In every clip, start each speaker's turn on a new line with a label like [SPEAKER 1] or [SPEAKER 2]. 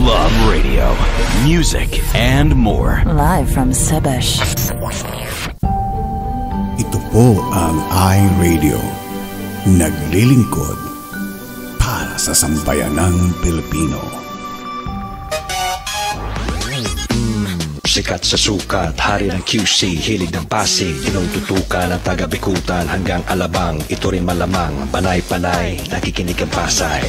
[SPEAKER 1] Love Radio, music and more.
[SPEAKER 2] Live from Sebesh.
[SPEAKER 3] Ito po ang iRadio. Naglilingkod para sa sambayanang Pilipino.
[SPEAKER 4] Sikat sa sukat, hari ng QC, hilig ng Pasig, tinututukan ang taga-Bikutan hanggang Alabang. Ito rin malamang, panay-panay, nakikinig ang Pasay.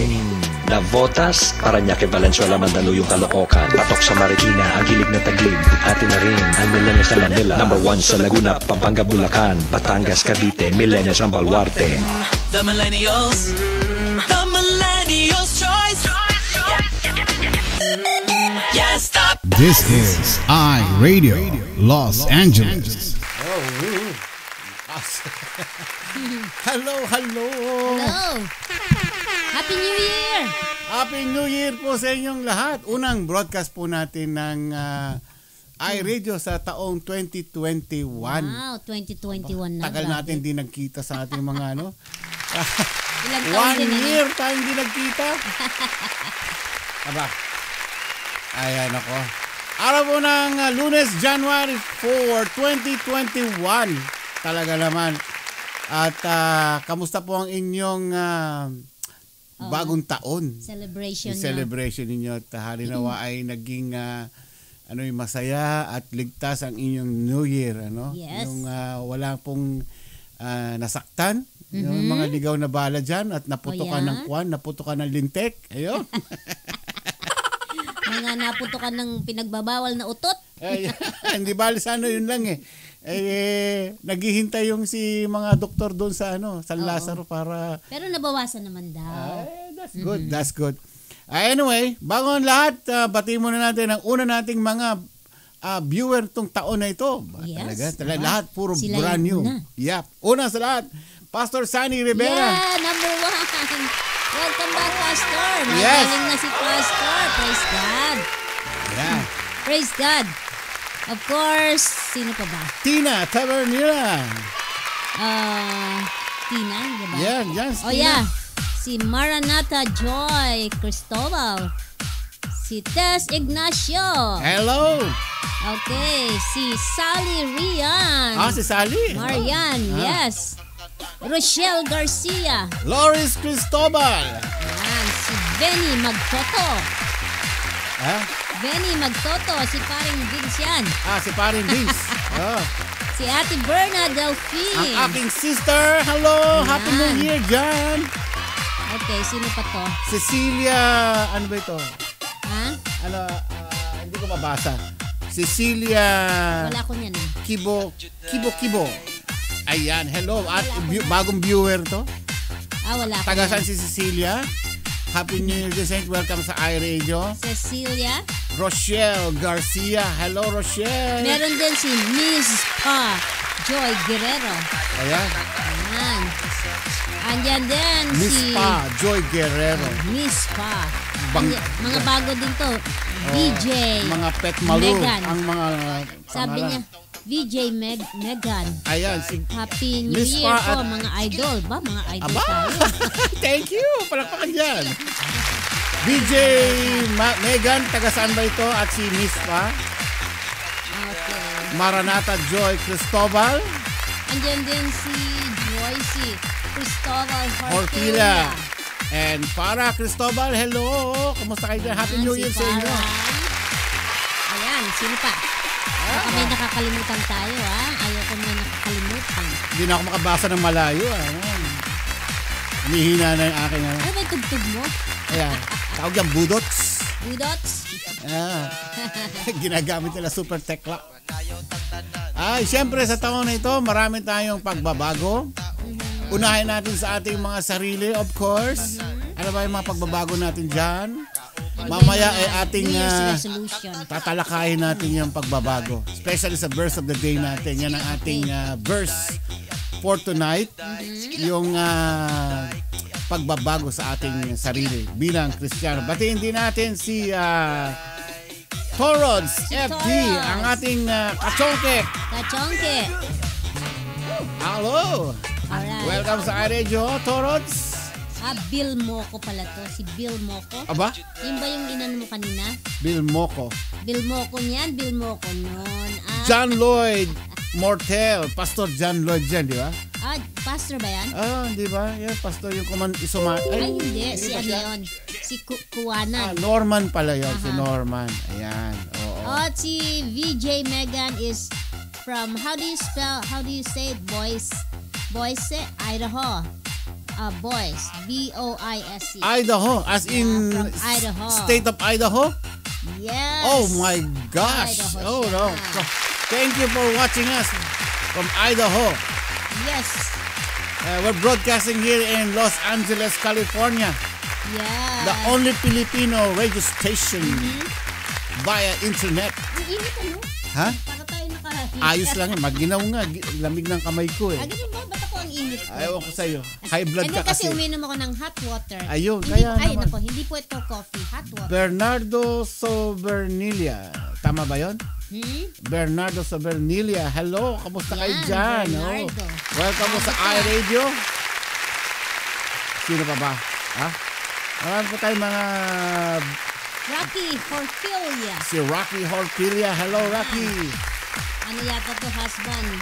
[SPEAKER 4] Navotas, Parañaque, Valenzuela, Mandaluyong, Caloocan, Patok sa Marikina, ang hilig na Taglib, atin na rin ang Millennials na Manila. Number 1 sa Laguna, Pampanga, Bulacan, Batangas, Cavite, Millennials ang Baluarte.
[SPEAKER 5] The Millennials, the Millennials choice. Yes, stop.
[SPEAKER 3] This is iRadio Los Angeles. Hello.
[SPEAKER 6] Hello! Happy New Year!
[SPEAKER 3] Happy New Year po sa inyong lahat. Unang broadcast po natin ng iRadio sa taong 2021.
[SPEAKER 6] Wow, 2021 na.
[SPEAKER 3] Tagal natin di nagkita sa ating mga ano.
[SPEAKER 6] Ilang taon
[SPEAKER 3] 1
[SPEAKER 6] din
[SPEAKER 3] year tayong di nagkita. Aba. Ayan ako. Araw po ng Lunes, January 4, 2021. Talaga naman. At kamusta po ang inyong bagong taon? Celebration ninyo. At halinawa ay naging masaya at ligtas ang inyong New Year. Ano?
[SPEAKER 6] Yes.
[SPEAKER 3] Yung wala pong nasaktan. Yung mga ligaw na bala dyan at naputokan ng kwan, naputokan ng lintek. Ayun.
[SPEAKER 6] Mga naputokan ng pinagbabawal na utot.
[SPEAKER 3] Ay, hindi bali sana yun lang eh. Naghihintay yung si mga doktor doon sa San Lazaro para...
[SPEAKER 6] Pero nabawasan naman daw.
[SPEAKER 3] Ay, that's good, that's good. Anyway, bago ang lahat, batiin muna natin ang una nating mga viewer tong taon na ito.
[SPEAKER 6] Yes.
[SPEAKER 3] Talaga, lahat puro
[SPEAKER 6] Sila
[SPEAKER 3] brand new. Yep. Una sa lahat, Pastor Sunny Rivera.
[SPEAKER 6] Yeah, number 1. Welcome back, Pastor.
[SPEAKER 3] Yes.
[SPEAKER 6] Magaling na si Pastor. Praise God.
[SPEAKER 3] Yeah.
[SPEAKER 6] Praise God. Of course, sino pa ba?
[SPEAKER 3] Tina Tavernilla.
[SPEAKER 6] Tina, di ba?
[SPEAKER 3] Yeah, yes,
[SPEAKER 6] Oh,
[SPEAKER 3] Tina.
[SPEAKER 6] yeah. Si Maranatha Joy Cristobal. Si Tess Ignacio.
[SPEAKER 3] Hello.
[SPEAKER 6] Okay, si Sally Rian.
[SPEAKER 3] Si Sally.
[SPEAKER 6] Marian, yes. Rochelle Garcia.
[SPEAKER 3] Loris Cristobal.
[SPEAKER 6] Yan, si Benny Magtoto. Benny Magtoto, si paring Vince yan.
[SPEAKER 3] Si Parin Vince.
[SPEAKER 6] Si Ate Berna Delphine.
[SPEAKER 3] Ang aking sister. Hello.
[SPEAKER 6] Ayan.
[SPEAKER 3] Happy New Year dyan.
[SPEAKER 6] Okay, sino pa to?
[SPEAKER 3] Cecilia. Ano ba ito?
[SPEAKER 6] Ha?
[SPEAKER 3] Hindi ko mabasa. Cecilia.
[SPEAKER 6] Wala ko niyan.
[SPEAKER 3] Kibo. Ayan. Hello. At bagong viewer to.
[SPEAKER 6] Wala ko.
[SPEAKER 3] Taga saan si Cecilia? Happy New Year din. Welcome sa iRadio.
[SPEAKER 6] Cecilia.
[SPEAKER 3] Rochelle Garcia. Hello, Rochelle.
[SPEAKER 6] Meron din si Miss Pa Joy Guerrero.
[SPEAKER 3] Ayan.
[SPEAKER 6] Ayan. Andyan din
[SPEAKER 3] Miss
[SPEAKER 6] si
[SPEAKER 3] Pa Joy Guerrero.
[SPEAKER 6] Miss Pa.
[SPEAKER 3] Bang-
[SPEAKER 6] Mga bago din to. VJ.
[SPEAKER 3] Mga pet malu.
[SPEAKER 6] Megan.
[SPEAKER 3] Ang mga
[SPEAKER 6] Sabi niya, VJ Megan.
[SPEAKER 3] Ayan. Si
[SPEAKER 6] Happy New
[SPEAKER 3] Miss
[SPEAKER 6] Year
[SPEAKER 3] Pa
[SPEAKER 6] po,
[SPEAKER 3] at-
[SPEAKER 6] mga idol. Mga idol
[SPEAKER 3] Aba!
[SPEAKER 6] tayo.
[SPEAKER 3] Thank you! Palakpakan dyan. DJ Megan, taga saan ba ito? At si Miss Pa?
[SPEAKER 6] Okay.
[SPEAKER 3] Maranatha Joy Cristobal.
[SPEAKER 6] Andyan din si Joycey Cristobal
[SPEAKER 3] Hortila. And para Cristobal, hello! Kumusta kayo dyan? Happy New Year sa inyo.
[SPEAKER 6] Ayan, sino pa? Baka may nakakalimutan tayo, ha? Ayaw ko may nakakalimutan.
[SPEAKER 3] Hindi na ako makabasa ng malayo. Humihina na yung aking
[SPEAKER 6] Ano ba yung tugtog mo?
[SPEAKER 3] Ayan. Tawag yan, budots.
[SPEAKER 6] Budots?
[SPEAKER 3] Ginagamit nila super tekla. Siyempre sa taon na ito, marami tayong pagbabago. Unahin natin sa ating mga sarili, of course. Ano ba yung mga pagbabago natin dyan? Mamaya ay ating
[SPEAKER 6] New Year's resolution.
[SPEAKER 3] tatalakayin natin yung pagbabago. Especially sa verse of the day natin. Yan ang ating verse for tonight. Yung pagbabago sa ating sarili bilang Kristiyano. Batiin din natin si Torods FD, ang ating kachongke.
[SPEAKER 6] Kachongke.
[SPEAKER 3] Hello.
[SPEAKER 6] Alright.
[SPEAKER 3] Welcome sa iRadio, Torods.
[SPEAKER 6] Bill Moco pala to. Si Bill Moco.
[SPEAKER 3] Aba?
[SPEAKER 6] Yun ba yung inano mo kanina?
[SPEAKER 3] Bill Moco.
[SPEAKER 6] Bill Moco niyan, Bill Moco nun.
[SPEAKER 3] John Lloyd Mortel. Pastor John Lloyd yan, di ba?
[SPEAKER 6] Pastor ba yan?
[SPEAKER 3] Di ba? Yan, pastor yung
[SPEAKER 6] Ay, hindi. Si
[SPEAKER 3] ba
[SPEAKER 6] ano
[SPEAKER 3] siya?
[SPEAKER 6] yun? Si Kuwanan.
[SPEAKER 3] Norman pala yun. Si Norman. Ayan. Oo.
[SPEAKER 6] Si VJ Megan is from, how do you say it, boys? Boise, Idaho. Boys, B-O-I-S-E.
[SPEAKER 3] Idaho. As in
[SPEAKER 6] from Idaho.
[SPEAKER 3] state of Idaho?
[SPEAKER 6] Yes.
[SPEAKER 3] Oh my gosh.
[SPEAKER 6] Idaho
[SPEAKER 3] No.
[SPEAKER 6] siya.
[SPEAKER 3] Thank you for watching us from Idaho.
[SPEAKER 6] Yes.
[SPEAKER 3] We're broadcasting here in Los Angeles, California.
[SPEAKER 6] Yeah.
[SPEAKER 3] The only Filipino radio station via internet.
[SPEAKER 6] Ang init ano?
[SPEAKER 3] Ha?
[SPEAKER 6] Para tayo nakahiga.
[SPEAKER 3] Ayos lang yan. Maginaw nga. Lamig ng kamay ko eh.
[SPEAKER 6] Ganun ba? Ba't ako ang init ko?
[SPEAKER 3] Ayaw ko sa'yo. High blood
[SPEAKER 6] Hindi
[SPEAKER 3] ka
[SPEAKER 6] kasi
[SPEAKER 3] kasi.
[SPEAKER 6] uminom ako ng hot water.
[SPEAKER 3] Ayun,
[SPEAKER 6] Hindi,
[SPEAKER 3] kaya
[SPEAKER 6] ay,
[SPEAKER 3] naman.
[SPEAKER 6] nako, hindi po ito coffee. Hot water.
[SPEAKER 3] Bernardo Sobernilia. Tama ba yon? Bernardo Sobernilia. Hello, kamusta kayo
[SPEAKER 6] Yan,
[SPEAKER 3] dyan?
[SPEAKER 6] Bernardo.
[SPEAKER 3] Welcome mo sa iRadio. Sino pa ba? Ha? Marami po tayong mga...
[SPEAKER 6] Rocky Horfilia.
[SPEAKER 3] Si Rocky Horfilia. Hello, Rocky.
[SPEAKER 6] Ano yata to husband ni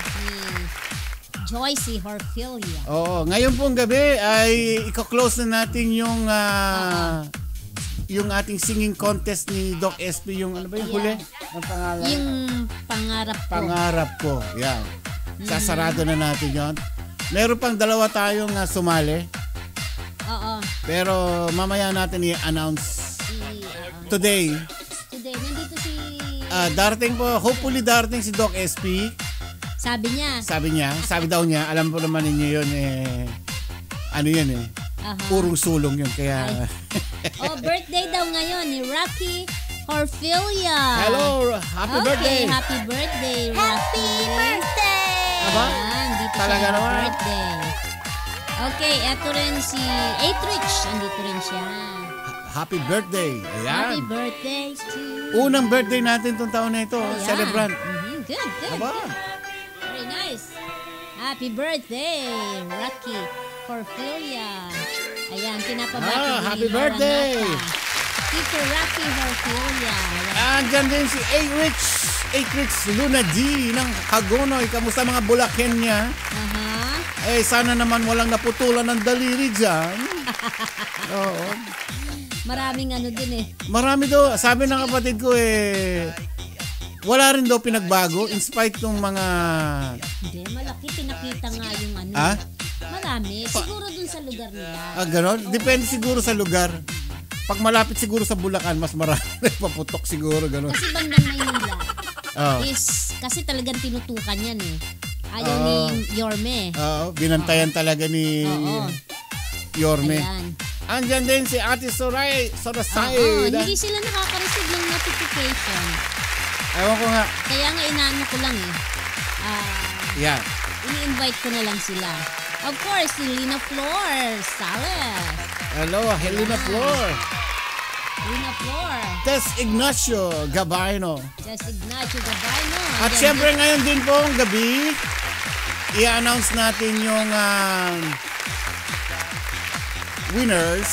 [SPEAKER 6] Joyce Horfilia.
[SPEAKER 3] Oo, ngayon pong gabi ay i-close na natin yung ating singing contest ni Doc SP, yung ano ba yung huli? Ang pangalan?
[SPEAKER 6] Yung pangarap ko.
[SPEAKER 3] Pangarap ko. Yan. Sasarado na natin yon. Meron pang dalawa tayong sumali.
[SPEAKER 6] Oo.
[SPEAKER 3] Pero mamaya natin i-announce today.
[SPEAKER 6] Today, nandito si...
[SPEAKER 3] Darating po, hopefully darating si Doc SP.
[SPEAKER 6] Sabi niya.
[SPEAKER 3] Sabi daw niya, alam po naman ninyo yun ano yun purong sulong yun. Kaya...
[SPEAKER 6] birthday daw ngayon ni Rocky Horfilia.
[SPEAKER 3] Hello, happy birthday.
[SPEAKER 6] Happy birthday, Rocky. Happy birthday!
[SPEAKER 3] Aba?
[SPEAKER 6] Dito
[SPEAKER 3] Talaga
[SPEAKER 6] siya
[SPEAKER 3] naman.
[SPEAKER 6] birthday. Okay, eto rin si Atrich. Andito rin siya.
[SPEAKER 3] Happy birthday. Ayan.
[SPEAKER 6] Happy birthday to...
[SPEAKER 3] Unang birthday natin itong taon na ito.
[SPEAKER 6] Ayan.
[SPEAKER 3] Celebrant.
[SPEAKER 6] Good.
[SPEAKER 3] Aba?
[SPEAKER 6] Very nice. Happy birthday, Rocky Horfilia. Ayan, pinapabati ni
[SPEAKER 3] happy
[SPEAKER 6] Laura
[SPEAKER 3] birthday.
[SPEAKER 6] Nata. Tito Rocky Horfilia.
[SPEAKER 3] Andyan din si Atrix Luna G ng Hagonoy. Kamusta mga bulaken niya? Sana naman walang naputulan ng daliri dyan. Oo.
[SPEAKER 6] Maraming ano din
[SPEAKER 3] Marami daw. Sabi ng kapatid ko wala rin daw pinagbago in spite ng mga...
[SPEAKER 6] Hindi, malaki. Pinakita nga yung ano. Marami. Siguro dun sa lugar nila.
[SPEAKER 3] Ganon? Depende siguro sa lugar. Pag malapit siguro sa Bulacan, mas marami paputok siguro. Ganon.
[SPEAKER 6] Kasi bandang Maynila is... Kasi talagang tinutukan yan Ayaw ni Yorme.
[SPEAKER 3] Binantayan talaga ni Yorme.
[SPEAKER 6] Ayan.
[SPEAKER 3] Andyan din si Ate Soraya.
[SPEAKER 6] Hindi sila nakaka-receive ng notification.
[SPEAKER 3] Ewan ko nga.
[SPEAKER 6] Kaya nga inaano ko lang
[SPEAKER 3] Yan.
[SPEAKER 6] ini-invite ko na lang sila. Of course, si Lina Flor Sales.
[SPEAKER 3] Hello, Helena Flor.
[SPEAKER 6] Lina Flor.
[SPEAKER 3] Tess Ignacio Gabayno.
[SPEAKER 6] Just Ignacio Gabayno.
[SPEAKER 3] At syempre ngayon din pong gabi, i-announce natin yung winners.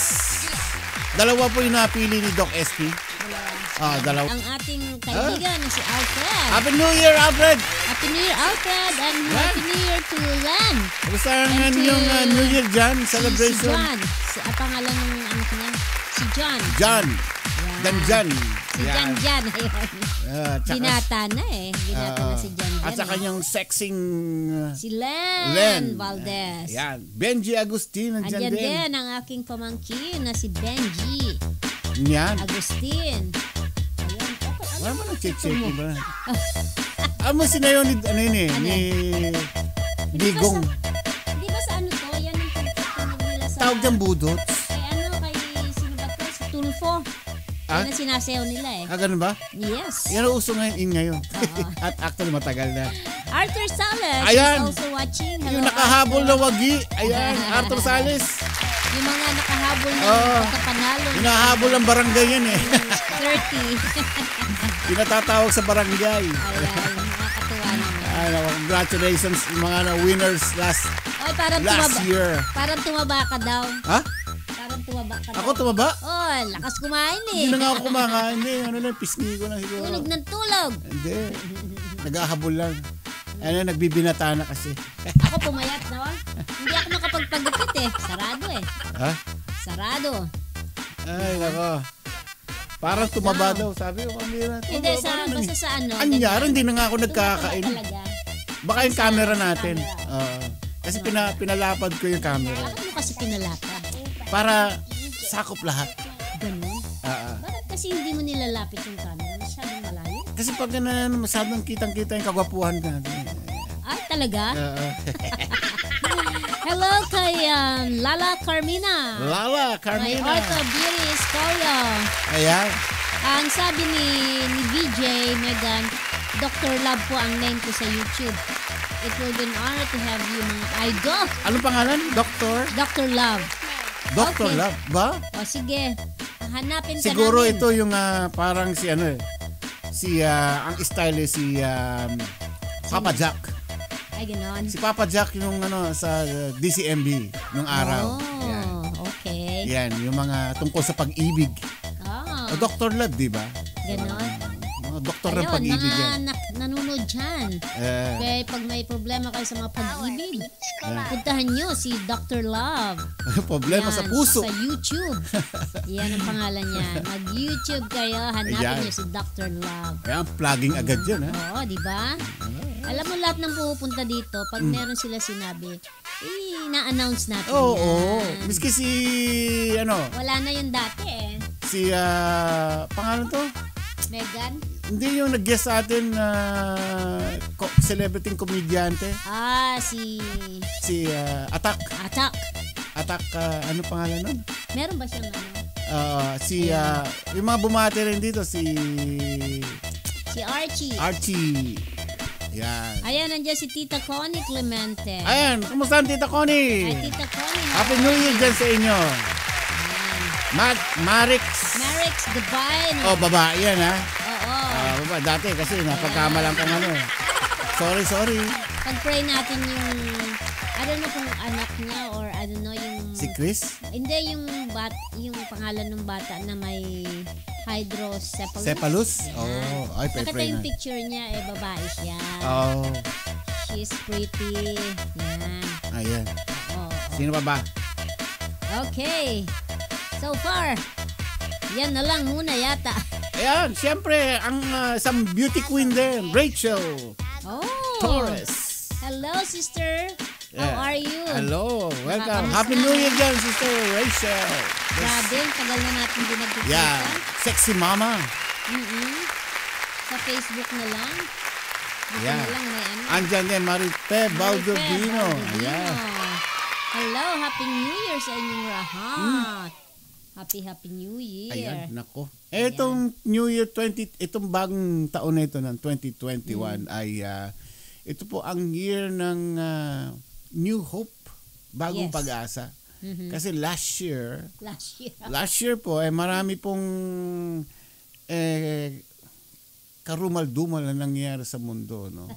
[SPEAKER 3] Dalawa po yung napili ni Doc SP. Dalawa.
[SPEAKER 6] Ang ating kaibigan na si Alfred.
[SPEAKER 3] Happy New Year, Alfred!
[SPEAKER 6] Happy New Year, Alfred! And Happy New Year to Len.
[SPEAKER 3] Gusto nga yung New Year dyan, celebration?
[SPEAKER 6] Si John. Pangalan ng anak niya. Si John.
[SPEAKER 3] John. Dan John.
[SPEAKER 6] Si John John. Binata na Binata na si John John.
[SPEAKER 3] At sa kanyang sexing...
[SPEAKER 6] si Len Valdez.
[SPEAKER 3] Yan. Benji Agustin.
[SPEAKER 6] Andyan din ang aking pamangkin na si Benji
[SPEAKER 3] Yan.
[SPEAKER 6] Agustin. Ayan.
[SPEAKER 3] Wala mo nag-check-check ba? Ano sila yun ni Digong.
[SPEAKER 6] Di ba sa ano to? Yan ang pagkakaroon nila sa...
[SPEAKER 3] Tawag dyan budots.
[SPEAKER 6] Kay sino ba to? Si Tulfo. Yan ang sinasayaw nila
[SPEAKER 3] Ganun ba?
[SPEAKER 6] Yes.
[SPEAKER 3] Yan ang uso ngayon. At actually matagal na.
[SPEAKER 6] Arthur Sales
[SPEAKER 3] Ayan.
[SPEAKER 6] is also watching. Hello,
[SPEAKER 3] Yung nakahabol
[SPEAKER 6] Arthur.
[SPEAKER 3] na wagi. Ayan, Arthur Sales.
[SPEAKER 6] Yung mga nakahabol na pagkapanalo.
[SPEAKER 3] Hinahabol ang barangay yan
[SPEAKER 6] 30.
[SPEAKER 3] Pinatatawag sa barangay.
[SPEAKER 6] Ayan, nakakatuwa naman.
[SPEAKER 3] Congratulations yung mga winners last
[SPEAKER 6] Oy,
[SPEAKER 3] year.
[SPEAKER 6] Parang tumaba ka daw.
[SPEAKER 3] Ha?
[SPEAKER 6] ka
[SPEAKER 3] Ako
[SPEAKER 6] daw.
[SPEAKER 3] tumaba?
[SPEAKER 6] Oh, lakas kumain eh.
[SPEAKER 3] Hindi na nga ako kumakain. Hindi, ano lang, pisngi ko lang siguro.
[SPEAKER 6] Tulog ng tulog.
[SPEAKER 3] Hindi. Nag-ahabol lang. Ano, nagbibinata na kasi.
[SPEAKER 6] Ako pumayat na. Hindi ako makapagpagupit eh. Sarado eh.
[SPEAKER 3] Ha?
[SPEAKER 6] Sarado.
[SPEAKER 3] Ay, nako. Parang tumaba daw. Sabi ko, kamera.
[SPEAKER 6] Hindi, basta sa ano.
[SPEAKER 3] Anyari, hindi na nga ako
[SPEAKER 6] Tumataba
[SPEAKER 3] nagkakain.
[SPEAKER 6] talaga.
[SPEAKER 3] Baka yung camera natin. Oo. Kasi pinalapad ko yung camera.
[SPEAKER 6] Bakit mo kasi pinalapad?
[SPEAKER 3] Para sakop lahat.
[SPEAKER 6] Ganun. Bakit kasi hindi mo nilalapit yung camera? Masyadong malayo?
[SPEAKER 3] Kasi pag masyadong kitang-kita yung kagwapuhan ka.
[SPEAKER 6] Ay, talaga?
[SPEAKER 3] Oo.
[SPEAKER 6] Hello kay Lala Carmina.
[SPEAKER 3] Lala,
[SPEAKER 6] My
[SPEAKER 3] Carmina.
[SPEAKER 6] Ortho Beauty is Koyo.
[SPEAKER 3] Ayan.
[SPEAKER 6] Ang sabi ni VJ Megan, Dr. Love po ang name ko sa YouTube. It will be an honor to have you, mga idol.
[SPEAKER 3] Anong pangalan? Doktor?
[SPEAKER 6] Dr. Love.
[SPEAKER 3] Dr.
[SPEAKER 6] Okay.
[SPEAKER 3] Love ba?
[SPEAKER 6] O sige, hanapin ka
[SPEAKER 3] Siguro
[SPEAKER 6] namin.
[SPEAKER 3] ito yung parang si ano eh. Ang style eh, si Papa Jack.
[SPEAKER 6] Ay, ganon.
[SPEAKER 3] Si Papa Jack yung sa DCMB nung araw.
[SPEAKER 6] Oh,
[SPEAKER 3] Yan.
[SPEAKER 6] okay.
[SPEAKER 3] Yan, yung mga tungkol sa pag-ibig.
[SPEAKER 6] Ah,
[SPEAKER 3] O Dr. Love, di ba?
[SPEAKER 6] ganon.
[SPEAKER 3] Mga doktor ng
[SPEAKER 6] Ayun,
[SPEAKER 3] pag-ibig
[SPEAKER 6] mga
[SPEAKER 3] yan.
[SPEAKER 6] nanonood dyan.
[SPEAKER 3] Eh,
[SPEAKER 6] Okay, pag may problema kayo sa mga pag-ibig, puntahan nyo si Dr. Love.
[SPEAKER 3] problema sa
[SPEAKER 6] Yan,
[SPEAKER 3] puso.
[SPEAKER 6] Sa YouTube. Yan ang pangalan niya. Mag-YouTube kayo, hanapin
[SPEAKER 3] Ayan.
[SPEAKER 6] niyo si Dr. Love.
[SPEAKER 3] Kaya plugging agad yan, ha?
[SPEAKER 6] Oo, di ba? Alam mo lahat ng pupunta dito, pag meron sila sinabi, na-announce natin
[SPEAKER 3] Oo.
[SPEAKER 6] yan.
[SPEAKER 3] Miski si,
[SPEAKER 6] Wala na yung dati eh.
[SPEAKER 3] si, pangalan to?
[SPEAKER 6] Megan?
[SPEAKER 3] Hindi yung nag-guest sa atin na celebrity komedyante.
[SPEAKER 6] Si
[SPEAKER 3] Atak.
[SPEAKER 6] Atak.
[SPEAKER 3] Atak, ano pangalan nun?
[SPEAKER 6] Meron ba siyang ano?
[SPEAKER 3] Yung mga bumati rin dito, si
[SPEAKER 6] Si Archie.
[SPEAKER 3] Archie. Yan.
[SPEAKER 6] Ayan, nandiyan si Tita Connie Clemente.
[SPEAKER 3] Ayan, kumusta ang Tita Connie?
[SPEAKER 6] Ay, Tita Connie.
[SPEAKER 3] Happy New Year dyan sa inyo. Marix.
[SPEAKER 6] Marix Divine.
[SPEAKER 3] Oh, babae yan, ha?
[SPEAKER 6] Oo.
[SPEAKER 3] Baba, dati kasi napagkamalang kang ano. Sorry.
[SPEAKER 6] Pag-pray natin yung, I don't know kung anak niya or I don't know yung...
[SPEAKER 3] Si Chris?
[SPEAKER 6] Hindi, yung pangalan ng bata na may hydrocephalus.
[SPEAKER 3] Cephalus?
[SPEAKER 6] Yan.
[SPEAKER 3] Oh, ay,
[SPEAKER 6] Nakita
[SPEAKER 3] pray
[SPEAKER 6] yung
[SPEAKER 3] na.
[SPEAKER 6] picture niya, babae siya.
[SPEAKER 3] Oh,
[SPEAKER 6] She's pretty. Yan.
[SPEAKER 3] ayan.
[SPEAKER 6] Oo.
[SPEAKER 3] Sino pa ba?
[SPEAKER 6] Okay. So far, yan na lang muna yata.
[SPEAKER 3] Ayan, siyempre, ang isang beauty queen din, Rachel
[SPEAKER 6] Oh.
[SPEAKER 3] Torres.
[SPEAKER 6] Hello, sister.
[SPEAKER 3] Yeah.
[SPEAKER 6] How are you?
[SPEAKER 3] Hello, welcome.
[SPEAKER 6] Kamusta?
[SPEAKER 3] Happy New Year dyan, Sister Rachel.
[SPEAKER 6] Grabe, tagal na natin din nagkikita.
[SPEAKER 3] Yeah, sexy mama.
[SPEAKER 6] Sa Facebook na lang. Dito
[SPEAKER 3] Yeah.
[SPEAKER 6] na lang may ano.
[SPEAKER 3] Andyan din, Marite Baldovino.
[SPEAKER 6] Baldovino.
[SPEAKER 3] Yeah.
[SPEAKER 6] Hello, Happy New Year sa inyong lahat. Happy New Year.
[SPEAKER 3] Ayan, nako. Itong New Year itong bagong taon na ito ng 2021 ay ito po ang year ng New Hope, bagong
[SPEAKER 6] Yes.
[SPEAKER 3] pag-asa. Kasi last
[SPEAKER 6] Last year.
[SPEAKER 3] po ay marami pong karumal-dumal na nangyayari sa mundo, no.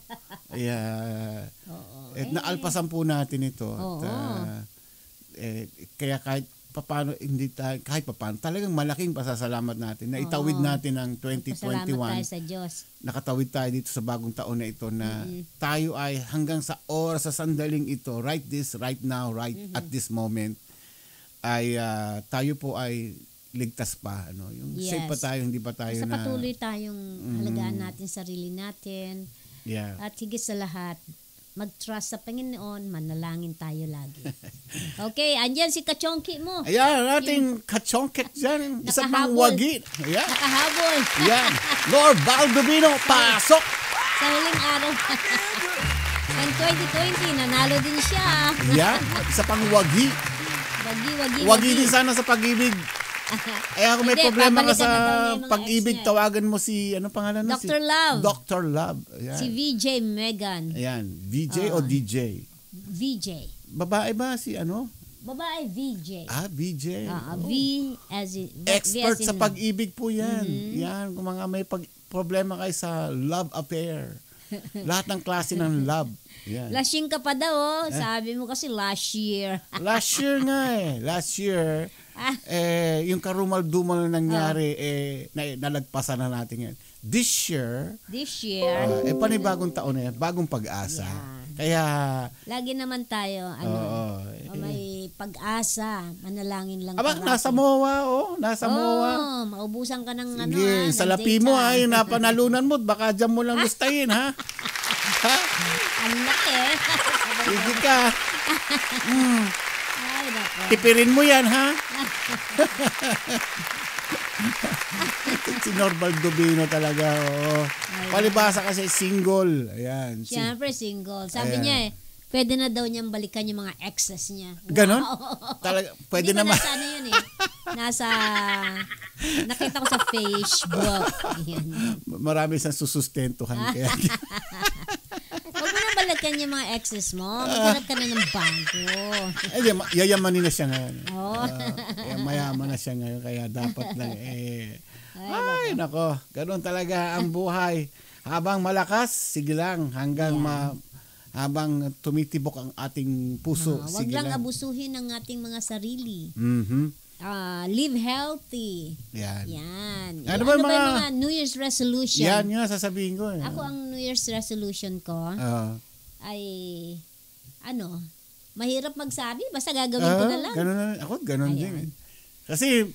[SPEAKER 3] Naalpasan po natin ito.
[SPEAKER 6] Oo.
[SPEAKER 3] Kaya kahit papaano talagang malaking pasasalamat natin na itawid natin ang
[SPEAKER 6] Pasalamat
[SPEAKER 3] 2021.
[SPEAKER 6] tayo sa Diyos.
[SPEAKER 3] Nakatawid tayo dito sa bagong taon na ito na tayo ay hanggang sa oras, sa sandaling ito, right now, at this moment, ay tayo po ay ligtas pa. Ano? Yung
[SPEAKER 6] Yes.
[SPEAKER 3] safe pa tayo, hindi pa tayo
[SPEAKER 6] Basta
[SPEAKER 3] na...
[SPEAKER 6] patuloy tayong halagaan natin sarili natin.
[SPEAKER 3] Yeah.
[SPEAKER 6] At higit sa lahat, mag-trust sa Panginoon, manalangin tayo lagi. Okay, andyan si Kachongki mo.
[SPEAKER 3] Ayan, ating kachongkek dyan. Isa pang
[SPEAKER 6] Nakahabol.
[SPEAKER 3] wagi. Ayan.
[SPEAKER 6] Nakahabol.
[SPEAKER 3] Ayan. Lord Baldovino, pasok!
[SPEAKER 6] Sa huling araw. Ng 2020, nanalo din siya.
[SPEAKER 3] Ayan. Isa pang wagi. Wagi din sana sa pag-ibig. Kung may
[SPEAKER 6] Hindi,
[SPEAKER 3] problema ka
[SPEAKER 6] babalikan
[SPEAKER 3] sa
[SPEAKER 6] na daw niya yung mga
[SPEAKER 3] pag-ibig,
[SPEAKER 6] ex niya.
[SPEAKER 3] tawagan mo si, ano pangalan na?
[SPEAKER 6] Dr. Love.
[SPEAKER 3] Dr. Love. Ayan.
[SPEAKER 6] Si VJ Megan.
[SPEAKER 3] Ayan. VJ o DJ?
[SPEAKER 6] VJ.
[SPEAKER 3] Babae ba si ano?
[SPEAKER 6] Babae, VJ.
[SPEAKER 3] VJ.
[SPEAKER 6] V as in...
[SPEAKER 3] Expert
[SPEAKER 6] V as in-
[SPEAKER 3] sa pag-ibig po yan. Yan, kung mga may problema kayo sa love affair. Lahat ng klase ng love. Yan.
[SPEAKER 6] Lashing ka pa daw, oh. Sabi mo kasi last year.
[SPEAKER 3] Last year nga eh. Last year yung karumal-dumal na nangyari, nalagpasan na natin yan. This year, panibagong taon na yan, bagong pag-asa. Kaya,
[SPEAKER 6] lagi naman tayo, may pag-asa, manalangin lang.
[SPEAKER 3] Aba, nasa MOA, nasa MOA.
[SPEAKER 6] Maubusan ka ng
[SPEAKER 3] Sige, salapi mo yung napanalunan mo, baka dyan mo lang gustahin, ha?
[SPEAKER 6] Ang laki.
[SPEAKER 3] Sige ka.
[SPEAKER 6] Ay, nako.
[SPEAKER 3] Tipirin mo yan, ha? Si Norval Dubino talaga, palibasa kasi single. Ayan.
[SPEAKER 6] Siyempre single. Sabi niya pwede na daw niyang balikan yung mga exes niya.
[SPEAKER 3] Ganon? Talaga, pwede naman.
[SPEAKER 6] Nasa ano yun nakita ko sa Facebook. Ayan.
[SPEAKER 3] Marami siyang susustentuhan. Kaya.
[SPEAKER 6] Huwag mo na balikan yung mga exes mo. Maghanap ka na ng bago.
[SPEAKER 3] Yayamanin na siya ngayon. Mayaman na siya ngayon. Kaya dapat lang ay, nako. Ganun talaga ang buhay. Habang malakas, sige lang. Habang tumitibok ang ating puso,
[SPEAKER 6] sige lang. Huwag lang abusuhin ang ating mga sarili. Live healthy. Yan.
[SPEAKER 3] Ano ba
[SPEAKER 6] mga New Year's resolution?
[SPEAKER 3] Yan sasabihin ko.
[SPEAKER 6] Ako ang New Year's resolution ko ay mahirap magsabi. Basta gagawin ko na lang.
[SPEAKER 3] Ganun din. Kasi,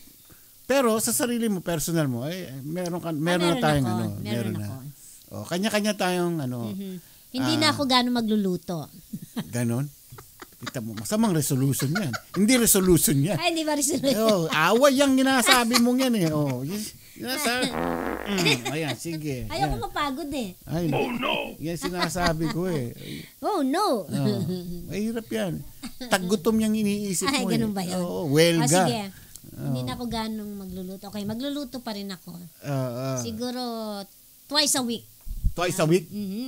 [SPEAKER 3] pero sa sarili mo, personal mo, meron na tayong
[SPEAKER 6] Meron ako.
[SPEAKER 3] Kanya-kanya tayong
[SPEAKER 6] Hindi na ako gano'ng magluluto.
[SPEAKER 3] Ganon? Kita mo, masamang resolution yan. Hindi resolution yan.
[SPEAKER 6] Ay, hindi ba resolution?
[SPEAKER 3] Away yung ginasabi mong yan Ayan, sige.
[SPEAKER 6] Ayoko mapagod
[SPEAKER 3] no! Yan sinasabi ko
[SPEAKER 6] Oh, no!
[SPEAKER 3] Mahirap yan. Taggutom yung iniisip mo.
[SPEAKER 6] Ay, ganun ba yun?
[SPEAKER 3] Welga.
[SPEAKER 6] Sige. Hindi na ako ganong magluluto. Okay, magluluto pa rin ako. Siguro, twice a week.
[SPEAKER 3] Twice a week?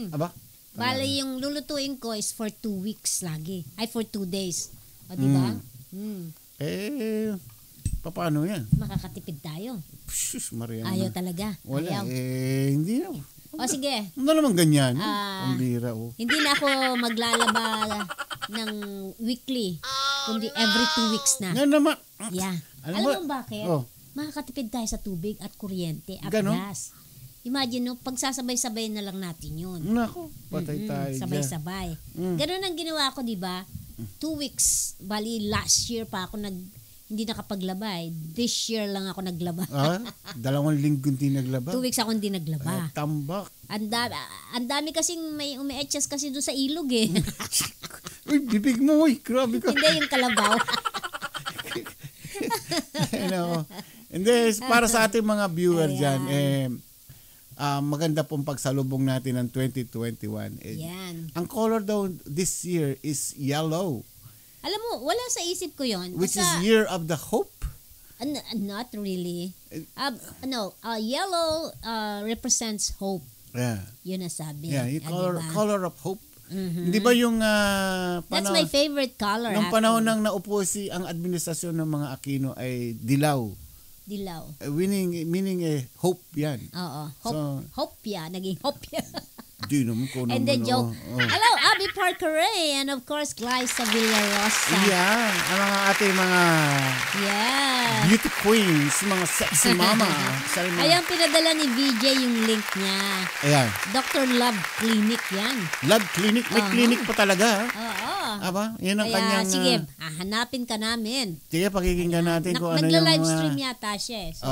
[SPEAKER 3] Aba?
[SPEAKER 6] Bale, yung lulutuin ko is for 2 weeks lagi. Ay, for 2 days. O, diba?
[SPEAKER 3] Paano yan?
[SPEAKER 6] Makakatipid tayo.
[SPEAKER 3] Sus, Mariana.
[SPEAKER 6] Ayaw talaga.
[SPEAKER 3] Wala.
[SPEAKER 6] Ayaw.
[SPEAKER 3] Hindi na.
[SPEAKER 6] O, sige.
[SPEAKER 3] Ano naman ganyan? Ang bira,
[SPEAKER 6] Hindi na ako maglalaba ng weekly. Kundi every 2 weeks na.
[SPEAKER 3] Yan naman.
[SPEAKER 6] Yeah. Alam mo bakit? Makakatipid tayo sa tubig at kuryente at gas. Imagine, pagsasabay-sabay na lang natin yun.
[SPEAKER 3] Nako, patay tayo.
[SPEAKER 6] Sabay-sabay. Ganun ang ginawa ko, di ba? 2 weeks. Bali, last year pa ako hindi nakapaglaba. This year lang ako naglaba.
[SPEAKER 3] 2 linggo hindi naglaba?
[SPEAKER 6] 2 weeks ako hindi naglaba.
[SPEAKER 3] Tambak.
[SPEAKER 6] Ang dami kasing may umi-etchas kasi doon sa ilog
[SPEAKER 3] Uy, bibig mo, grabe ka.
[SPEAKER 6] Hindi, yung kalabaw.
[SPEAKER 3] Hindi, para sa ating mga viewer dyan, maganda pong pagsalubong natin ng 2021.
[SPEAKER 6] Yan.
[SPEAKER 3] Ang color daw this year is yellow.
[SPEAKER 6] Alam mo, wala sa isip ko yon.
[SPEAKER 3] Which is year of the hope?
[SPEAKER 6] Not really. Yellow represents hope.
[SPEAKER 3] Yeah.
[SPEAKER 6] Yun ang sabi.
[SPEAKER 3] Yeah, yung color of hope. Hindi ba yung
[SPEAKER 6] That's my favorite color.
[SPEAKER 3] Nung panahon nang naupo ang administrasyon ng mga Aquino ay dilaw. Meaning hope yan.
[SPEAKER 6] Oo. Hope yan. Naging hope yan.
[SPEAKER 3] Di naman ko naman.
[SPEAKER 6] And then joke. Hello, Abby Parkeray. And of course, Glyza Villarosa.
[SPEAKER 3] Yan. Ang mga ating mga beauty queens, mga sexy mama.
[SPEAKER 6] Ayan, pinadala ni VJ yung link niya.
[SPEAKER 3] Ayan.
[SPEAKER 6] Dr. Love Clinic yan.
[SPEAKER 3] Love Clinic? May clinic pa talaga.
[SPEAKER 6] Oo.
[SPEAKER 3] Aba, yan ang kanyang...
[SPEAKER 6] Sige, hanapin ka namin.
[SPEAKER 3] Sige, pakikinggan natin kung ano yung...
[SPEAKER 6] Nagla-livestream yata siya. So,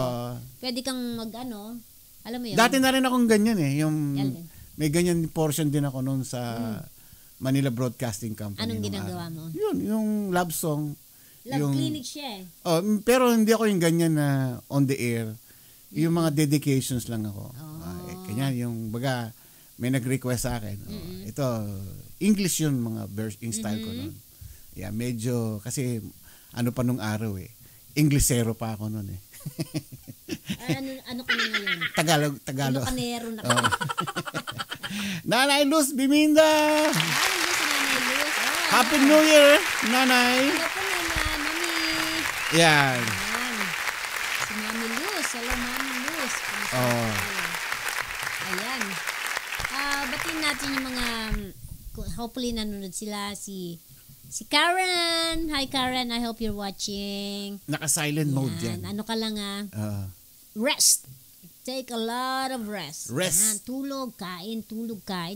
[SPEAKER 6] pwede kang alam mo yun.
[SPEAKER 3] Dati na rin akong ganyan yung... May ganyan portion din ako noon sa Manila Broadcasting Company.
[SPEAKER 6] Anong ginagawa mo?
[SPEAKER 3] Yun, yung love song.
[SPEAKER 6] Love clinic siya
[SPEAKER 3] pero hindi ako yung ganyan na on the air. Yung mga dedications lang ako. Kanya yung baga, may nag-request sa akin. Ito, English yun, mga verse, yung style ko noon. Yeah, medyo, kasi ano pa nung araw Inglesero pa ako noon
[SPEAKER 6] ano ka na ngayon?
[SPEAKER 3] Tagalog.
[SPEAKER 6] Ilocanero na ka.
[SPEAKER 3] Nanay Luz Biminda!
[SPEAKER 6] Nanay Luz.
[SPEAKER 3] Happy New Year, Nanay!
[SPEAKER 6] Hello po, Mami.
[SPEAKER 3] Yan.
[SPEAKER 6] Si Mami Luz. Hello, Mami Luz. Ayan. Batiin natin yung mga, hopefully nanonood sila, si Si Karen. Hi Karen, I hope you're watching.
[SPEAKER 3] Naka-silent mode yan.
[SPEAKER 6] Ano ka lang rest. Take a lot of rest.
[SPEAKER 3] Rest.
[SPEAKER 6] Yan, tulog, kain.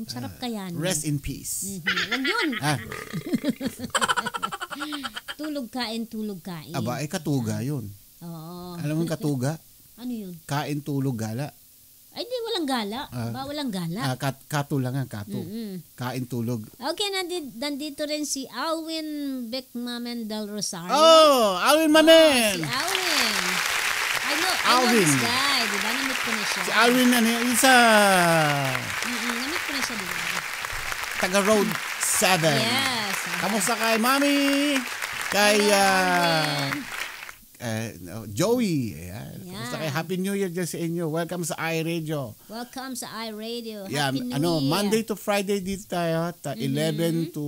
[SPEAKER 6] Sarap kaya nun.
[SPEAKER 3] Rest in peace.
[SPEAKER 6] Wag yun.
[SPEAKER 3] Ah,
[SPEAKER 6] Tulog, kain.
[SPEAKER 3] aba, katuga yun.
[SPEAKER 6] Oo.
[SPEAKER 3] Alam mo yung katuga?
[SPEAKER 6] Ano yun?
[SPEAKER 3] Kain, tulog, gala.
[SPEAKER 6] Ay, di, walang gala. Walang gala.
[SPEAKER 3] Kato lang ang kato. Kain, tulog.
[SPEAKER 6] Okay, nandito rin si Alwin Beckmamen del Rosario.
[SPEAKER 3] Oh, Alvin Mamen!
[SPEAKER 6] Si Alwin. I know
[SPEAKER 3] Alvin.
[SPEAKER 6] this guy. Diba? Namit ko na siya.
[SPEAKER 3] Si Alvin na niya, isa
[SPEAKER 6] Namit ko na siya, diba?
[SPEAKER 3] taga Road 7.
[SPEAKER 6] Yes.
[SPEAKER 3] Kamusta kay Mami? Kay Joey. Ayan. Kamusta kay Happy New Year dyan sa inyo. Welcome sa iRadio.
[SPEAKER 6] Welcome sa iRadio.
[SPEAKER 3] Yeah,
[SPEAKER 6] Happy New Year.
[SPEAKER 3] Monday to Friday dito tayo. 11 to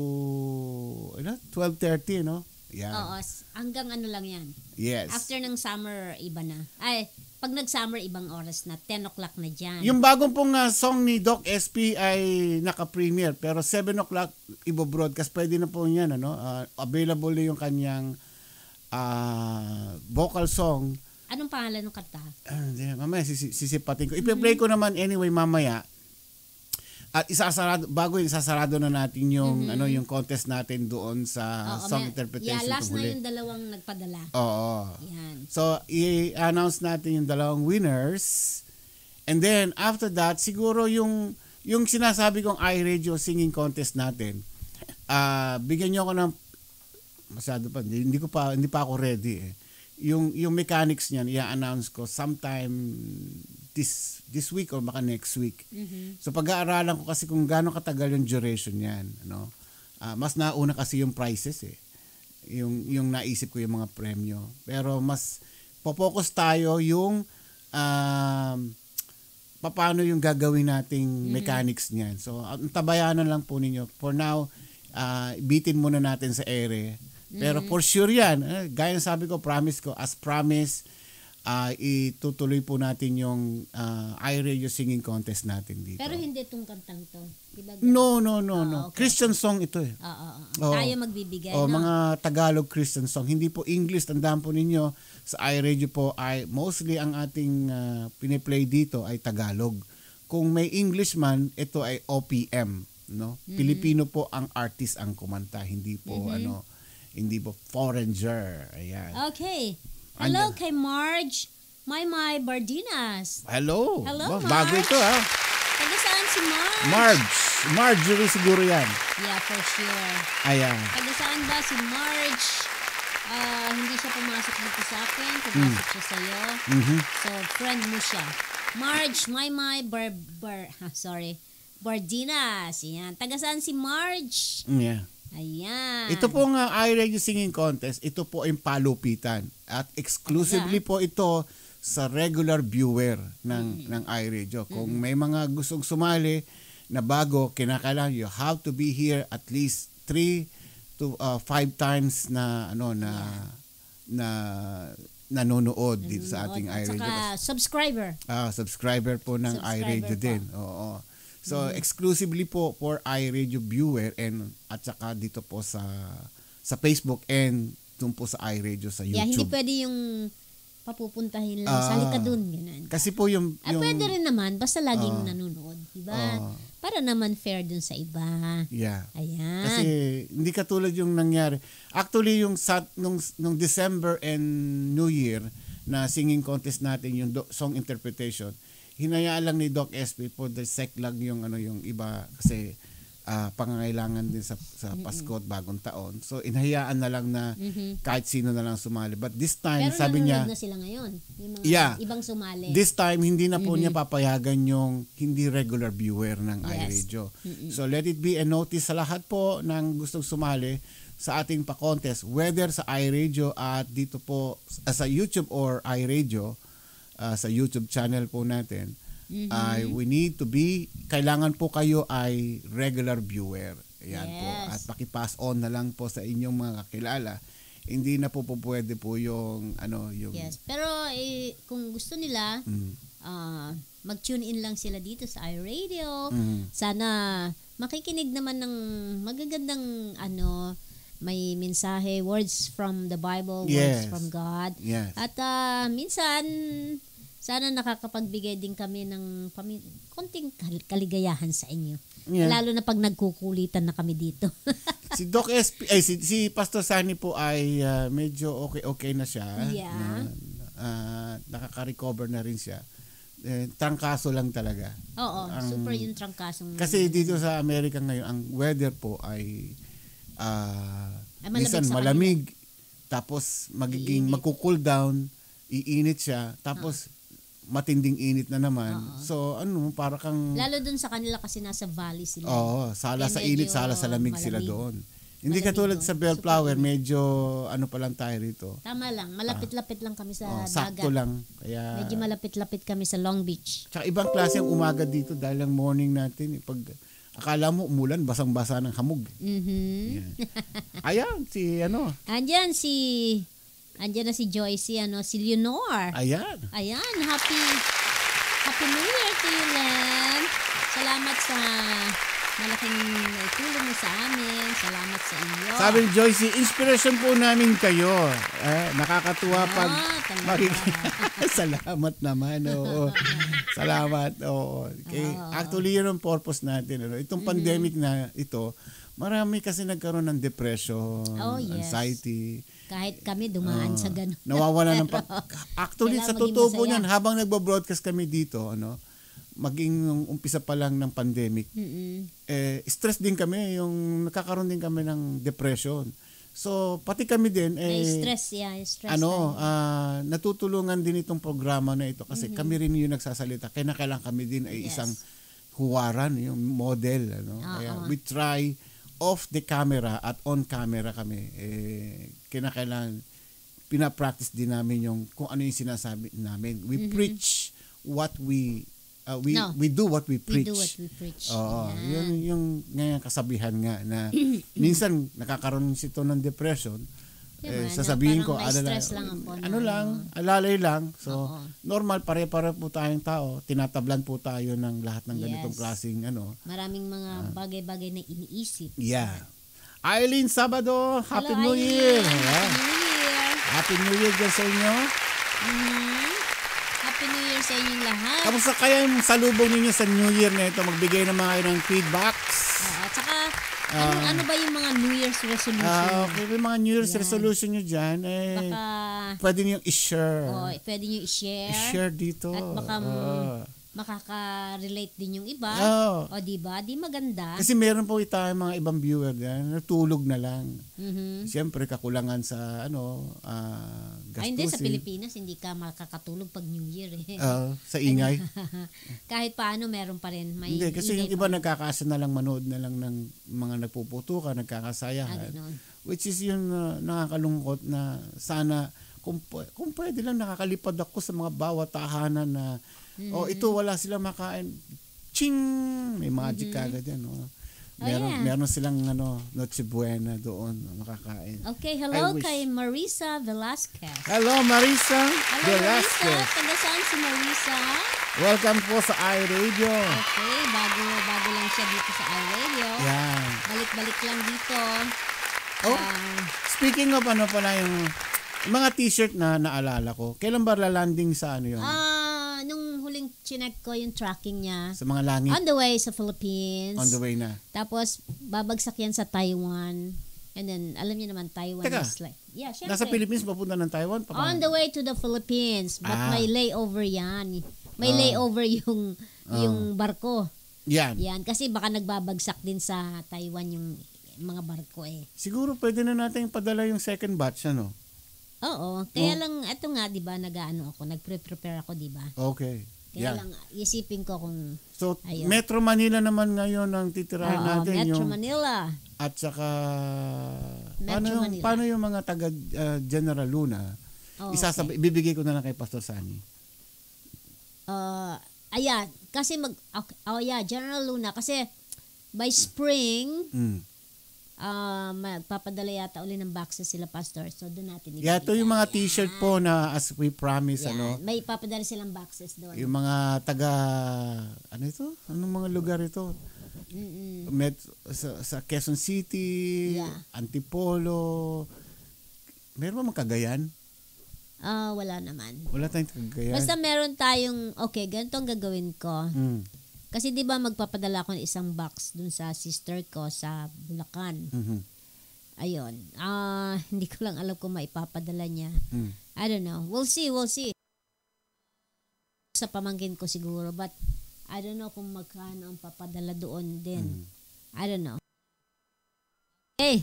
[SPEAKER 3] 12:30, no? Yeah.
[SPEAKER 6] Oo, hanggang ano lang yan.
[SPEAKER 3] Yes.
[SPEAKER 6] After ng summer, iba na. Ay, pag nag-summer, ibang oras na. 10 o'clock na dyan.
[SPEAKER 3] Yung bagong pong song ni Doc SP ay naka-premiere. Pero 7 o'clock ibo-broadcast. Pwede na po yan. Available na yung kanyang vocal song.
[SPEAKER 6] Anong pangalan ng kanta?
[SPEAKER 3] Mamaya sisipatin ko. Ipe-play ko naman anyway mamaya. At bago isasarado na natin yung yung contest natin doon sa song interpretation
[SPEAKER 6] last na
[SPEAKER 3] huli.
[SPEAKER 6] yung dalawang nagpadala.
[SPEAKER 3] Oo.
[SPEAKER 6] Yan.
[SPEAKER 3] So i-announce natin yung dalawang winners. And then after that siguro yung sinasabi kong iRadio singing contest natin. Bigyan niyo ako ng masyado pa hindi pa ako ready eh. Yung mechanics niyan i-announce ko sometime this week or baka next week. So pag-aaralan ko kasi kung gaano katagal yung duration niyan, mas nauna kasi yung prices eh. Yung naisip ko yung mga premyo. Pero mas po-focus tayo yung paano yung gagawin nating mechanics niyan. So tabayanan lang po ninyo. For now, bitin muna natin sa ere. Pero for sure yan, gaya ng sabi ko, promise ko, as promise, itutuloy po natin yung iRadio singing contest natin dito.
[SPEAKER 6] Pero hindi itong kantang to. Diba?
[SPEAKER 3] No.
[SPEAKER 6] Okay.
[SPEAKER 3] Christian song ito eh.
[SPEAKER 6] Oo. Tayo magbibigay.
[SPEAKER 3] Mga Tagalog Christian song. Hindi po English. Tandaan po ninyo, sa iRadio po ay mostly ang ating piniplay dito ay Tagalog. Kung may English man, ito ay OPM. No? Pilipino po ang artist ang kumanta. Hindi po hindi po foreigner. Ayan.
[SPEAKER 6] Okay. Hello kay Marge Maymay Bardinas.
[SPEAKER 3] Hello.
[SPEAKER 6] Hello,
[SPEAKER 3] Bago
[SPEAKER 6] Marge.
[SPEAKER 3] ito
[SPEAKER 6] Taga saan si Marge?
[SPEAKER 3] Marjorie siguro yan.
[SPEAKER 6] Yeah, for sure.
[SPEAKER 3] Ayan.
[SPEAKER 6] Taga saan ba si Marge? Hindi siya pumasok dito sa akin. Pumasok siya sa'yo. So, friend mo siya. Marge Maymay Bardinas. Yan. Taga saan si Marge?
[SPEAKER 3] Yeah.
[SPEAKER 6] Ayan.
[SPEAKER 3] Ito pong iRadio Singing Contest, ito po ay palupitan. At exclusively po ito sa regular viewer ng iRadio. Kung may mga gustong sumali na bago, kinakailangan you have to be here at least 3 to 5 times na nanonood dito sa ating iRadio.
[SPEAKER 6] At saka subscriber.
[SPEAKER 3] Subscriber po ng iRadio din. Oo. So exclusively po for iRadio viewer at saka dito po sa Facebook and doon po sa iRadio sa YouTube.
[SPEAKER 6] Yeah, hindi pwede yung papupuntahin lang sa likadun ganun.
[SPEAKER 3] Kasi po yung
[SPEAKER 6] pwede rin naman basta laging nanonood, di ba? Para naman fair dun sa iba.
[SPEAKER 3] Yeah.
[SPEAKER 6] Ayan.
[SPEAKER 3] Kasi hindi katulad yung nangyari. Actually yung nung December and New Year na singing contest natin yung song interpretation, hinayaan lang ni Doc SP for the sec lang yung iba kasi pangangailangan din sa Pasko at Bagong Taon. So inhayaan na lang na kahit sino na lang sumali. But this time
[SPEAKER 6] pero
[SPEAKER 3] sabi niya
[SPEAKER 6] na sila ngayon, yung mga ibang sumali.
[SPEAKER 3] This time hindi na po niya papayagan yung hindi regular viewer ng iRadio. So let it be a notice sa lahat po ng gustong sumali sa ating pa-contest, whether sa iRadio at dito po sa YouTube or iRadio. Sa YouTube channel po natin, we need to be, kailangan po kayo ay regular viewer. Ayan po. At pakipass on na lang po sa inyong mga kakilala. Hindi na po pwede po yung yung...
[SPEAKER 6] Yes. Pero kung gusto nila, mag-tune in lang sila dito sa iRadio. Sana makikinig naman ng magagandang may mensahe, words from the Bible,
[SPEAKER 3] Yes.
[SPEAKER 6] words from God.
[SPEAKER 3] Yes.
[SPEAKER 6] At minsan, sana nakakapagbigay din kami ng konting kaligayahan sa inyo.
[SPEAKER 3] Yeah.
[SPEAKER 6] Lalo na pag nagkukulitan na kami dito.
[SPEAKER 3] Si Doc SP, si Pastor Sunny po ay medyo okay na siya.
[SPEAKER 6] Yeah.
[SPEAKER 3] Nakaka-recover na rin siya. Trangkaso lang talaga.
[SPEAKER 6] Oo, super yung trangkasong.
[SPEAKER 3] Kasi dito sa Amerika ngayon, ang weather po ay
[SPEAKER 6] malamig
[SPEAKER 3] minsan
[SPEAKER 6] sa
[SPEAKER 3] malamig, tapos magko-cool down, iinit siya, tapos matinding init na naman. So para kang
[SPEAKER 6] lalo dun sa kanila kasi nasa valley sila.
[SPEAKER 3] Oo, sala sa
[SPEAKER 6] Medyo
[SPEAKER 3] init, sala sa lamig sila doon. Hindi
[SPEAKER 6] Malamig
[SPEAKER 3] katulad
[SPEAKER 6] doon.
[SPEAKER 3] sa Bellflower, medyo pa lang tayo rito.
[SPEAKER 6] Tama lang, malapit-lapit lang kami sa
[SPEAKER 3] Sakto
[SPEAKER 6] dagat.
[SPEAKER 3] lang. Kaya
[SPEAKER 6] Medyo malapit-lapit kami sa Long Beach.
[SPEAKER 3] tsaka ibang klase ang umaga dito dahil ang morning natin, pag akala mo umulan, basang-basa ng hamog.
[SPEAKER 6] Mhm.
[SPEAKER 3] Yan. Ayan,
[SPEAKER 6] Andyan na si Joyce, si Leonor.
[SPEAKER 3] ayan.
[SPEAKER 6] Ayan, happy New Year to you, Len. Salamat sa malaking tulong mo sa amin. Salamat sa iyo.
[SPEAKER 3] Sabi ni Joyce, inspiration po namin kayo. Nakakatuwa pag
[SPEAKER 6] talaga.
[SPEAKER 3] Salamat naman. Oo. Salamat. Oo. Actually, yun ang purpose natin. Itong pandemic na ito, marami kasi nagkaroon ng depression,
[SPEAKER 6] Yes.
[SPEAKER 3] anxiety.
[SPEAKER 6] Kahit kami dumaan sa ganun.
[SPEAKER 3] Nawawala ng Actually, sa
[SPEAKER 6] kailangan maging
[SPEAKER 3] totoo po
[SPEAKER 6] masaya.
[SPEAKER 3] niyan, habang nagbo-broadcast kami dito, maging umpisa pa lang ng pandemic, stress din kami, yung nakakaroon din kami ng depression. So, pati kami din,
[SPEAKER 6] Stress.
[SPEAKER 3] natutulungan din itong programa na ito kasi kami rin yung nagsasalita. Kailangan kami din ay isang huwaran, yung model. Kaya we try off the camera at on camera kami. Kinakailangan, pinapractice din namin yung kung ano yung sinasabi namin. We preach what we do what we preach.
[SPEAKER 6] We do what we preach.
[SPEAKER 3] Oo, yun yung ngayon kasabihan nga na minsan nakakaroon ito ng depression. Sasabihin ko,
[SPEAKER 6] stress lang ako.
[SPEAKER 3] Alalay lang. So, normal, pare-pare po tayong tao. Tinatablan po tayo ng lahat ng ganitong klaseng
[SPEAKER 6] Maraming mga bagay-bagay na iniisip.
[SPEAKER 3] Yeah. Eileen Sabado, Happy
[SPEAKER 6] Hello,
[SPEAKER 3] New Year.
[SPEAKER 6] Eileen.
[SPEAKER 3] Yeah.
[SPEAKER 6] Happy New Year.
[SPEAKER 3] Happy New Year dyan sa inyo.
[SPEAKER 6] Happy New Year sa inyong lahat.
[SPEAKER 3] Kamusta kaya yung salubong ninyo sa New Year na ito? Magbigay ng mga ng feedbacks.
[SPEAKER 6] At saka, ano ba yung mga New Year's resolution?
[SPEAKER 3] Okay, yung mga New Year's resolution nyo dyan,
[SPEAKER 6] Baka,
[SPEAKER 3] pwede nyo i-share.
[SPEAKER 6] pwede nyo i-share.
[SPEAKER 3] I-share dito.
[SPEAKER 6] At baka makaka-relate din yung iba.
[SPEAKER 3] Oo.
[SPEAKER 6] O diba? Di maganda.
[SPEAKER 3] Kasi meron po tayong mga ibang viewer dyan, natulog na lang.
[SPEAKER 6] Mhm.
[SPEAKER 3] Siyempre, kakulangan sa gastusin.
[SPEAKER 6] Ay, hindi. Sa Pilipinas, hindi ka makakatulog pag New Year.
[SPEAKER 3] Sa ingay.
[SPEAKER 6] Kahit paano, meron pa rin. May
[SPEAKER 3] Hindi, kasi
[SPEAKER 6] ingay
[SPEAKER 3] yung iba
[SPEAKER 6] pa.
[SPEAKER 3] nagkakasa na lang, manood na lang ng mga nagpuputukan, nagkakasayahan.
[SPEAKER 6] Ganon.
[SPEAKER 3] Which is yung nakakalungkot na sana, kung pwede lang nakakalipad ako sa mga bawat tahanan na ito wala silang makain. Ching! May magic kagad yan. Meron silang Noche Buena doon makakain.
[SPEAKER 6] Okay, hello
[SPEAKER 3] I wish.
[SPEAKER 6] kay Marisa Velasquez.
[SPEAKER 3] Hello, Marisa
[SPEAKER 6] Hello,
[SPEAKER 3] Velasquez.
[SPEAKER 6] Marisa. Taga saan si Marisa?
[SPEAKER 3] Welcome po sa iRadio.
[SPEAKER 6] Okay, bago lang siya dito sa iRadio.
[SPEAKER 3] Yan.
[SPEAKER 6] Balik-balik lang dito.
[SPEAKER 3] Speaking of pala yung mga t-shirt na naalala ko, kailan ba lalanding sa yun?
[SPEAKER 6] Nung huling chinek ko yung tracking niya,
[SPEAKER 3] Sa mga langit?
[SPEAKER 6] on the way sa Philippines.
[SPEAKER 3] On the way na.
[SPEAKER 6] Tapos, babagsak yan sa Taiwan. And then, alam niyo naman, Taiwan
[SPEAKER 3] Teka,
[SPEAKER 6] is like... Yeah, syempre.
[SPEAKER 3] Nasa Philippines, papunta ng Taiwan?
[SPEAKER 6] On the way to the Philippines. But may layover yan. May
[SPEAKER 3] Ah.
[SPEAKER 6] layover yung barko.
[SPEAKER 3] Yan.
[SPEAKER 6] Yan. Kasi baka nagbabagsak din sa Taiwan yung mga barko
[SPEAKER 3] Siguro pwede na natin padala yung second batch,
[SPEAKER 6] Oo. Kaya lang, eto nga, di ba, nagpre-prepare ako, di ba?
[SPEAKER 3] Okay.
[SPEAKER 6] Kaya lang, isipin ko kung...
[SPEAKER 3] So,
[SPEAKER 6] Ayun.
[SPEAKER 3] Metro Manila naman ngayon ang titirahin natin.
[SPEAKER 6] Metro
[SPEAKER 3] yung,
[SPEAKER 6] Manila.
[SPEAKER 3] At saka,
[SPEAKER 6] Metro Manila.
[SPEAKER 3] paano yung mga taga General Luna?
[SPEAKER 6] Okay.
[SPEAKER 3] Ibibigay ko na lang kay Pastor Sunny.
[SPEAKER 6] Ayan. Kasi General Luna. Kasi, by spring, magpapadala yata uli ng boxes sila, Pastor. So, doon natin
[SPEAKER 3] Yeah, ito yung mga t-shirt po na as we promise,
[SPEAKER 6] May papadala silang boxes doon.
[SPEAKER 3] yung mga taga, ano ito? Anong mga lugar ito? sa Quezon City,
[SPEAKER 6] Yeah.
[SPEAKER 3] Antipolo. Meron ba Cagayan?
[SPEAKER 6] Wala naman.
[SPEAKER 3] Wala tayong Cagayan.
[SPEAKER 6] Basta meron tayong, okay, ganito ang gagawin ko.
[SPEAKER 3] Mm.
[SPEAKER 6] Kasi di ba magpapadala ko ng isang box dun sa sister ko sa Bulacan.
[SPEAKER 3] Mhm.
[SPEAKER 6] Ayun. Hindi ko lang alam kung maipapadala niya.
[SPEAKER 3] Mm.
[SPEAKER 6] I don't know. We'll see. Sa pamangkin ko siguro. But I don't know kung magkano ang papadala doon din. I don't know. Okay.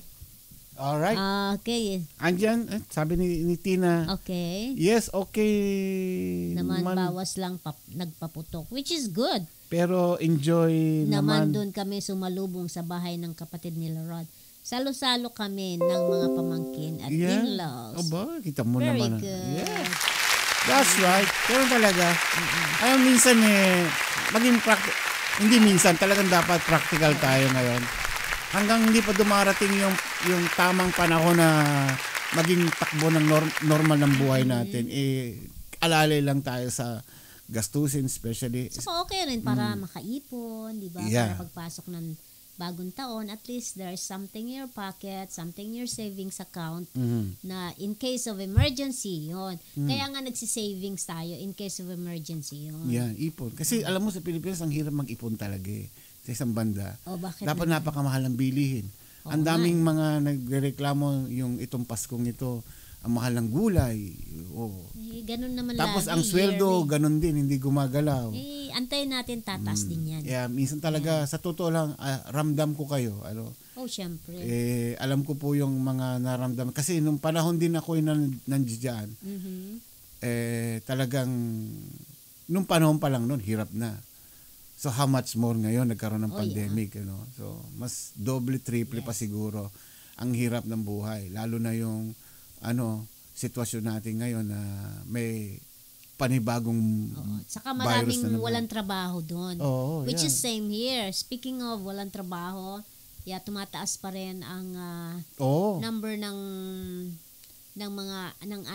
[SPEAKER 3] Alright.
[SPEAKER 6] Okay.
[SPEAKER 3] Andyan, sabi ni Tina,
[SPEAKER 6] Okay.
[SPEAKER 3] yes, okay
[SPEAKER 6] Naman bawas lang nagpaputok. Which is good.
[SPEAKER 3] pero enjoy
[SPEAKER 6] Naman
[SPEAKER 3] naman.
[SPEAKER 6] doon kami sumalubong sa bahay ng kapatid nila Rod. Salo-salo kami ng mga pamangkin at in-laws.
[SPEAKER 3] Aba, kita mo
[SPEAKER 6] Very
[SPEAKER 3] naman.
[SPEAKER 6] good.
[SPEAKER 3] Yeah. That's right. Pero talaga, minsan maging hindi minsan, talagang dapat practical tayo ngayon. Hanggang hindi pa dumarating yung tamang panahon na maging takbo ng normal ng buhay natin, alalay lang tayo sa gastusin, especially.
[SPEAKER 6] So okay rin para makaipon, di ba?
[SPEAKER 3] Yeah.
[SPEAKER 6] Para pagpasok ng bagong taon, at least there's something in your pocket, something in your savings account na in case of emergency, yon. Kaya nga nagsisavings tayo in case of emergency, yon.
[SPEAKER 3] Yeah, ipon. Kasi alam mo sa Pilipinas, ang hirap mag-ipon talaga sa isang banda.
[SPEAKER 6] O bakit?
[SPEAKER 3] Dapat napakamahal ang bilihin.
[SPEAKER 6] Oo
[SPEAKER 3] Ang
[SPEAKER 6] nga
[SPEAKER 3] daming mga nagreklamo yung itong Paskong ito, ang mahal ng gulay.
[SPEAKER 6] Ganun naman
[SPEAKER 3] Tapos
[SPEAKER 6] lagi,
[SPEAKER 3] ang sweldo,
[SPEAKER 6] yearly.
[SPEAKER 3] ganun din, hindi gumagalaw.
[SPEAKER 6] Antayin natin tataas din yan.
[SPEAKER 3] Yeah, minsan talaga, sa totoo lang, ramdam ko kayo.
[SPEAKER 6] Oh, syempre.
[SPEAKER 3] Alam ko po yung mga naramdaman. Kasi nung panahon din ako nandiyan, talagang, nung panahon pa lang nun, hirap na. So how much more ngayon nagkaroon ng pandemic, So mas doble, triple pa siguro ang hirap ng buhay, lalo na yung sitwasyon natin ngayon na may panibagong
[SPEAKER 6] Saka
[SPEAKER 3] virus
[SPEAKER 6] maraming
[SPEAKER 3] na naman.
[SPEAKER 6] walang trabaho doon.
[SPEAKER 3] yeah.
[SPEAKER 6] Which is same here. Speaking of walang trabaho, tumataas pa rin ang number ng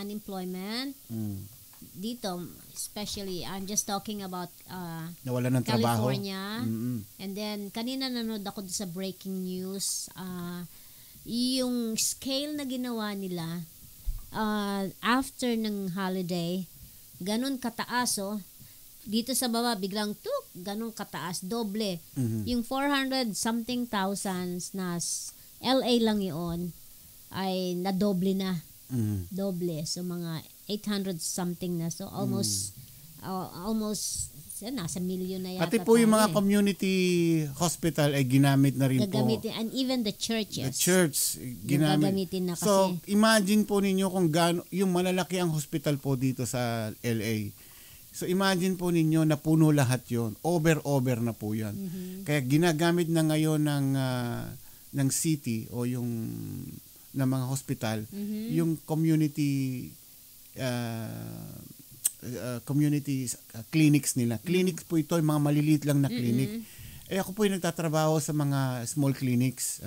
[SPEAKER 6] unemployment. Dito, especially, I'm just talking about
[SPEAKER 3] nawalan ng trabaho.
[SPEAKER 6] California. And then, kanina nanood ako sa breaking news. Yung scale na ginawa nila after ng holiday, ganun kataas, dito sa baba, biglang ganun kataas, doble. Yung 400 something thousands na LA lang yun, ay nadoble na. Doble. So, mga 800 something na. So, almost nasa milyon na yata.
[SPEAKER 3] Pati po yung mga
[SPEAKER 6] tayo,
[SPEAKER 3] community hospital ay ginamit na rin
[SPEAKER 6] gagamitin.
[SPEAKER 3] po.
[SPEAKER 6] And even the churches.
[SPEAKER 3] The church, ginamit.
[SPEAKER 6] Gagamitin na kasi.
[SPEAKER 3] So, imagine po ninyo kung yung malalaki ang hospital po dito sa LA. So, imagine po ninyo na puno lahat yon. Over na po yan. Kaya ginagamit na ngayon ng city o yung ng mga hospital, yung community clinics nila. Clinics po ito, yung mga maliliit lang na clinic. Ako po yung nagtatrabaho sa mga small clinics,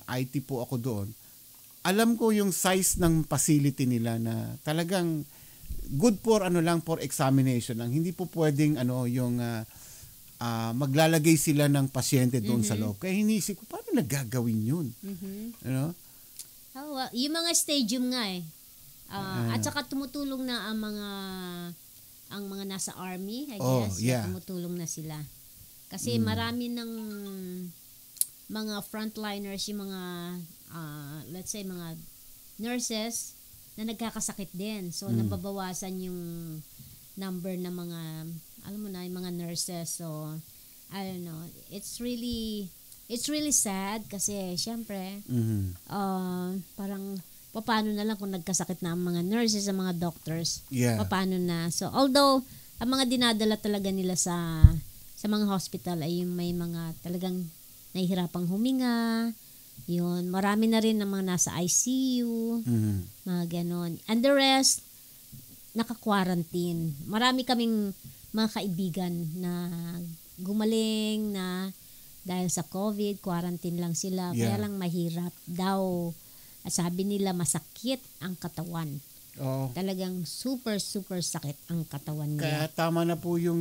[SPEAKER 3] IT po ako doon. Alam ko yung size ng facility nila na talagang good for for examination lang. Hindi po pwedeng yung maglalagay sila ng pasyente doon sa loob. Kaya hinisip ko, paano nagagawin yun?
[SPEAKER 6] Yung mga stadium nga at saka tumutulong na ang mga nasa army, I guess. Tumutulong na sila. Kasi marami ng mga frontliners, yung mga let's say mga nurses na nagkakasakit din. So nababawasan yung number na mga yung mga nurses. So I don't know. It's really sad kasi syempre parang paano na lang kung nagkasakit na ang mga nurses, ang mga doctors. Paano na. So although ang mga dinadala talaga nila sa mga hospital ay yung may mga talagang nahihirapang huminga. Yun, marami na rin ng mga nasa ICU, mga ganon. And the rest naka-quarantine. Marami kaming mga kaibigan na gumaling na dahil sa COVID, quarantine lang sila. Kaya lang mahirap daw. At sabi nila masakit ang katawan. Talagang super sakit ang katawan nila.
[SPEAKER 3] Kaya tama na po yung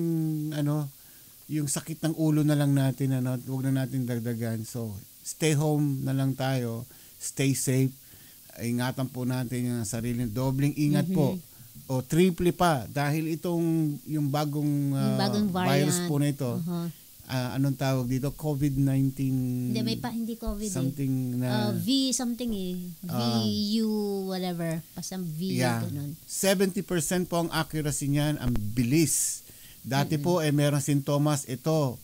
[SPEAKER 3] yung sakit ng ulo na lang natin, huwag na natin dagdagan. So, stay home na lang tayo, stay safe, ingatan po natin yung sarili, dobling ingat po, o triple pa, dahil itong yung bagong virus po na ito, anong tawag dito? COVID-19.
[SPEAKER 6] Hindi COVID
[SPEAKER 3] something na
[SPEAKER 6] V something VU whatever. Pasang V ganun.
[SPEAKER 3] 70% po ang accuracy niyan, ang bilis. Dati po meron sintomas, ito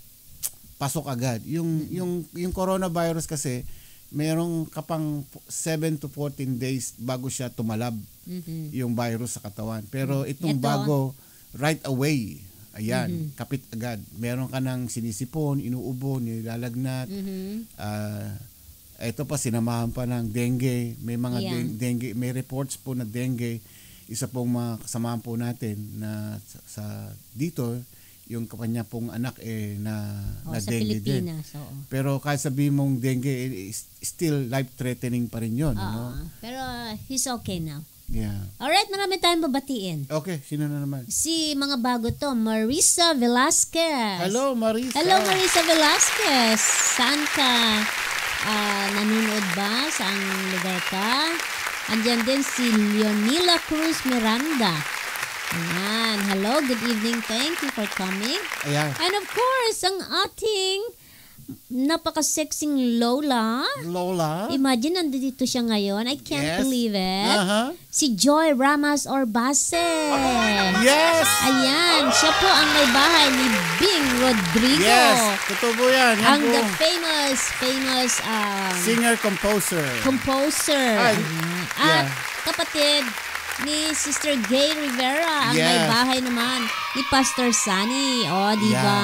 [SPEAKER 3] pasok agad. Yung coronavirus kasi merong kapang 7 to 14 days bago siya tumalab yung virus sa katawan. Pero itong bago, right away. Ayan, kapit agad. Meron ka ng sinisipon, inuubo, nilalagnat. Ito pa, sinamahan pa ng dengue. May mga dengue, may reports po na dengue. Isa pong mga kasamahan po natin na sa dito, yung kanya pong anak na dengue din. Pero kahit sabihin mong dengue, still life-threatening pa rin yun.
[SPEAKER 6] Pero he's okay now.
[SPEAKER 3] Yeah.
[SPEAKER 6] Alright, marami tayong babatiin.
[SPEAKER 3] Okay, sino na naman?
[SPEAKER 6] Si mga bago to, Marisa Velasquez.
[SPEAKER 3] Hello, Marisa.
[SPEAKER 6] Hello, Marisa Velasquez. Saan ka? Nanonood ba? Saang lugar ka? Andyan din si Leonila Cruz Miranda. Ayan. Hello, good evening. Thank you for coming.
[SPEAKER 3] Ayan.
[SPEAKER 6] And of course, ang ating napaka-sexing Lola. Imagine, nandito siya ngayon. I can't believe it. Si Joy Ramas Orbase.
[SPEAKER 3] Yes!
[SPEAKER 6] Ayan. Siya po ang may bahay ni Bing Rodrigo.
[SPEAKER 3] Yes! Totoo po yan.
[SPEAKER 6] Ang the famous
[SPEAKER 3] singer-composer.
[SPEAKER 6] At kapatid ni Sister Gay Rivera, ang may bahay naman ni Pastor Sunny. Di ba?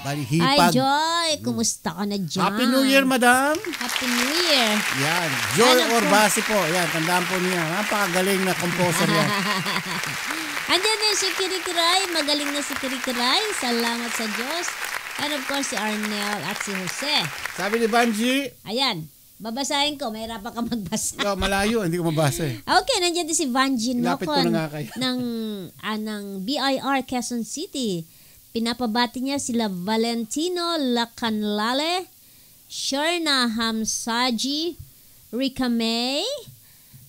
[SPEAKER 6] Ay, Joy, kumusta ka na dyan?
[SPEAKER 3] Happy New Year, madam.
[SPEAKER 6] Happy New Year.
[SPEAKER 3] Yan. Joy Orbase po. Yan, tandaan po niya. Napakagaling na composer yan.
[SPEAKER 6] Andiyan din si Kirikiray. Magaling na si Kirikiray. Salamat sa Diyos. And of course, si Arnel at si Jose.
[SPEAKER 3] Sabi ni Banji.
[SPEAKER 6] Ayan. Babasahin ko, mahirapan ka magbasa.
[SPEAKER 3] Malayo, hindi ko mabasa eh.
[SPEAKER 6] Okay, nandiyan din si Vanji Nocon
[SPEAKER 3] ng
[SPEAKER 6] BIR Quezon City. Pinapabati niya sila Valentino Lacanlale, Sherna Hamsaji, Rika May,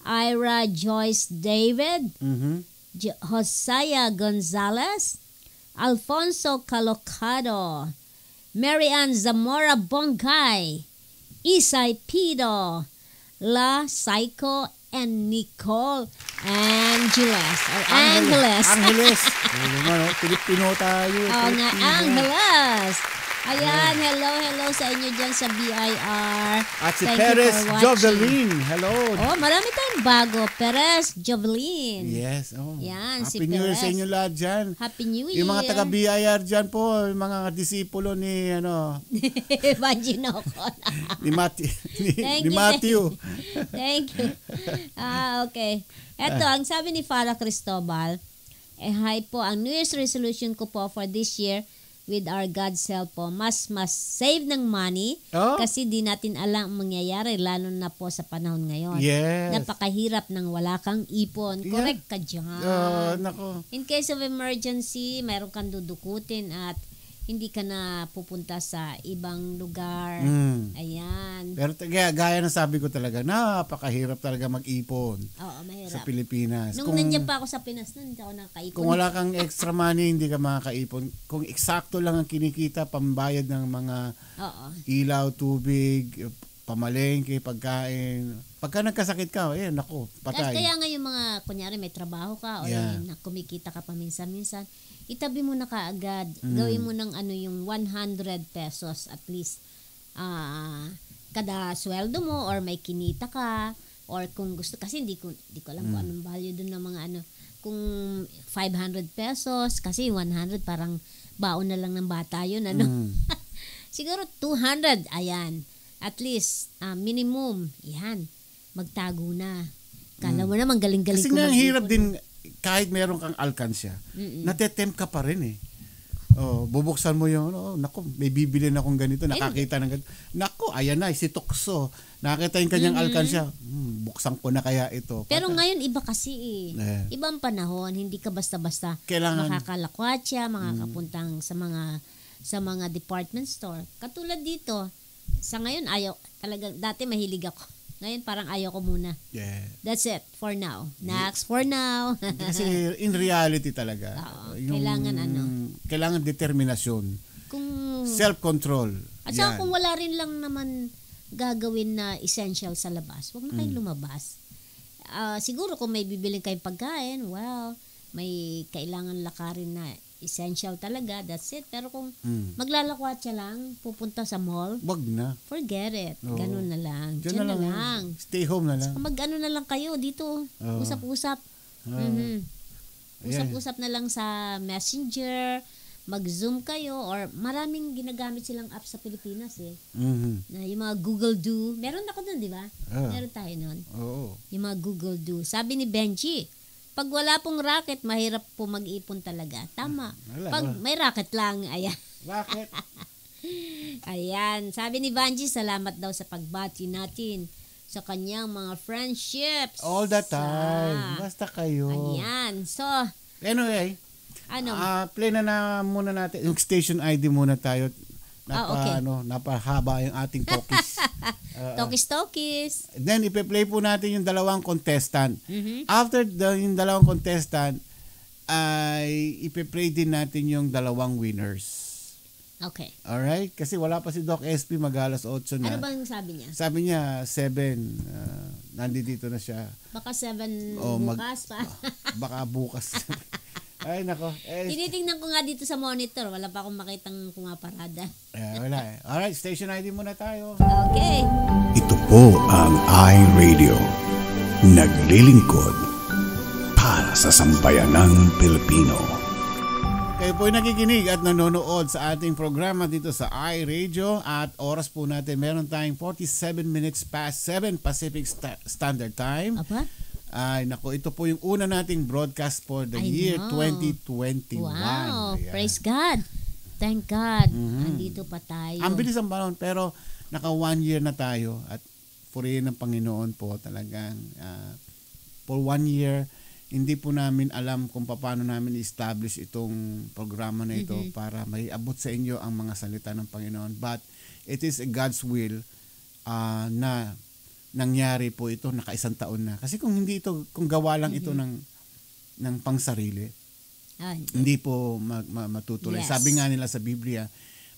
[SPEAKER 6] Ira Joyce David, Josiah Gonzalez, Alfonso Calocado, Marian Zamora Bongay, Isay Pido, La Psycho, and Nicole Angeles.
[SPEAKER 3] Angeles. Pilipino tayo.
[SPEAKER 6] Angeles. Ayan, hello sa inyo dyan sa BIR.
[SPEAKER 3] At si Perez Jovelin. Hello.
[SPEAKER 6] Marami tayong bago. Perez Jovelin.
[SPEAKER 3] Yes.
[SPEAKER 6] Yan,
[SPEAKER 3] Happy New Year sa inyo lahat dyan.
[SPEAKER 6] Happy New Year.
[SPEAKER 3] Yung mga taga-BIR dyan po, yung mga disipulo ni,
[SPEAKER 6] Vanji Nocon.
[SPEAKER 3] ni Matthew.
[SPEAKER 6] Thank you. Okay. Eto, ang sabi ni Farah Cristobal, hi po, ang New Year's resolution ko po for this year, with our God's help po, mas save ng money kasi di natin alam ang mangyayari lalo na po sa panahon ngayon.
[SPEAKER 3] Yes.
[SPEAKER 6] Napakahirap ng wala kang ipon. Correct ka dyan.
[SPEAKER 3] Nako.
[SPEAKER 6] In case of emergency, mayroon kang dudukutin at hindi ka na pupunta sa ibang lugar. Ayan.
[SPEAKER 3] Pero gaya ng sabi ko talaga, napakahirap talaga mag-ipon.
[SPEAKER 6] Mahirap.
[SPEAKER 3] Sa Pilipinas.
[SPEAKER 6] Nung nandiyan pa ako sa Pinas, hindi ako nakakaipon.
[SPEAKER 3] Kung wala kang extra money, hindi ka makakaipon. Kung eksakto lang ang kinikita, pambayad ng mga ilaw, tubig, pamalengke, pagkain. Pagka nagkasakit ka, naku, patay.
[SPEAKER 6] Kaya nga yung mga, kunyari may trabaho ka o na kumikita ka paminsan-minsan, itabi mo na kaagad. Gawin mo ng yung 100 pesos at least kada sweldo mo or may kinita ka or kung gusto, kasi hindi ko alam kung anong value dun ng mga kung 500 pesos kasi 100 parang baon na lang ng bata yun siguro 200, ayan, at least minimum, yan, magtago na. Kala mo naman galing-galing
[SPEAKER 3] kasi nga hirap din kahit meron kang alkansya, natetempt ka pa rin eh. Bubuksan mo yung, naku, may bibili na akong ganito, nakakita ng ganito. Naku, ayan na, si Tukso. Nakakita yung kanyang alkansya. Buksan ko na kaya ito.
[SPEAKER 6] Pero ngayon, iba kasi Ibang panahon, hindi ka basta-basta makakalakwatsa, makakapuntang sa mga sa mga department store. Katulad dito, sa ngayon ayaw, talagang dati mahilig ako. Ngayon parang ayaw ko muna.
[SPEAKER 3] Yeah.
[SPEAKER 6] That's it for now. Next for now.
[SPEAKER 3] Kasi in reality talaga,
[SPEAKER 6] Oo,
[SPEAKER 3] kailangan determinasyon,
[SPEAKER 6] Kung
[SPEAKER 3] self-control.
[SPEAKER 6] At saka
[SPEAKER 3] Yan.
[SPEAKER 6] kung wala rin lang naman gagawin na essential sa labas, huwag na kayong lumabas. Siguro kung may bibiling kayong pagkain, well, may kailangan lakarin na essential talaga, that's it. Pero kung maglalakwatsa lang, pupunta sa mall,
[SPEAKER 3] Wag na.
[SPEAKER 6] forget it.
[SPEAKER 3] Oo.
[SPEAKER 6] Ganun na lang.
[SPEAKER 3] Diyan
[SPEAKER 6] Diyan na lang.
[SPEAKER 3] Stay home na lang.
[SPEAKER 6] Mag-ano na lang kayo dito.
[SPEAKER 3] Oo.
[SPEAKER 6] Usap-usap.
[SPEAKER 3] Ayan.
[SPEAKER 6] Usap-usap na lang sa Messenger, mag-Zoom kayo, or maraming ginagamit silang app sa Pilipinas
[SPEAKER 3] Mhm.
[SPEAKER 6] na yung mga Google Do. Meron ako dun, di ba? Meron tayo nun.
[SPEAKER 3] Oo.
[SPEAKER 6] Yung mga Google Do. Sabi ni Benji, pag wala pong racket, mahirap po mag-ipon talaga. Tama. Pag may racket lang, ayan.
[SPEAKER 3] Bakit?
[SPEAKER 6] Ayan. Sabi ni Benji, salamat daw sa pagbati natin sa kanyang mga friendships.
[SPEAKER 3] All the time. Basta kayo.
[SPEAKER 6] Ayan. So,
[SPEAKER 3] Anyway,
[SPEAKER 6] ano?
[SPEAKER 3] play na muna natin. Yung station ID muna tayo.
[SPEAKER 6] Okay.
[SPEAKER 3] Napahaba yung ating talkies.
[SPEAKER 6] Tokis-tokis.
[SPEAKER 3] Then, ipe-play po natin yung dalawang contestant.
[SPEAKER 6] Mhm.
[SPEAKER 3] After yung dalawang contestant, ay ipe-play din natin yung dalawang winners.
[SPEAKER 6] Okay.
[SPEAKER 3] Alright? Kasi wala pa si Doc SP, mag-alas 8 na.
[SPEAKER 6] Ano bang sabi niya?
[SPEAKER 3] Sabi niya, 7. Nandito na siya.
[SPEAKER 6] Baka 7
[SPEAKER 3] Oh,
[SPEAKER 6] bukas pa.
[SPEAKER 3] Baka bukas. Ay, nako.
[SPEAKER 6] Tinitingnan ko nga dito sa monitor. Wala pa akong makitang pumaparada.
[SPEAKER 3] Wala eh. Alright, station ID muna tayo.
[SPEAKER 6] Okay.
[SPEAKER 2] Ito po ang iRadio. Naglilingkod para sa sambayanang Pilipino.
[SPEAKER 3] Kayo po nakikinig at nanonood sa ating programa dito sa iRadio at oras po natin meron tayong 47 minutes past 7 Pacific Standard Time.
[SPEAKER 6] Apa?
[SPEAKER 3] Ay, nako, ito po yung una nating broadcast for the
[SPEAKER 6] I
[SPEAKER 3] year
[SPEAKER 6] know.
[SPEAKER 3] 2021.
[SPEAKER 6] Wow.
[SPEAKER 3] Ayan.
[SPEAKER 6] Praise God. Thank God. Andito pa tayo.
[SPEAKER 3] Ang bilis ang panahon, pero naka 1 year na tayo at purihin ng Panginoon po talagang for 1 year, hindi po namin alam kung paano namin i-establish itong programa na ito para may abot sa inyo ang mga salita ng Panginoon. But it is God's will na nangyari po ito, naka-1 taon na. Kasi kung hindi ito, kung gawa lang ito ng pangsarili, hindi po matutuloy.
[SPEAKER 6] Yes.
[SPEAKER 3] Sabi nga nila sa Biblia,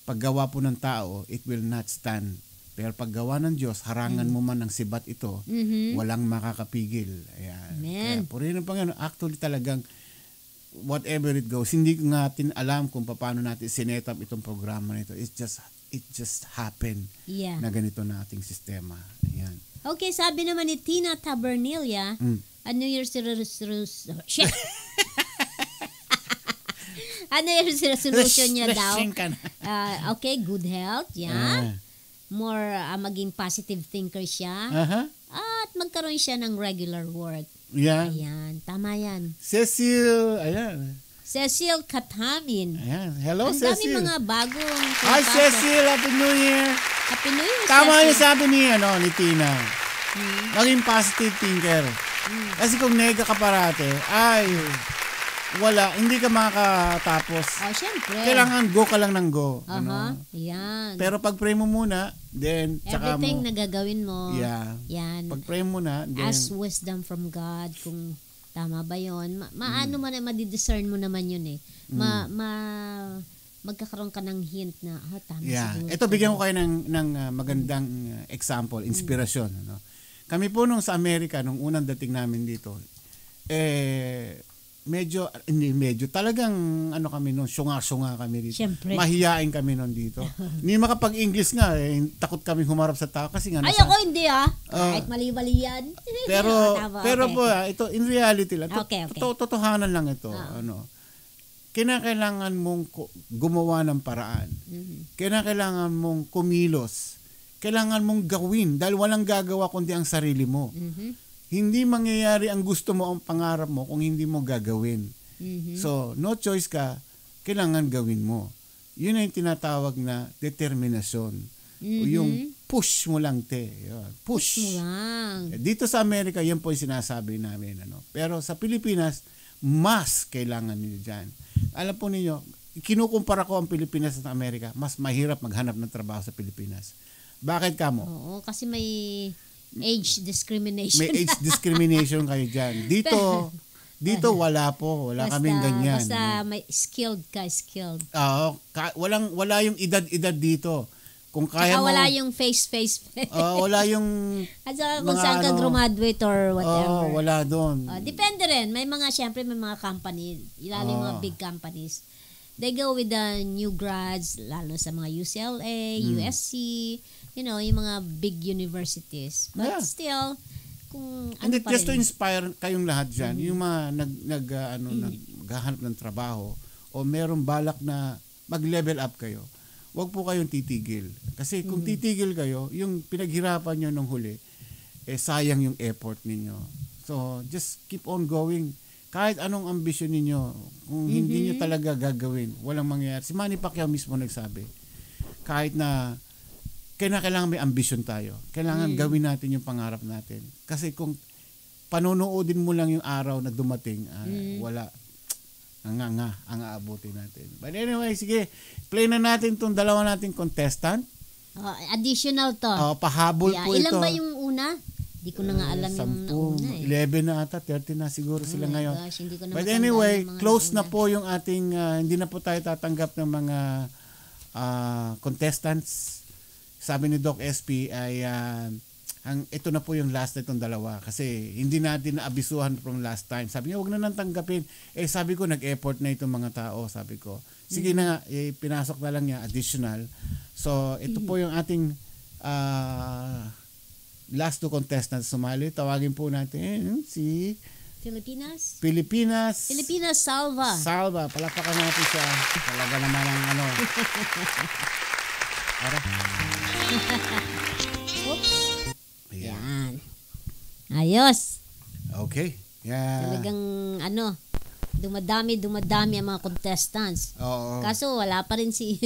[SPEAKER 3] pag gawa po ng tao, it will not stand. Pero pag gawa ng Diyos, harangan mo man ng sibat ito, walang makakapigil. Ayan.
[SPEAKER 6] Amen.
[SPEAKER 3] Kaya purihin ng Panginoon, actually talagang whatever it goes, hindi natin alam kung paano natin sinet up itong programa nito. It just happened
[SPEAKER 6] Yeah.
[SPEAKER 3] na ganito na ating sistema. Ayan.
[SPEAKER 6] Okay, sabi naman ni Tina Tabernilia, a New Year's resolution. Ano yung resolution niya daw?
[SPEAKER 3] Rushing ka na.
[SPEAKER 6] Okay, good health, yeah. More maging positive thinker siya.
[SPEAKER 3] Aha.
[SPEAKER 6] At magkaroon siya ng regular work.
[SPEAKER 3] Yan.
[SPEAKER 6] Ayan, tama yan.
[SPEAKER 3] Cecil, ayan.
[SPEAKER 6] Cecil Katamin.
[SPEAKER 3] Ayan. Hello,
[SPEAKER 6] Ang dami
[SPEAKER 3] Cecil.
[SPEAKER 6] mga bagong
[SPEAKER 3] Hi,
[SPEAKER 6] pumapasok.
[SPEAKER 3] Cecil. Happy New Year.
[SPEAKER 6] Happy New Year,
[SPEAKER 3] Tama
[SPEAKER 6] Cecil.
[SPEAKER 3] yung sabi ni Tina. Maging positive thinker. Kasi kung nega ka parate, ay, wala, hindi ka makakatapos.
[SPEAKER 6] Oh, syempre.
[SPEAKER 3] Kailangan go ka lang ng go.
[SPEAKER 6] Aha, yan.
[SPEAKER 3] Pero pag pray mo muna, then, tsaka
[SPEAKER 6] Everything
[SPEAKER 3] mo,
[SPEAKER 6] na gagawin mo,
[SPEAKER 3] yeah.
[SPEAKER 6] yan.
[SPEAKER 3] Pag pray mo na, then,
[SPEAKER 6] Ask wisdom from God kung tama ba yun. Maano man, madidiscern mo naman yun eh. Magkakaroon ka ng hint na, tama
[SPEAKER 3] yeah.
[SPEAKER 6] siguro.
[SPEAKER 3] Ito, bigyan ko kayo ng magandang example, inspirasyon. Ano? Kami po nung sa Amerika, nung unang dating namin dito, talagang kami nung syunga kami dito.
[SPEAKER 6] Siyempre.
[SPEAKER 3] Mahiyain kami nun dito. Hindi makapag-English nga, takot kami humarap sa tao kasi nga
[SPEAKER 6] Ay, ako hindi kahit mali-mali yan.
[SPEAKER 3] Pero
[SPEAKER 6] Tama,
[SPEAKER 3] pero
[SPEAKER 6] okay.
[SPEAKER 3] po ito in reality lang.
[SPEAKER 6] Okay.
[SPEAKER 3] Totohanan lang ito, Kinakailangan mong gumawa ng paraan. Kinakailangan mong kumilos. Kailangan mong gawin dahil walang gagawa kundi ang sarili mo. Hindi mangyayari ang gusto mo, ang pangarap mo kung hindi mo gagawin. So, no choice ka, kailangan gawin mo. Yun ang tinatawag na determinasyon. Yung push mo lang, Yun. Push.
[SPEAKER 6] Mo lang.
[SPEAKER 3] Dito sa Amerika, yan po yung sinasabi namin. Pero sa Pilipinas, mas kailangan niyo dyan. Alam po ninyo, kinukumpara ko ang Pilipinas at Amerika, mas mahirap maghanap ng trabaho sa Pilipinas. Bakit ka mo?
[SPEAKER 6] Oo, kasi may age discrimination.
[SPEAKER 3] May age discrimination kayo dyan. Dito wala po. Wala kaming ganyan.
[SPEAKER 6] Basta may skilled.
[SPEAKER 3] Oo. Wala yung edad dito. Kung kaya mo.
[SPEAKER 6] Wala yung face.
[SPEAKER 3] Wala yung.
[SPEAKER 6] At saka kung saan ka graduate or whatever.
[SPEAKER 3] Wala doon.
[SPEAKER 6] Depende rin. May mga, syempre may mga company, yung mga big companies. They go with the new grads, lalo sa mga UCLA, USC, yung mga big universities. But still, kung ano pa rin.
[SPEAKER 3] Just to inspire kayong lahat dyan, yung mga naghahanap ng trabaho o merong balak na mag-level up kayo, huwag po kayong titigil. Kasi kung titigil kayo, yung pinaghirapan nyo nung huli, sayang yung effort ninyo. So, just keep on going. Kahit anong ambisyon ninyo, kung hindi nyo talaga gagawin, walang mangyayari. Si Manny Pacquiao mismo nagsabi, kahit na kailangan may ambisyon tayo. Kailangan gawin natin yung pangarap natin. Kasi kung panonoodin mo lang yung araw na dumating, wala. Ang aabutin natin. But anyway, sige, play na natin itong dalawa nating contestant.
[SPEAKER 6] Additional to.
[SPEAKER 3] Pahabol po ito.
[SPEAKER 6] Ilan ba yung una? Di ko na nga alam yung nauna
[SPEAKER 3] 11 na ata, 30 na siguro sila ngayon.
[SPEAKER 6] Gosh, hindi ko na
[SPEAKER 3] But anyway, close na po yung ating, hindi na po tayo tatanggap ng mga contestants. Sabi ni Doc SP ay ito na po yung last na itong dalawa kasi hindi natin naabisuhan from last time. Sabi niya, huwag na nang tanggapin. Sabi ko, nag-effort na itong mga tao. Sabi ko, sige na nga, pinasok na lang niya, additional. So, ito po yung ating last two contestants sumali. Tawagin po natin si Pilipinas
[SPEAKER 6] Salva.
[SPEAKER 3] Palakpakan natin siya. Talaga naman ang
[SPEAKER 6] Oops. Yan. Ayos.
[SPEAKER 3] Okay. Yeah.
[SPEAKER 6] Talagang dumadami ang mga contestants.
[SPEAKER 3] Oo.
[SPEAKER 6] Kaso wala pa rin si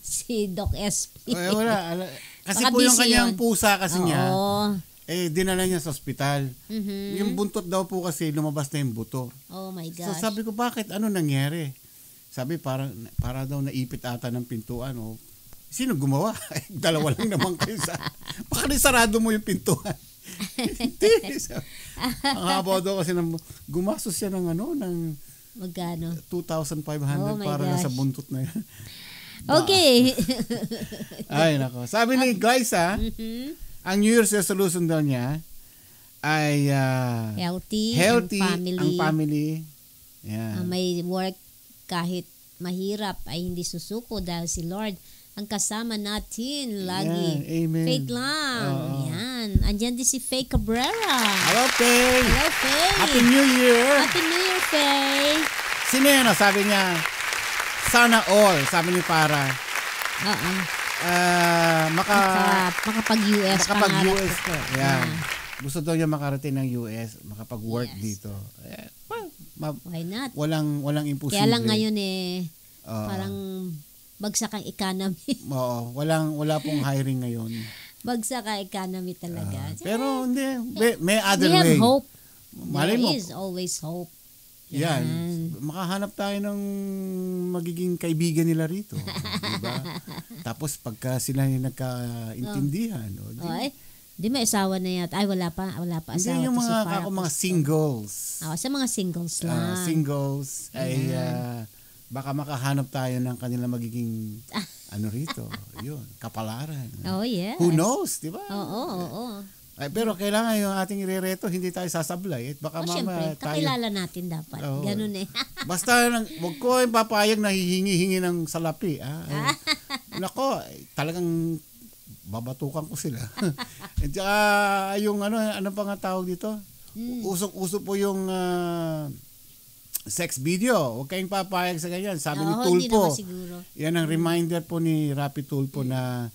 [SPEAKER 6] si Doc SP.
[SPEAKER 3] Wala. Kasi po yung kanyang pusa kasi niya, dinala niya sa ospital. Yung buntot daw po kasi lumabas na yung buto.
[SPEAKER 6] Oh my gosh.
[SPEAKER 3] So sabi ko, bakit? Ano nangyari? Sabi, para daw naipit ata ng pintuan. Sino gumawa? Dalawa lang naman kayo baka sarado mo yung pintuan. Hindi. Ang haba daw kasi gumastos siya ng
[SPEAKER 6] magkano?
[SPEAKER 3] 2,500 para na sa buntot na yan.
[SPEAKER 6] Okay.
[SPEAKER 3] Ay, nako. Sabi ni guys, ang New Year's resolution daw niya ay
[SPEAKER 6] healthy
[SPEAKER 3] ang family. Yeah.
[SPEAKER 6] May work kahit mahirap ay hindi susuko dahil si Lord ang kasama natin lagi.
[SPEAKER 3] Yeah, amen.
[SPEAKER 6] Faith lang. Yan. Andyan din si Faye Cabrera.
[SPEAKER 3] Hello, Faye.
[SPEAKER 6] Hello, Faye.
[SPEAKER 3] Happy New Year.
[SPEAKER 6] Happy New Year, Faye.
[SPEAKER 3] Sino yan? Sabi niya, sana all. Sabi ni Para.
[SPEAKER 6] Makapag-US.
[SPEAKER 3] Makapag-US ko. Yan. Gusto daw niya makarating ng US. Makapag-work dito.
[SPEAKER 6] Why not?
[SPEAKER 3] Walang imposible.
[SPEAKER 6] Kaya lang ngayon parang bagsak ang economy.
[SPEAKER 3] Oo. Wala pong hiring ngayon.
[SPEAKER 6] Bagsak ang economy talaga.
[SPEAKER 3] Pero hindi. May other way.
[SPEAKER 6] We have hope.
[SPEAKER 3] Malay mo.
[SPEAKER 6] There is always hope.
[SPEAKER 3] Yan. Makahanap tayo ng magiging kaibigan nila rito. Diba? Tapos pagka sila yung nagkaintindihan.
[SPEAKER 6] Di may asawa na yata. Ay, wala pa asawa.
[SPEAKER 3] Hindi yung mga singles.
[SPEAKER 6] Sa mga singles lang.
[SPEAKER 3] Singles ay baka makahanap tayo ng kanila magiging rito. Yun, kapalaran.
[SPEAKER 6] Oh, yes.
[SPEAKER 3] Who knows, di ba?
[SPEAKER 6] Oo.
[SPEAKER 3] Pero kailangan yung ating irereto, hindi tayo sasablay. Baka
[SPEAKER 6] syempre, kakilala natin dapat. Ganun
[SPEAKER 3] Basta, wag ko yung papayag na hihingi-hingi ng salapi. Nako, talagang babatukan ko sila. At saka, yung ano pa nga tawag dito? Usok-usok po yung sex video. Huwag kayong papayag sa ganyan. Sabi ni Tulpo. Yan ang reminder po ni Rapi Tulpo na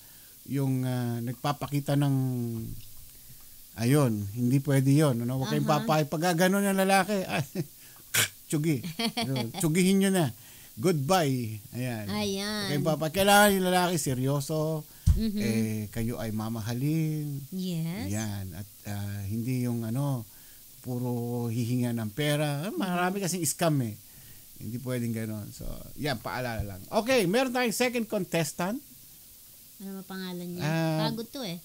[SPEAKER 3] yung nagpapakita ng hindi pwede yun. Huwag kayong papayag. Pag gano'n yung lalaki, tsugi. Tsugihin nyo na. Goodbye. Ayan. Huwag kayong papayag. Kailangan yung lalaki seryoso. Kayo ay mamahalin.
[SPEAKER 6] Yes.
[SPEAKER 3] Yan. At hindi yung puro hihinga ng pera. Marami kasing scam Hindi pwedeng gano'n. So, yan, paalala lang. Okay, meron tayong second contestant.
[SPEAKER 6] Ano ba pangalan niya? Bago to eh.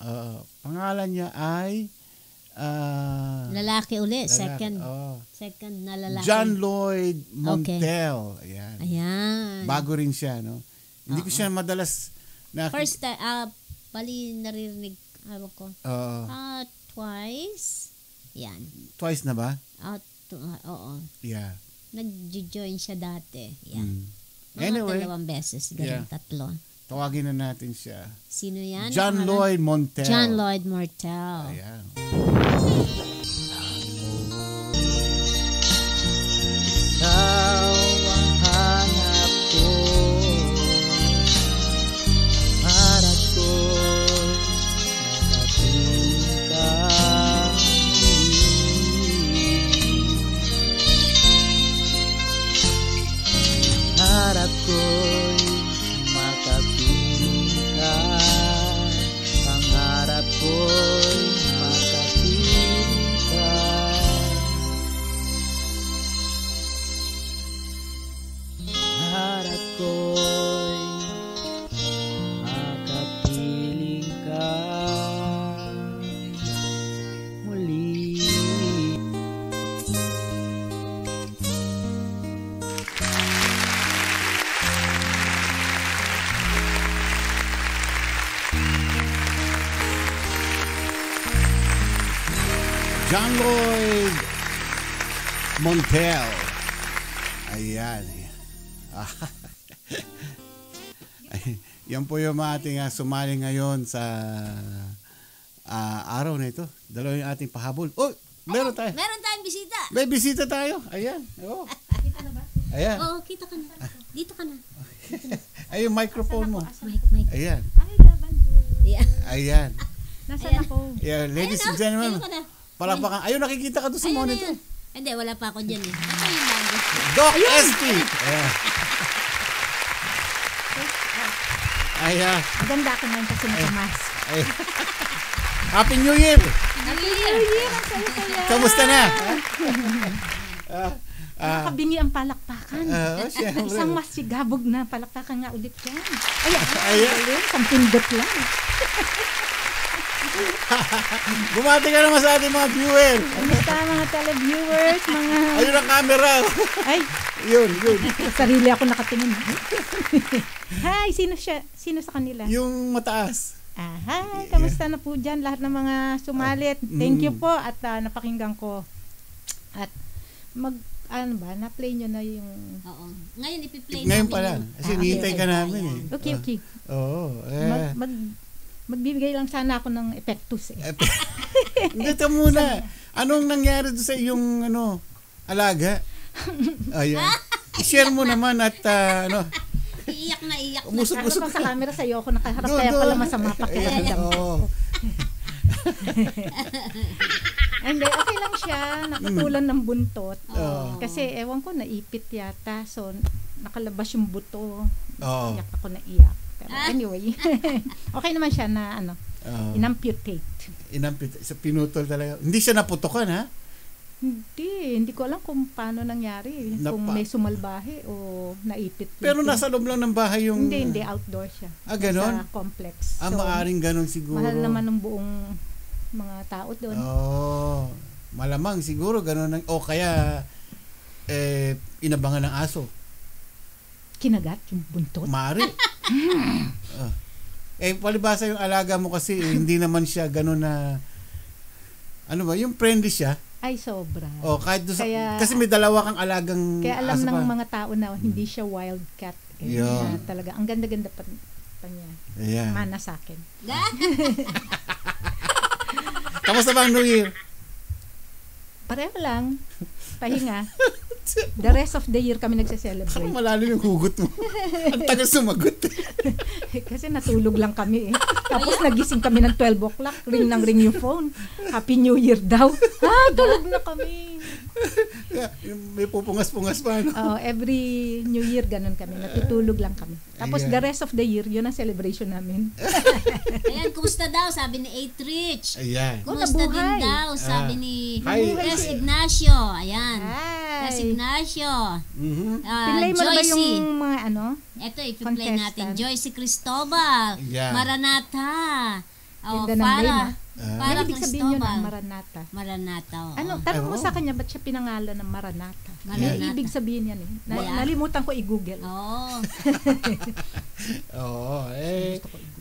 [SPEAKER 3] Pangalan niya ay...
[SPEAKER 6] lalaki uli.
[SPEAKER 3] lalaki.
[SPEAKER 6] Second na lalaki.
[SPEAKER 3] John Lloyd Montel. Ayan.
[SPEAKER 6] Ayan.
[SPEAKER 3] Bago rin siya, no? Hindi ko siya madalas...
[SPEAKER 6] First time, bali naririnig, ko. Twice. Yan.
[SPEAKER 3] Twice na ba?
[SPEAKER 6] Oo.
[SPEAKER 3] Yeah.
[SPEAKER 6] Nag-join siya dati. Yan.
[SPEAKER 3] Anyway.
[SPEAKER 6] 2 beses. Ganun, 3.
[SPEAKER 3] Tawagin na natin siya.
[SPEAKER 6] Sino yan?
[SPEAKER 3] John Lloyd Montel.
[SPEAKER 6] John Lloyd Montel.
[SPEAKER 3] Ayan.
[SPEAKER 7] Ikaw ang hanap ko, para ko'y makating ka. Harap ko'y makating ka, pangarap ko'y makating ka. Harap ko'y makapiling ka muli.
[SPEAKER 3] John Lloyd Montel. Ayan. Yan po yung ating sumali ngayon sa araw na ito. Dalawa yung ating pahabol. Oh, meron tayo.
[SPEAKER 6] Meron tayong bisita.
[SPEAKER 3] May bisita tayo. Ayan. Oh.
[SPEAKER 6] Kita na ba?
[SPEAKER 3] Ayan.
[SPEAKER 6] Oo, kita ka na. Dito ka na.
[SPEAKER 3] Ay, yung microphone mo.
[SPEAKER 6] Mic.
[SPEAKER 3] Ayan.
[SPEAKER 6] Yeah.
[SPEAKER 3] Ayan.
[SPEAKER 8] Nasaan ako?
[SPEAKER 3] Yeah, ladies and gentlemen.
[SPEAKER 6] Ayun ka na.
[SPEAKER 3] Palakpakan. Ayun, nakikita ka doon sa monitor.
[SPEAKER 6] Hindi, wala pa ako dyan eh. Ito yung bago.
[SPEAKER 3] Doc ST. Ayan. Ayan.
[SPEAKER 8] Maganda ako ngayon kasi naka-mask.
[SPEAKER 3] Ay. Happy New Year!
[SPEAKER 6] Happy New Year!
[SPEAKER 8] Ang saya kaya.
[SPEAKER 3] Kamusta na?
[SPEAKER 8] Nakabingi ang palakpakan.
[SPEAKER 3] Siyempre.
[SPEAKER 8] Isang masigabog na palakpakan nga ulit yan.
[SPEAKER 3] Ayan.
[SPEAKER 8] Isang pindot lang.
[SPEAKER 3] Bumati ka naman sa ating mga viewer.
[SPEAKER 8] Kamusta mga televiewers, mga...
[SPEAKER 3] Ayun ang camera.
[SPEAKER 8] Ay,
[SPEAKER 3] Yun.
[SPEAKER 8] sa sarili ako nakatingin. Hi, sino siya? Sino sa kanila?
[SPEAKER 3] Yung mataas.
[SPEAKER 8] Hi, kamusta na po dyan lahat ng mga sumalit. Thank you po at napakinggan ko. At na-play nyo na yung...
[SPEAKER 6] Oo. Ngayon, ipi-play
[SPEAKER 3] Ngayon
[SPEAKER 6] namin
[SPEAKER 3] pala.
[SPEAKER 6] yung...
[SPEAKER 3] Kasi nihintay ka namin eh.
[SPEAKER 8] Okay.
[SPEAKER 3] Oo.
[SPEAKER 8] Magbibigay lang sana ako ng epektus eh.
[SPEAKER 3] Dito muna. Anong nangyari doon sa iyong alaga? Ayan. I-share mo naman at
[SPEAKER 6] Iiyak na.
[SPEAKER 3] Umusok-usok
[SPEAKER 8] Harap sa camera sa'yo ako nakaharap kaya pala masama pakiramdam.
[SPEAKER 3] Oo.
[SPEAKER 8] Hindi, okay lang siya. Nakatulan ng buntot.
[SPEAKER 3] Oo.
[SPEAKER 8] Kasi ewan ko, naipit yata. So, nakalabas yung buto.
[SPEAKER 3] Oo.
[SPEAKER 8] Iyak ako na iyak. Pero anyway, okay naman siya na inamputate.
[SPEAKER 3] Sa pinutol talaga. Hindi siya naputokan, ha?
[SPEAKER 8] Hindi ko alam kung paano nangyari. Kung may sumalbahe o naipit.
[SPEAKER 3] Pero nasa loob lang ng bahay yung...
[SPEAKER 8] Hindi, outdoor siya.
[SPEAKER 3] Ganon?
[SPEAKER 8] Sa complex. So,
[SPEAKER 3] maaring ganon siguro.
[SPEAKER 8] Mahal naman ng buong mga tao doon.
[SPEAKER 3] Malamang siguro ganon. O kaya inabangan ng aso.
[SPEAKER 8] Kinagat yung buntot.
[SPEAKER 3] Mari. Palibasa yung alaga mo kasi hindi naman siya ganon na yung friendly siya.
[SPEAKER 8] Ay, sobra.
[SPEAKER 3] Kahit kasi may dalawa kang alagang
[SPEAKER 8] kaya alam
[SPEAKER 3] aso
[SPEAKER 8] ng
[SPEAKER 3] pa.
[SPEAKER 8] mga tao na hindi siya wildcat.
[SPEAKER 3] Yeah.
[SPEAKER 8] Talaga, ang ganda-ganda pa niya.
[SPEAKER 3] Yeah.
[SPEAKER 8] Mana sa akin.
[SPEAKER 3] Kamusta ba ang New Year?
[SPEAKER 8] Pareho lang. Pahinga. The rest of the year kami nagse-celebrate.
[SPEAKER 3] Parang malalim yung hugot mo. Ang tagal sumagot.
[SPEAKER 8] Kasi natulog lang kami eh. Tapos nagising kami ng 12 o'clock. Ring yung phone. Happy New Year daw. Tulog na kami.
[SPEAKER 3] May pupungas-pungas pa, no?
[SPEAKER 8] Oo, every New Year ganun kami. Natutulog lang kami. Tapos
[SPEAKER 3] Ayan.
[SPEAKER 8] the rest of the year, yun ang celebration namin.
[SPEAKER 6] Ayan, kumusta daw? Sabi ni Rich.
[SPEAKER 3] Ayan.
[SPEAKER 6] Kumusta din
[SPEAKER 8] nabuhay.
[SPEAKER 6] daw? Sabi ni
[SPEAKER 3] Hi.
[SPEAKER 6] Res Ignacio. Ayan. Res
[SPEAKER 8] Ay.
[SPEAKER 6] Ignacio.
[SPEAKER 3] Mhm.
[SPEAKER 8] Pinlay mo na ba
[SPEAKER 6] Joycey.
[SPEAKER 8] yung mga ano?
[SPEAKER 6] Ito, i-play natin.
[SPEAKER 8] Contestant.
[SPEAKER 6] Joycey Cristobal.
[SPEAKER 3] Yeah.
[SPEAKER 6] Maranatha. Oh,
[SPEAKER 8] Ganda ng name,
[SPEAKER 6] para. Para
[SPEAKER 8] Ano ibig sabihin yun ang
[SPEAKER 6] Cristobal.
[SPEAKER 8] Maranatha?
[SPEAKER 6] Maranatha. oo.
[SPEAKER 8] Ano, tanong mo
[SPEAKER 3] Ay,
[SPEAKER 8] sa kanya, ba't siya pinangalan ng Maranatha?
[SPEAKER 6] Maranatha.
[SPEAKER 8] Ano ibig sabihin yan eh?
[SPEAKER 6] Yeah.
[SPEAKER 8] Nalimutan ko i-google.
[SPEAKER 6] Oo.
[SPEAKER 3] Oo.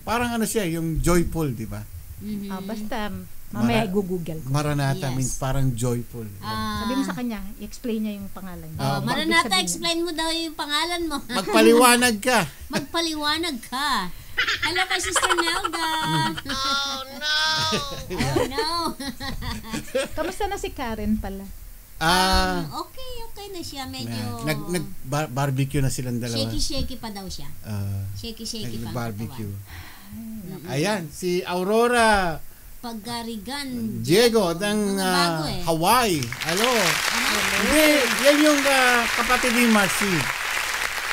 [SPEAKER 3] Parang ano siya, yung joyful, di ba?
[SPEAKER 6] Mhm.
[SPEAKER 8] Basta, mamaya i-google ko.
[SPEAKER 3] Maranatha
[SPEAKER 6] Yes.
[SPEAKER 3] means parang joyful.
[SPEAKER 8] Sabi mo sa kanya, i-explain niya yung pangalan niya.
[SPEAKER 6] Oh,
[SPEAKER 8] Ano ibig
[SPEAKER 6] Maranatha,
[SPEAKER 8] sabihin
[SPEAKER 6] explain mo daw yung pangalan mo.
[SPEAKER 3] Magpaliwanag ka.
[SPEAKER 6] Magpaliwanag ka. Hello kay Sister Nelda. Oh no. Oh no.
[SPEAKER 8] niya? Kamusta na si Karen pala?
[SPEAKER 6] Okay na siya. Medyo
[SPEAKER 3] Barbecue na silang dalawa.
[SPEAKER 6] shaky pa daw siya. Shaky pa. ang
[SPEAKER 3] Barbecue.
[SPEAKER 6] katawan.
[SPEAKER 3] Ayan, si Aurora
[SPEAKER 6] Pagarigan.
[SPEAKER 3] Diego ng
[SPEAKER 6] Mga bago eh.
[SPEAKER 3] Hawaii. Hello. Hindi, yan yung kapatid ni Marcy.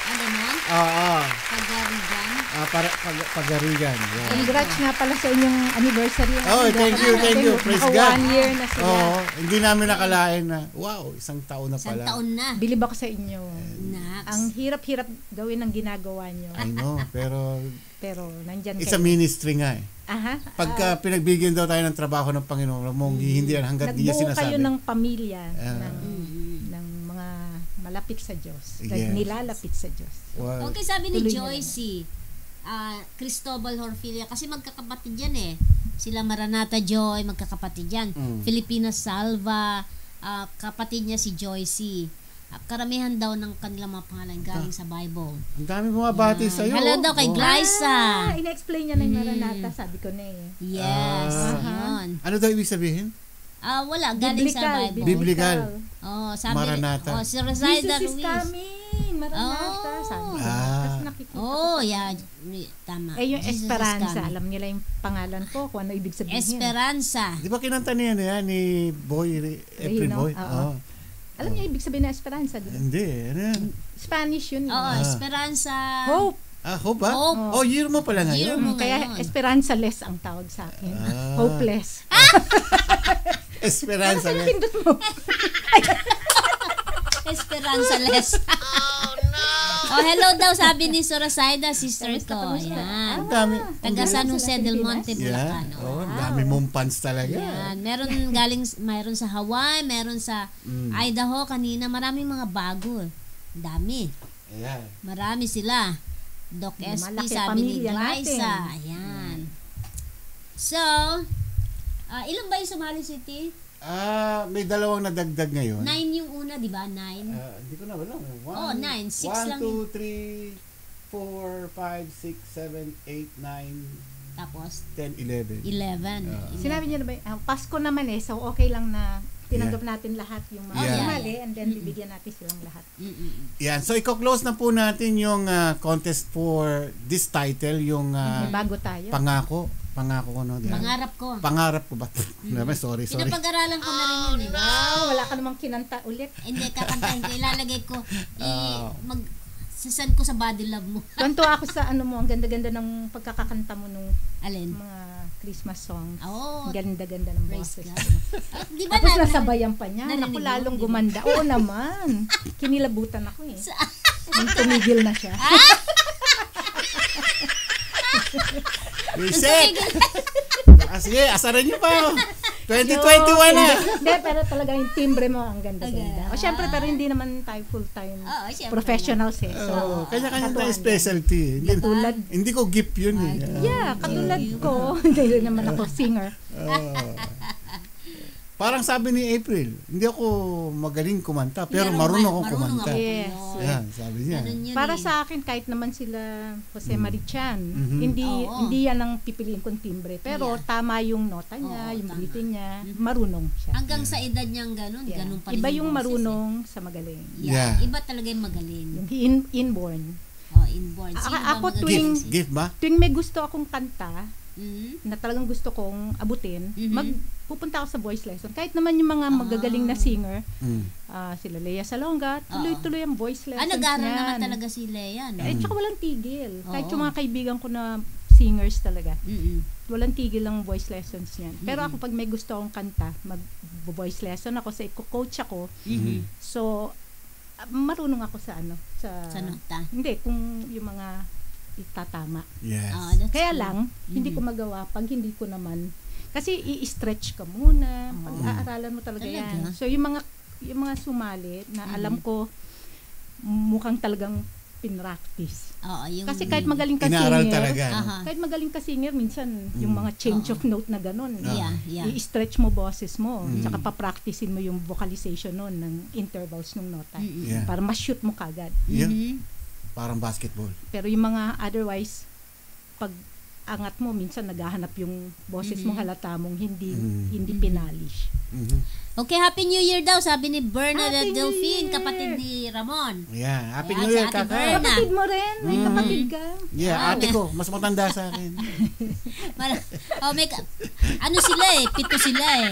[SPEAKER 6] Ano naman?
[SPEAKER 3] Oo.
[SPEAKER 6] Pagarigan.
[SPEAKER 3] Pagarigan. Yeah.
[SPEAKER 8] Congrats nga pala sa inyong anniversary.
[SPEAKER 3] Oh, thank you. Praise God.
[SPEAKER 8] 1 year na sila.
[SPEAKER 3] Oo, hindi namin nakalain na, wow, isang taon na
[SPEAKER 6] Isang
[SPEAKER 3] pala.
[SPEAKER 6] taon na.
[SPEAKER 8] Bilib ako sa inyo.
[SPEAKER 6] Nax.
[SPEAKER 8] Ang hirap-hirap gawin ang ginagawa nyo.
[SPEAKER 3] I know, pero
[SPEAKER 8] Pero nandyan
[SPEAKER 3] it's a
[SPEAKER 8] kayo.
[SPEAKER 3] ministry nga eh.
[SPEAKER 8] Aha.
[SPEAKER 3] Pagka pinagbigyan daw tayo ng trabaho ng Panginoon, mong hindi yan hanggat hindi niya
[SPEAKER 8] Nagbuo
[SPEAKER 3] sinasabi.
[SPEAKER 8] kayo ng pamilya
[SPEAKER 3] Ah.
[SPEAKER 8] ng mga malapit sa Diyos.
[SPEAKER 3] Yes.
[SPEAKER 8] Nilalapit sa Diyos.
[SPEAKER 3] Wow.
[SPEAKER 6] Okay, sabi ni
[SPEAKER 8] Tuloy na
[SPEAKER 6] Joycey, Cristobal Horfilia, kasi magkakapatid yan eh. Sila Maranatha Joy, magkakapatid yan. Filipina Salva, kapatid niya si Joycey. Karamihan daw ng kanilang mga pangalan galing sa Bible.
[SPEAKER 3] Ang dami bumabati sa'yo.
[SPEAKER 6] Hello daw kay Glyza.
[SPEAKER 8] Ina-explain niya na yung Maranatha, sabi ko na eh.
[SPEAKER 6] Yes, yun.
[SPEAKER 3] Ano daw ibig sabihin?
[SPEAKER 6] Wala, galing sa Bible.
[SPEAKER 3] Biblical.
[SPEAKER 6] Oh, sabi
[SPEAKER 3] Maranatha.
[SPEAKER 6] si Rosaida
[SPEAKER 8] Jesus is
[SPEAKER 6] Ruiz.
[SPEAKER 8] coming! Maranatha,
[SPEAKER 6] Oh.
[SPEAKER 8] sabi ko.
[SPEAKER 3] Ah.
[SPEAKER 8] Tapos nakikita ko
[SPEAKER 6] Oh,
[SPEAKER 8] sa
[SPEAKER 6] yeah.
[SPEAKER 8] kanya.
[SPEAKER 6] Tama.
[SPEAKER 8] Yung
[SPEAKER 6] Jesus is
[SPEAKER 8] Esperanza,
[SPEAKER 6] coming.
[SPEAKER 8] alam nila yung pangalan ko, kung ano ibig sabihin.
[SPEAKER 6] Esperanza.
[SPEAKER 3] Di ba kinanta niya yan ni April
[SPEAKER 8] Rehino?
[SPEAKER 3] Boy?
[SPEAKER 8] Oo. Alam niyo ibig sabihin na Esperanza, di ba?
[SPEAKER 3] Hindi, ano yan?
[SPEAKER 8] Spanish yun.
[SPEAKER 6] Oo, Esperanza.
[SPEAKER 8] Hope.
[SPEAKER 3] Hope ba?
[SPEAKER 6] Hope.
[SPEAKER 3] Oh, year mo pala
[SPEAKER 6] Year
[SPEAKER 3] ngayon.
[SPEAKER 6] mo.
[SPEAKER 8] Kaya
[SPEAKER 6] ngayon.
[SPEAKER 8] Esperanza-less ang tawag sa akin. Hopeless.
[SPEAKER 3] Esperanza.
[SPEAKER 8] Ano pindot mo?
[SPEAKER 6] Esperanza less. Oh no. Oh, hello daw sabi ni Sorasaida, sister ko. Yan.
[SPEAKER 3] Ang dami.
[SPEAKER 6] Taga San Jose del Monte,
[SPEAKER 3] Yeah.
[SPEAKER 6] Bulacan.
[SPEAKER 3] Oh, ang dami mong fans talaga.
[SPEAKER 6] Yan. Mayroon sa Hawaii, meron sa Idaho kanina. Maraming mga bago. Ang dami.
[SPEAKER 3] Ayan.
[SPEAKER 6] Marami sila. Doc SP,
[SPEAKER 8] Malaki
[SPEAKER 6] sabi ni
[SPEAKER 8] pamilya
[SPEAKER 6] Glyza.
[SPEAKER 8] natin.
[SPEAKER 6] Ayan. So, ilan ba yung sumali City?
[SPEAKER 3] May dalawang nadagdag ngayon.
[SPEAKER 6] 9 yung una, di ba? 9.
[SPEAKER 3] Hindi ko na alam.
[SPEAKER 6] Oh, 9. 6 lang.
[SPEAKER 3] 1, 2, 3, 4, 5, 6, 7, 8, 9,
[SPEAKER 6] Tapos,
[SPEAKER 3] 10, 11.
[SPEAKER 6] 11.
[SPEAKER 8] Sinabi niya na ba, Pasko naman eh, so okay lang na tinanggap natin lahat yung mga
[SPEAKER 3] Yeah.
[SPEAKER 8] sumali and then bibigyan natin silang lahat.
[SPEAKER 3] Yan. So, i-close na po natin yung contest for this title, yung
[SPEAKER 8] May bago tayo.
[SPEAKER 3] Pangako. Pangako ko, no?
[SPEAKER 6] Pangarap ko.
[SPEAKER 3] Pangarap ko ba? Naman, sorry.
[SPEAKER 6] Pinapag-aralan ko na rin yun. Eh.
[SPEAKER 8] Wala ka namang kinanta ulit.
[SPEAKER 6] Hindi, kakantahin ko. Ilalagay ko. Sasend ko sa body love mo.
[SPEAKER 8] Ganto ako sa ano mo, ang ganda-ganda ng pagkakakanta mo nung
[SPEAKER 6] Alin?
[SPEAKER 8] mga Christmas songs.
[SPEAKER 6] Oo.
[SPEAKER 8] Ang ganda-ganda ng
[SPEAKER 6] Praise
[SPEAKER 8] boses.
[SPEAKER 6] God. Di ba
[SPEAKER 8] Tapos
[SPEAKER 6] na?
[SPEAKER 8] nasabayan pa niya.
[SPEAKER 6] Narinig
[SPEAKER 8] Naku,
[SPEAKER 6] mo,
[SPEAKER 8] lalong
[SPEAKER 6] di ba?
[SPEAKER 8] gumanda. Oo naman. Kinilabutan ako eh. Nung tumigil na siya.
[SPEAKER 3] Reset! Sige, asaran niyo pa. 2021 na.
[SPEAKER 8] Hindi, pero talaga yung timbre mo ang ganda-ganda. O syempre, pero hindi naman tayo full-time
[SPEAKER 6] Oo, syempre.
[SPEAKER 8] professionals eh. So,
[SPEAKER 3] Kanya-kanya tayo
[SPEAKER 8] katuwaan
[SPEAKER 3] specialty. Hindi,
[SPEAKER 8] Katulad,
[SPEAKER 3] hindi ko gift yun eh.
[SPEAKER 8] yeah, katulad ko. Hindi rin naman ako singer.
[SPEAKER 3] Parang sabi ni April, hindi ako magaling kumanta, pero marunong akong kumanta.
[SPEAKER 8] Yes.
[SPEAKER 3] Yan, sabi niya.
[SPEAKER 8] Para sa akin, kahit naman sila Jose Marichan, hindi
[SPEAKER 6] Oo.
[SPEAKER 8] hindi yan ang pipiliin kong timbre. Pero tama yung nota niya,
[SPEAKER 6] Oo,
[SPEAKER 8] yung
[SPEAKER 6] tama.
[SPEAKER 8] bitin niya, marunong siya.
[SPEAKER 6] Hanggang sa edad niyang ganun,
[SPEAKER 8] Yeah.
[SPEAKER 6] ganun pa rin
[SPEAKER 8] Iba
[SPEAKER 6] boses
[SPEAKER 8] yung
[SPEAKER 6] eh.
[SPEAKER 8] marunong sa magaling.
[SPEAKER 3] Yeah.
[SPEAKER 6] Iba talaga yung magaling.
[SPEAKER 8] Yung inborn.
[SPEAKER 6] Oh, inborn. Sino ba
[SPEAKER 8] Ako
[SPEAKER 6] magaling?
[SPEAKER 3] Gift ba?
[SPEAKER 8] Tuwing may gusto akong kanta, na talagang gusto kong abutin, pupunta ako sa voice lesson. Kahit naman yung mga magagaling na singer, sila Lea Salonga, tuloy-tuloy ang voice lessons
[SPEAKER 6] nag-aaral
[SPEAKER 8] niyan.
[SPEAKER 6] naman talaga si Lea, no?
[SPEAKER 8] Tsaka walang tigil. Kahit
[SPEAKER 6] Oo.
[SPEAKER 8] yung mga kaibigan ko na singers talaga, walang tigil ang voice lessons niyan. Pero ako pag may gusto akong kanta, mag-voice lesson ako, sa coach ako. So, marunong ako sa
[SPEAKER 6] Sa nota.
[SPEAKER 8] Hindi, kung yung mga itatama.
[SPEAKER 3] Yes.
[SPEAKER 8] Kaya lang, hindi ko magawa pag hindi ko naman, kasi i-stretch ka muna, pag-aaralan mo talaga yan. So, yung mga sumali na alam ko, mukhang talagang pinractice. Kasi kahit magaling ka
[SPEAKER 3] Inaaral
[SPEAKER 8] singer,
[SPEAKER 3] talaga.
[SPEAKER 8] kahit magaling ka singer, minsan yung mga change of note na ganun,
[SPEAKER 6] Yeah.
[SPEAKER 8] i-stretch mo boses mo, tsaka pa-practicein mo yung vocalization nun ng intervals ng nota para ma-shoot mo kagad.
[SPEAKER 3] Parang basketball.
[SPEAKER 8] Pero yung mga otherwise, pag angat mo, minsan naghahanap yung boses mo, halata mong hindi pinalish.
[SPEAKER 6] Okay, Happy New Year daw, sabi ni Bernadette
[SPEAKER 8] Happy New
[SPEAKER 6] Delphine,
[SPEAKER 8] Year!
[SPEAKER 6] kapatid ni Ramon.
[SPEAKER 3] Yeah, Happy
[SPEAKER 6] Ayan,
[SPEAKER 3] New
[SPEAKER 6] si
[SPEAKER 3] Year,
[SPEAKER 6] Ate
[SPEAKER 3] Kaka.
[SPEAKER 6] Berna.
[SPEAKER 8] Kapatid mo rin? May kapatid ka?
[SPEAKER 3] Yeah, ate ko, mas matanda sa akin.
[SPEAKER 6] Ano sila eh, 7 sila eh.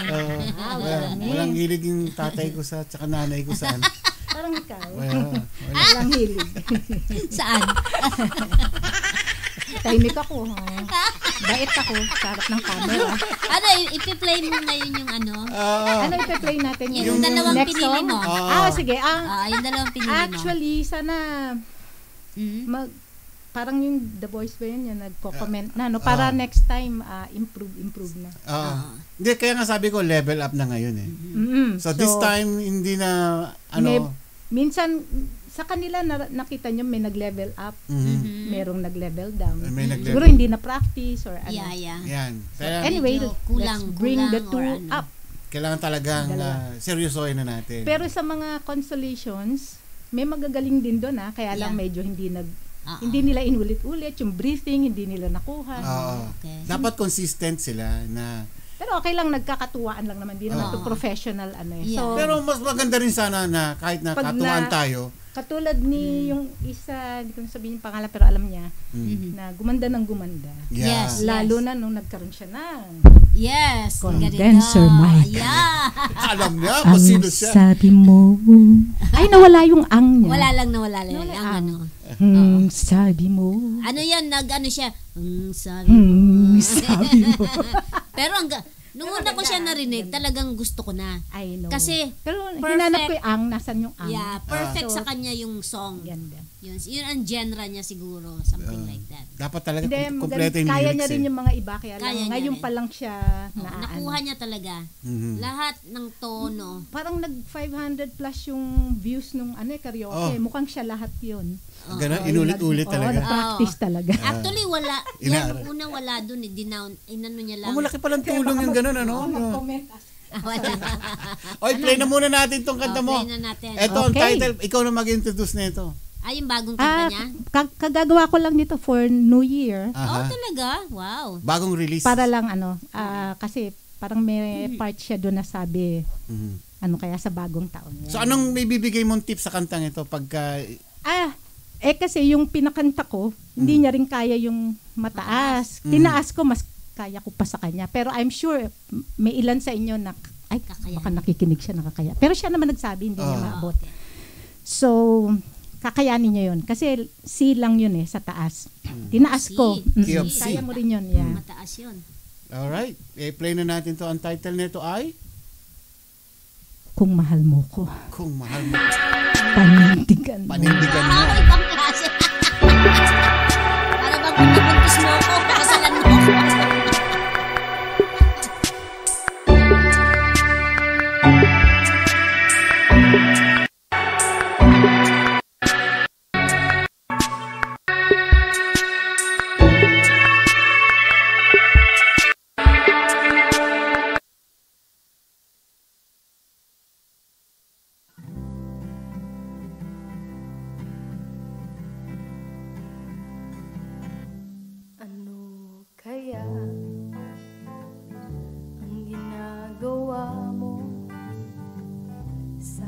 [SPEAKER 3] Walang hilig yung tatay ko tsaka nanay ko sa ano.
[SPEAKER 8] Parang ikaw.
[SPEAKER 3] Walang
[SPEAKER 8] hilig.
[SPEAKER 6] Saan?
[SPEAKER 8] Tahimik ako. Bait ako sa harap ng camera.
[SPEAKER 6] Ano, ipi-play mo ngayon yung ano?
[SPEAKER 8] Ano ipi-play natin?
[SPEAKER 6] Yung dalawang
[SPEAKER 8] next
[SPEAKER 6] pinili
[SPEAKER 8] song?
[SPEAKER 6] mo.
[SPEAKER 8] Sige.
[SPEAKER 6] Yung dalawang pinili mo.
[SPEAKER 8] Actually, sana parang yung The Voice ba yun, yung nagko-comment na, para next time, improve na.
[SPEAKER 3] Hindi, kaya nga sabi ko, level up na ngayon eh. So this time, hindi na,
[SPEAKER 8] minsan, sa kanila nakita nyo may nag-level up, merong nag-level down. Siguro hindi na practice or ano.
[SPEAKER 6] Yeah.
[SPEAKER 3] Yan.
[SPEAKER 8] So, anyway, let's bring the two up.
[SPEAKER 3] Kailangan talagang seryosohin na natin.
[SPEAKER 8] Pero sa mga consolations, may magagaling din doon kaya lang medyo hindi nila inulit-ulit yung breathing, hindi nila nakuha.
[SPEAKER 6] Okay.
[SPEAKER 3] Dapat consistent sila na.
[SPEAKER 8] Pero okay lang, nagkakatuwaan lang naman, hindi naman to professional So,
[SPEAKER 3] pero mas maganda rin sana na kahit na katuwaan tayo.
[SPEAKER 8] Katulad ni yung isa, hindi ko sabihin yung pangalan pero alam niya, na gumanda ng gumanda.
[SPEAKER 6] Yes.
[SPEAKER 8] Lalo na nung nagkaroon siya ng
[SPEAKER 6] condenser mic. Yeah.
[SPEAKER 3] Alam niya kung sino siya.
[SPEAKER 8] Sabi mo, ay nawala yung ang niya.
[SPEAKER 6] Nawala lang ang ano.
[SPEAKER 8] Sabi mo.
[SPEAKER 6] Ano yan, nag-ano siya, sabi mo.
[SPEAKER 8] Sabi mo.
[SPEAKER 6] Pero nung una ko siya narinig, talagang gusto ko na.
[SPEAKER 8] I know.
[SPEAKER 6] Kasi,
[SPEAKER 8] pero
[SPEAKER 6] perfect.
[SPEAKER 8] hinanap ko yung ang, nasan yung ang.
[SPEAKER 6] Yeah, perfect sa kanya yung song.
[SPEAKER 8] Ganda.
[SPEAKER 6] Yun ang genre niya siguro, something like that.
[SPEAKER 3] Dapat talaga kumpleto yung lyrics.
[SPEAKER 8] Kaya niya rin yung mga iba, kaya lang ngayon
[SPEAKER 6] rin.
[SPEAKER 8] pa lang siya
[SPEAKER 6] nakuha niya talaga. Lahat ng tono.
[SPEAKER 8] Parang nag 500 plus yung views nung karaoke. Mukhang siya lahat yun.
[SPEAKER 3] Ganun, inulit-ulit talaga.
[SPEAKER 8] Practice talaga.
[SPEAKER 6] Actually, wala. Yan, una wala dun. Inano niya lang.
[SPEAKER 3] Malaki palang tulong yung ganun, ano?
[SPEAKER 8] Mag-comment.
[SPEAKER 6] Wala.
[SPEAKER 3] Oy, play na muna natin tong kanta mo.
[SPEAKER 6] Play na natin.
[SPEAKER 3] Ito ang title. Ikaw na mag-introduce nito.
[SPEAKER 6] Yung bagong kanta niya?
[SPEAKER 8] Kagagawa ko lang dito for New Year.
[SPEAKER 6] Talaga? Wow.
[SPEAKER 3] Bagong release.
[SPEAKER 8] Para lang kasi parang may part siya doon na sabi, kaya sa bagong taon.
[SPEAKER 3] So anong may bibigay mong tip sa kantang ito pagka...
[SPEAKER 8] Kasi yung pinakanta ko, hindi niya rin kaya yung mataas. Tinaas ko, mas kaya ko pa sa kanya. Pero I'm sure, may ilan sa inyo na, baka nakikinig siya, nakakaya. Pero siya naman nagsabi, hindi niya maabot.
[SPEAKER 6] Okay.
[SPEAKER 8] So, kakayanin niya yun. Kasi C lang yun sa taas. Tinaas ko.
[SPEAKER 3] Key of C.
[SPEAKER 8] Kaya mo rin yun. Yeah.
[SPEAKER 6] Mataas yun.
[SPEAKER 3] Alright. Play na natin to. Ang title nito ay...
[SPEAKER 8] Kung mahal mo ko.
[SPEAKER 3] Kung mahal mo.
[SPEAKER 8] Panindigan mo.
[SPEAKER 3] Panindigan mo.
[SPEAKER 6] Ibang klase. Para bang nabuntis mo ako, kasalan mo ako.
[SPEAKER 9] Kaya ang ginagawa mo sa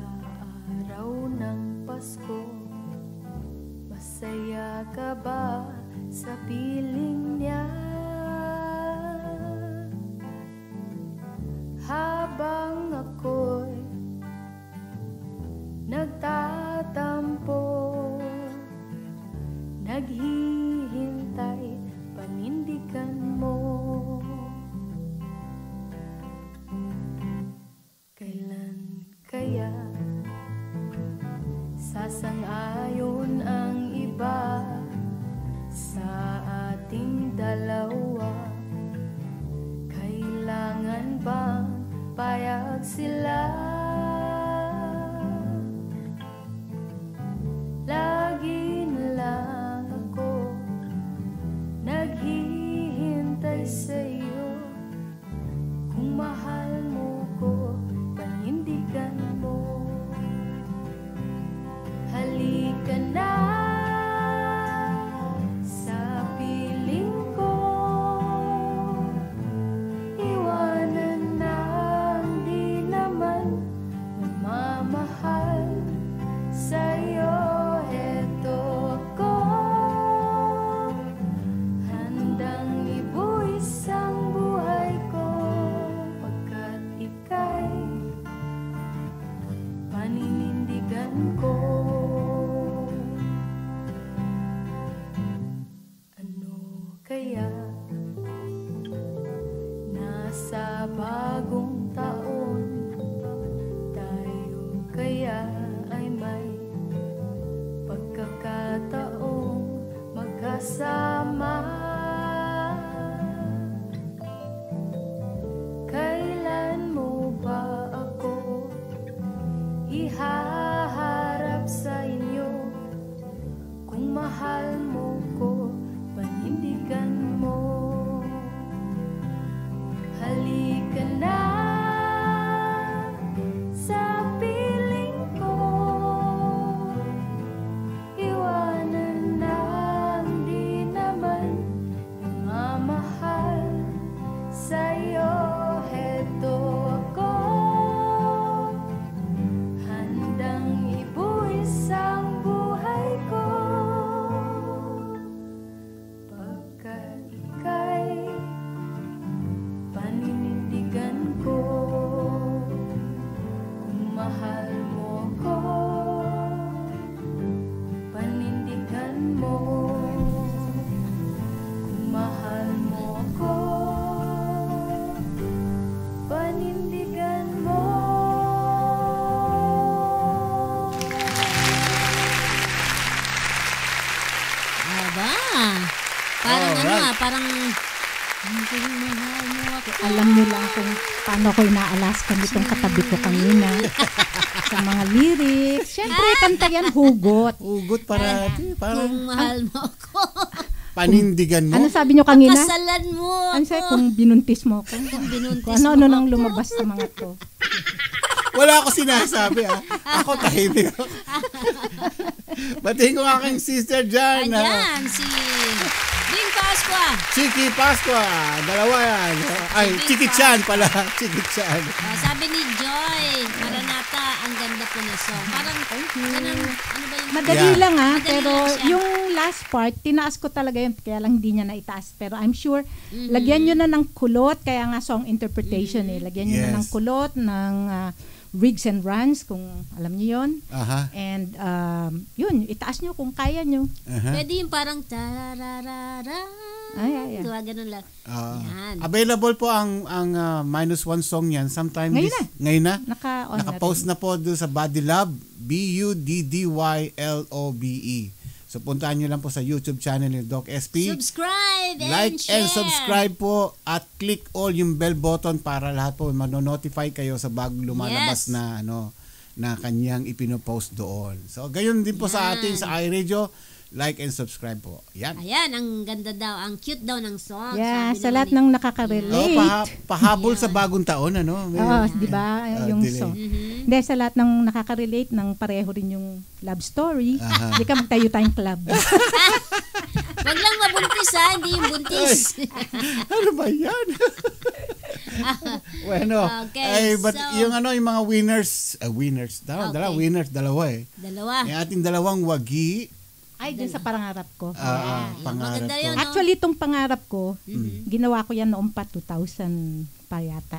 [SPEAKER 9] araw ng Pasko, masaya ka ba sa piling niya?
[SPEAKER 6] Aba. Parang
[SPEAKER 3] Alright.
[SPEAKER 6] parang mahal mo ako.
[SPEAKER 8] Alam niyo lang kung paano ko inaalaskan itong katabi ko kanina. Sa mga lyrics. Siyempre, kanta yan, hugot.
[SPEAKER 3] Hugot para, parang
[SPEAKER 6] Kung mahal mo ako.
[SPEAKER 3] panindigan mo.
[SPEAKER 8] Ano sabi niyo kanina?
[SPEAKER 6] Kasalan mo
[SPEAKER 8] Ano
[SPEAKER 6] ako.
[SPEAKER 8] sabi, kung binuntis mo ako.
[SPEAKER 6] Kung binuntis
[SPEAKER 8] Kung ano-ano
[SPEAKER 6] mo
[SPEAKER 8] nang
[SPEAKER 6] ako.
[SPEAKER 8] lumabas sa mga to.
[SPEAKER 3] Wala ako sinasabi Ako tahimik ako. Batiin ko ang aking sister dyan.
[SPEAKER 6] Ayan, si Bing Pasqua.
[SPEAKER 3] Chiki Pasqua. Dalawa yan. Ay, Chiki Chan pala. Chiki Chan.
[SPEAKER 6] Sabi ni Joy, Maranata, ang ganda po na song. Parang, ganun, ano ba yung...
[SPEAKER 8] Madali
[SPEAKER 3] Yeah.
[SPEAKER 8] lang
[SPEAKER 6] Madali
[SPEAKER 8] pero
[SPEAKER 6] lang siya.
[SPEAKER 8] yung last part, tinaas ko talaga yun, kaya lang hindi niya naitaas. Pero I'm sure, lagyan nyo na ng kulot, kaya nga song interpretation Lagyan nyo na ng
[SPEAKER 3] Yes.
[SPEAKER 8] kulot, ng rigs and runs, kung alam niyo yun.
[SPEAKER 3] Aha.
[SPEAKER 8] And yun, itaas nyo kung kaya nyo.
[SPEAKER 3] Aha.
[SPEAKER 6] Pwede yung parang tarararara.
[SPEAKER 8] Ay.
[SPEAKER 6] Diba, ganun lang. Yan.
[SPEAKER 3] Available po ang minus one song yan sometime
[SPEAKER 8] Ngayon
[SPEAKER 3] ngayon na.
[SPEAKER 8] Naka-on
[SPEAKER 3] Naka-post na po doon sa Body Love, BUDDYLOBE. So puntahan nyo lang po sa YouTube channel ni Doc SP.
[SPEAKER 6] Subscribe and
[SPEAKER 3] Like
[SPEAKER 6] share.
[SPEAKER 3] and subscribe po at click all yung bell button para lahat po mano-notify kayo sa bagong lumalabas
[SPEAKER 6] Yes.
[SPEAKER 3] na kanyang ipinopost doon. So gayon din po sa
[SPEAKER 6] Yan.
[SPEAKER 3] atin sa iRadio. Like and subscribe po. Yan.
[SPEAKER 6] Ayan, ang ganda daw, ang cute daw ng song.
[SPEAKER 8] Yeah,
[SPEAKER 6] Sabi
[SPEAKER 8] sa
[SPEAKER 6] naman
[SPEAKER 8] lahat
[SPEAKER 6] ni-
[SPEAKER 8] ng nakaka-relate.
[SPEAKER 3] Pahabol sa bagong taon ano.
[SPEAKER 8] Oo, di ba? Yung
[SPEAKER 3] delay.
[SPEAKER 8] song. Hindi, sa lahat ng nakaka-relate ng pareho rin yung love story. Hindi ka magtayo tayong club.
[SPEAKER 6] Wag lang mabuntis hindi yung buntis.
[SPEAKER 3] Ano ba yan? Bueno,
[SPEAKER 6] Okay,
[SPEAKER 3] but
[SPEAKER 6] so-
[SPEAKER 3] yung mga winners daw,
[SPEAKER 6] Okay.
[SPEAKER 3] dalawa
[SPEAKER 6] Dalawa.
[SPEAKER 3] Yung ating dalawang wagi,
[SPEAKER 8] Ay, dun sa pangarap ko.
[SPEAKER 3] pangarap
[SPEAKER 6] maganda
[SPEAKER 3] ko.
[SPEAKER 6] yun, no?
[SPEAKER 8] Actually, itong pangarap ko, ginawa ko yan noong pa 2000 pa yata.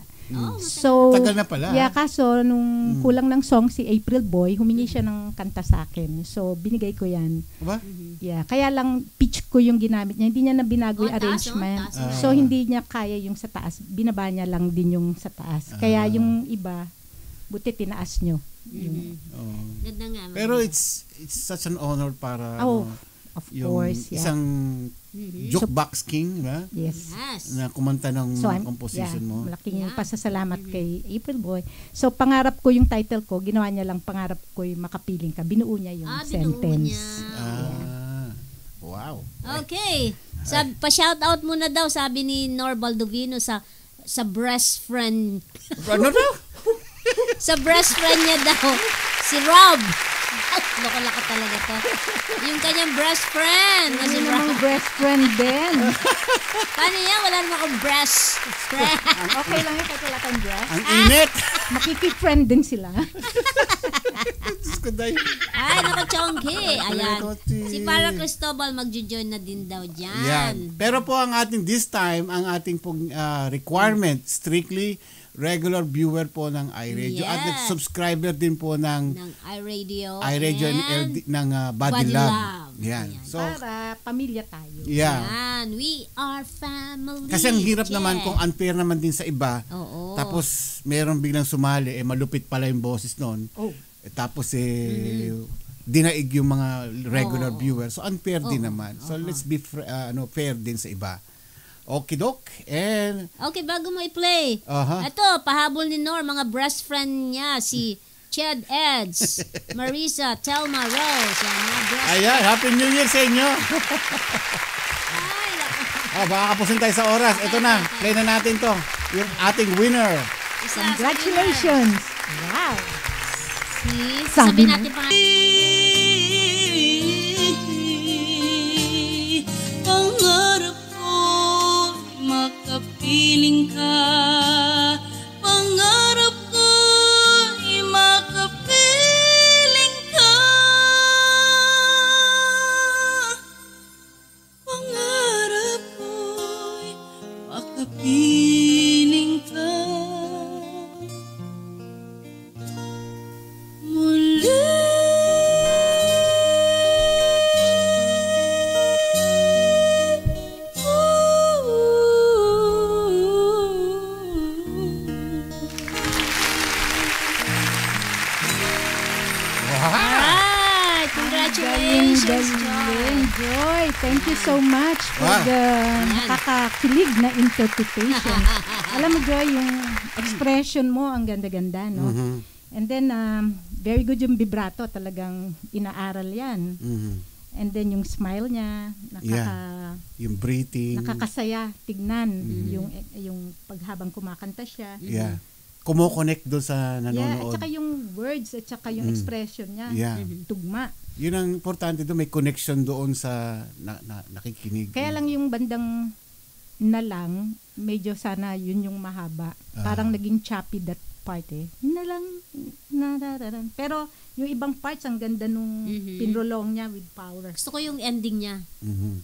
[SPEAKER 8] So,
[SPEAKER 3] Tagal na pala.
[SPEAKER 8] Yeah, kaso nung kulang ng song si April Boy, humingi siya ng kanta sa akin. So, binigay ko yan.
[SPEAKER 3] Ba?
[SPEAKER 8] Yeah, kaya lang pitch ko yung ginamit niya. Hindi niya na binago yung
[SPEAKER 6] taas,
[SPEAKER 8] arrangement.
[SPEAKER 6] taas.
[SPEAKER 8] So, hindi niya kaya yung sa taas. Binaba niya lang din yung sa taas. Kaya yung iba, buti tinaas nyo.
[SPEAKER 3] Oh.
[SPEAKER 6] Ganda nga.
[SPEAKER 3] Pero it's such an honor para
[SPEAKER 8] Of
[SPEAKER 3] yung
[SPEAKER 8] course, yeah.
[SPEAKER 3] isang jukebox king, ba?
[SPEAKER 8] Yes.
[SPEAKER 6] Yes.
[SPEAKER 3] Na kumanta ng
[SPEAKER 8] So,
[SPEAKER 3] composition mo.
[SPEAKER 8] malaking pasasalamat kay April Boy. So, pangarap ko yung title ko, ginawa niya lang pangarap ko yung makapiling ka. Binuo niya yung
[SPEAKER 6] Binuo
[SPEAKER 8] sentence.
[SPEAKER 6] niya.
[SPEAKER 3] Wow.
[SPEAKER 6] Okay. Pa-shoutout muna daw, sabi ni Norbal Dovino sa best friend.
[SPEAKER 3] Ano daw?
[SPEAKER 6] Sa best friend niya daw, si Rob. Loko-loko talaga to. Yung kanyang best friend na si
[SPEAKER 8] Yung
[SPEAKER 6] Rob.
[SPEAKER 8] namang best friend din.
[SPEAKER 6] Paano yan? Wala naman akong best friend.
[SPEAKER 8] Okay lang yung kahit wala kang dress.
[SPEAKER 3] Ang init.
[SPEAKER 8] Makiki-friend din sila.
[SPEAKER 3] Diyos ko, day.
[SPEAKER 6] Ay, naku, Chongki. Ayan.
[SPEAKER 3] Chongki.
[SPEAKER 6] Si Para Cristobal magjo-join na din daw dyan.
[SPEAKER 3] Yan. Pero po ang ating this time, ang ating pong requirement, strictly regular viewer po ng iRadio
[SPEAKER 6] Yes.
[SPEAKER 3] at subscriber din po ng
[SPEAKER 6] Ng iRadio.
[SPEAKER 3] iRadio and
[SPEAKER 6] and
[SPEAKER 3] ng Body
[SPEAKER 6] Body
[SPEAKER 3] Lab.
[SPEAKER 6] Lab.
[SPEAKER 3] Yan.
[SPEAKER 6] Ayan.
[SPEAKER 3] So,
[SPEAKER 8] Para pamilya tayo.
[SPEAKER 3] yeah.
[SPEAKER 6] Yan. We are family.
[SPEAKER 3] Kasi ang hirap naman
[SPEAKER 6] Yeah.
[SPEAKER 3] kung unfair naman din sa iba.
[SPEAKER 6] Oo.
[SPEAKER 3] Tapos merong biglang sumali, malupit pala yung boses noon.
[SPEAKER 8] Oh.
[SPEAKER 3] Tapos dinaig yung mga regular
[SPEAKER 6] Oo.
[SPEAKER 3] viewers. So unfair din naman. So let's be fair din sa iba. Okidok. And
[SPEAKER 6] Okay, bago mo i-play.
[SPEAKER 3] Aha.
[SPEAKER 6] Ito, pahabol ni Nor, mga best friend niya, si Chad Eds, Marisa, Telma Rose. Yan, mga best
[SPEAKER 3] ayan, Happy New Year sa inyo.
[SPEAKER 6] Ay, naku.
[SPEAKER 3] Baka kapusin tayo sa oras. Ito na, play na natin to. Yung ating winner.
[SPEAKER 6] Isa,
[SPEAKER 8] Congratulations. Wow.
[SPEAKER 6] Si,
[SPEAKER 8] Sabi
[SPEAKER 6] sabi
[SPEAKER 8] mo.
[SPEAKER 6] natin pa.
[SPEAKER 5] Pangarap ko makapiling ka. Pangarap ko makapiling ka. Pangarap ko makapiling ka. Muli
[SPEAKER 8] Galing, Joy. Thank you so much for
[SPEAKER 3] Wow.
[SPEAKER 8] the nakakakilig na interpretation. Alam mo, Joy, yung expression mo, ang ganda-ganda, no?
[SPEAKER 3] Mhm.
[SPEAKER 8] And then, very good yung vibrato. Talagang inaaral yan.
[SPEAKER 3] Mhm.
[SPEAKER 8] And then, yung smile niya,
[SPEAKER 3] Yung breathing.
[SPEAKER 8] nakakasaya, tignan. Yung paghabang kumakanta siya.
[SPEAKER 3] Yeah. Kumo-connect doon sa
[SPEAKER 8] Yeah, at
[SPEAKER 3] nanonood.
[SPEAKER 8] saka yung words, at saka yung expression niya.
[SPEAKER 3] Yeah.
[SPEAKER 8] Tugma.
[SPEAKER 3] Yun ang importante doon, may connection doon sa nakikinig.
[SPEAKER 8] Kaya lang yung bandang na lang, medyo sana yun yung mahaba. Parang naging choppy that part eh. Na lang, narararan. Pero yung ibang parts, ang ganda nung pinrolong niya with power.
[SPEAKER 6] Gusto ko yung ending niya.
[SPEAKER 3] Mhm.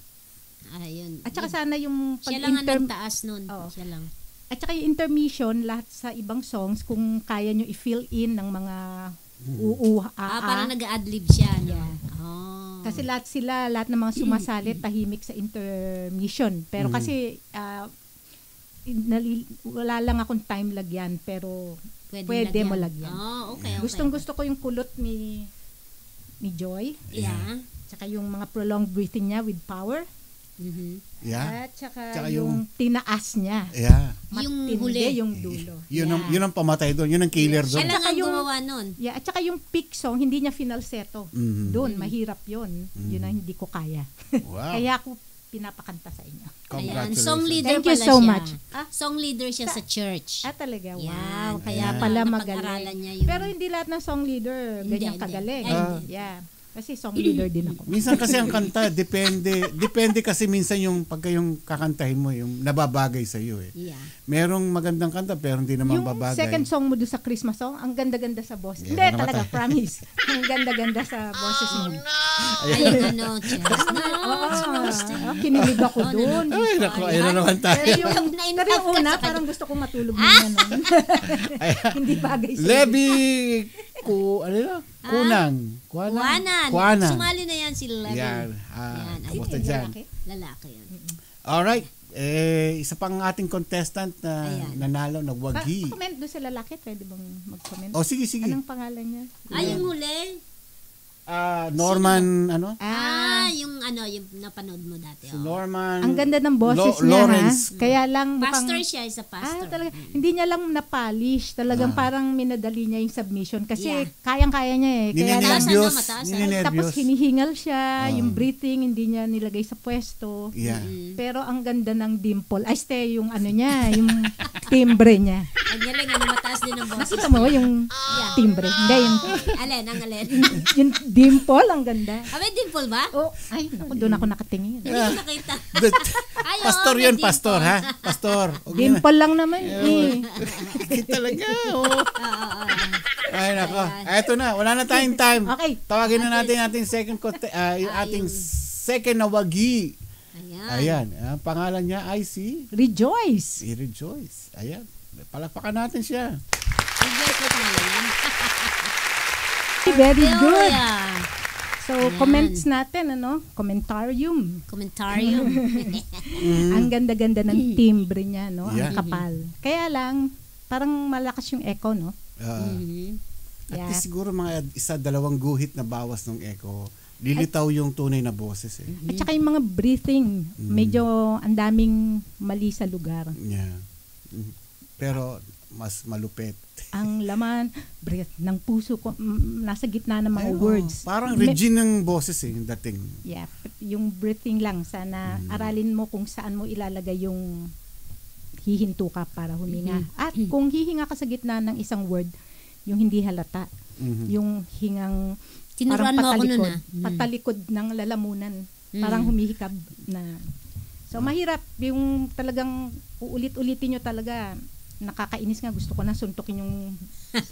[SPEAKER 6] Ayun.
[SPEAKER 8] At saka sana yung
[SPEAKER 6] Siya lang ang nagtaas nun.
[SPEAKER 8] Oo.
[SPEAKER 6] Siya lang.
[SPEAKER 8] At saka yung intermission, lahat sa ibang songs, kung kaya nyo i-fill in ng mga
[SPEAKER 6] Parang nag-adlib siya. No?
[SPEAKER 8] Yeah.
[SPEAKER 6] Oh.
[SPEAKER 8] Kasi lahat ng mga sumasalit tahimik sa intermission. Pero kasi wala lang akong time lagyan, pero pwede mo lagyan.
[SPEAKER 6] Oh, okay.
[SPEAKER 8] Gustong-gusto ko yung kulot ni Joy.
[SPEAKER 6] Yeah.
[SPEAKER 8] Tsaka yung mga prolonged breathing niya with power.
[SPEAKER 6] Mhm.
[SPEAKER 3] Yeah.
[SPEAKER 8] At tsaka
[SPEAKER 3] Tsaka
[SPEAKER 8] yung tinaas niya.
[SPEAKER 3] Yeah.
[SPEAKER 6] Yung
[SPEAKER 8] Matindi
[SPEAKER 6] huli.
[SPEAKER 8] yung dulo.
[SPEAKER 3] Yun ang pamatay doon. Yun ang killer
[SPEAKER 6] Siya
[SPEAKER 3] doon.
[SPEAKER 6] lang ang
[SPEAKER 8] yung-
[SPEAKER 6] gumawa nun.
[SPEAKER 8] Yeah, at saka yung peak song, hindi niya finalsetto.
[SPEAKER 3] Mhm.
[SPEAKER 8] Doon, mahirap yun. Yun ang hindi ko kaya.
[SPEAKER 3] Wow.
[SPEAKER 8] Kaya ako pinapakanta sa inyo.
[SPEAKER 6] Ayan.
[SPEAKER 3] Congratulations.
[SPEAKER 6] Song leader
[SPEAKER 8] Thank you
[SPEAKER 6] pala
[SPEAKER 8] so
[SPEAKER 6] siya.
[SPEAKER 8] much.
[SPEAKER 6] Song leader siya sa church.
[SPEAKER 8] Talaga, wow.
[SPEAKER 6] Yan.
[SPEAKER 8] Kaya
[SPEAKER 3] Ayan.
[SPEAKER 8] pala
[SPEAKER 6] Napag-aralan
[SPEAKER 8] magaling.
[SPEAKER 6] niya yung-
[SPEAKER 8] Pero hindi lahat ng song leader ganyan
[SPEAKER 6] Hindi.
[SPEAKER 8] kagaling.
[SPEAKER 6] Hindi.
[SPEAKER 8] Yeah. Kasi song leader din ako.
[SPEAKER 3] Minsan kasi ang kanta, depende kasi minsan yung pagka yung kakantahin mo, yung nababagay sa iyo eh.
[SPEAKER 6] Yeah.
[SPEAKER 3] Merong magandang kanta pero hindi naman
[SPEAKER 8] Yung
[SPEAKER 3] babagay.
[SPEAKER 8] second song mo doon sa Christmas song, ang ganda-ganda sa boses.
[SPEAKER 3] Yeah,
[SPEAKER 8] Hindi,
[SPEAKER 3] namatay.
[SPEAKER 8] talaga, promise. Ang ganda-ganda sa boses mo.
[SPEAKER 6] Ayun, ano, just
[SPEAKER 8] Kinilig ako doon.
[SPEAKER 3] Ay, naku, ayun na naman tayo.
[SPEAKER 8] Pero yung una, parang gusto kong matulog na nun. Hindi bagay sa
[SPEAKER 3] Levi Kunang.
[SPEAKER 6] Kuwanan. Sumali na yan si Levin.
[SPEAKER 3] Yan.
[SPEAKER 6] Yan.
[SPEAKER 3] Kamusta
[SPEAKER 8] Ayun,
[SPEAKER 3] dyan?
[SPEAKER 8] lalaki.
[SPEAKER 6] Lalaki yan.
[SPEAKER 3] Alright. Isa pang ating contestant na
[SPEAKER 6] Ayan.
[SPEAKER 3] nanalo, nagwagi.
[SPEAKER 8] Comment doon sa lalaki, pwede bang mag-comment?
[SPEAKER 3] Oh, sige.
[SPEAKER 8] Anong pangalan niya?
[SPEAKER 6] Yung huli?
[SPEAKER 3] Norman, ano?
[SPEAKER 6] Yung napanood mo dati.
[SPEAKER 3] Si Norman.
[SPEAKER 8] Ang ganda ng boses niya,
[SPEAKER 3] Lawrence.
[SPEAKER 8] ha? Kaya lang
[SPEAKER 6] Pastor siya, isa pastor.
[SPEAKER 8] talaga. Hindi niya lang na-polish. Talagang parang minadali niya yung submission. Kasi
[SPEAKER 6] Yeah.
[SPEAKER 8] kayang-kaya niya eh. Kaya
[SPEAKER 3] Ninenervyos.
[SPEAKER 6] mataas,
[SPEAKER 8] tapos hinihingal siya, yung breathing, hindi niya nilagay sa pwesto.
[SPEAKER 3] Yeah.
[SPEAKER 8] Pero ang ganda ng dimple. Ay, yung ano niya, yung timbre niya.
[SPEAKER 6] Ang galing, mataas din ang boses.
[SPEAKER 8] Nakita mo yung timbre. Hindi,
[SPEAKER 6] Alin?
[SPEAKER 8] yung dimple, ang ganda.
[SPEAKER 6] May dimple ba?
[SPEAKER 8] Oh, ay, naku, doon ako nakatingin.
[SPEAKER 6] Hindi ko nakita.
[SPEAKER 3] Pastor
[SPEAKER 6] may
[SPEAKER 3] yun,
[SPEAKER 6] dimple.
[SPEAKER 3] pastor, ha? Pastor. Okay na.
[SPEAKER 8] Dimple lang naman eh.
[SPEAKER 3] Talaga, oh. Ay, nako. Eto na, wala na tayong time.
[SPEAKER 8] Okay.
[SPEAKER 3] Tawagin na natin ating second yung ating second na wagi.
[SPEAKER 6] Ayan.
[SPEAKER 3] Ayan. Ang pangalan niya ay si
[SPEAKER 8] Rejoice.
[SPEAKER 3] Rejoice. Ayan. Palakpakan natin siya.
[SPEAKER 6] Rejoice na yan.
[SPEAKER 8] Very good.
[SPEAKER 6] Yeah.
[SPEAKER 8] So, comments natin, Commentarium.
[SPEAKER 6] Commentarium.
[SPEAKER 8] Ang ganda-ganda ng timbre niya, no?
[SPEAKER 3] Yeah.
[SPEAKER 8] Ang kapal. Kaya lang, parang malakas yung echo, no?
[SPEAKER 3] At
[SPEAKER 8] Yeah.
[SPEAKER 3] least siguro mga 1-2 guhit na bawas ng echo. Lilitaw yung tunay na boses eh.
[SPEAKER 8] At saka yung mga breathing, medyo ang daming mali sa lugar.
[SPEAKER 3] Yeah. Pero mas malupit.
[SPEAKER 8] Ang laman, breath ng puso ko, nasa gitna ng mga
[SPEAKER 3] Ayun,
[SPEAKER 8] words.
[SPEAKER 3] Parang Regine ng boses eh, yung dating.
[SPEAKER 8] Yeah, yung breathing lang. Sana aralin mo kung saan mo ilalagay yung hihinto ka para huminga. At kung hihinga ka sa gitna ng isang word, yung hindi halata. Yung hingang
[SPEAKER 6] Tinuruan mo ako nun,
[SPEAKER 8] patalikod ng lalamunan. Parang humihikab na. So, mahirap. Yung talagang uulit-ulitin nyo talaga. Nakakainis nga. Gusto ko na suntukin yung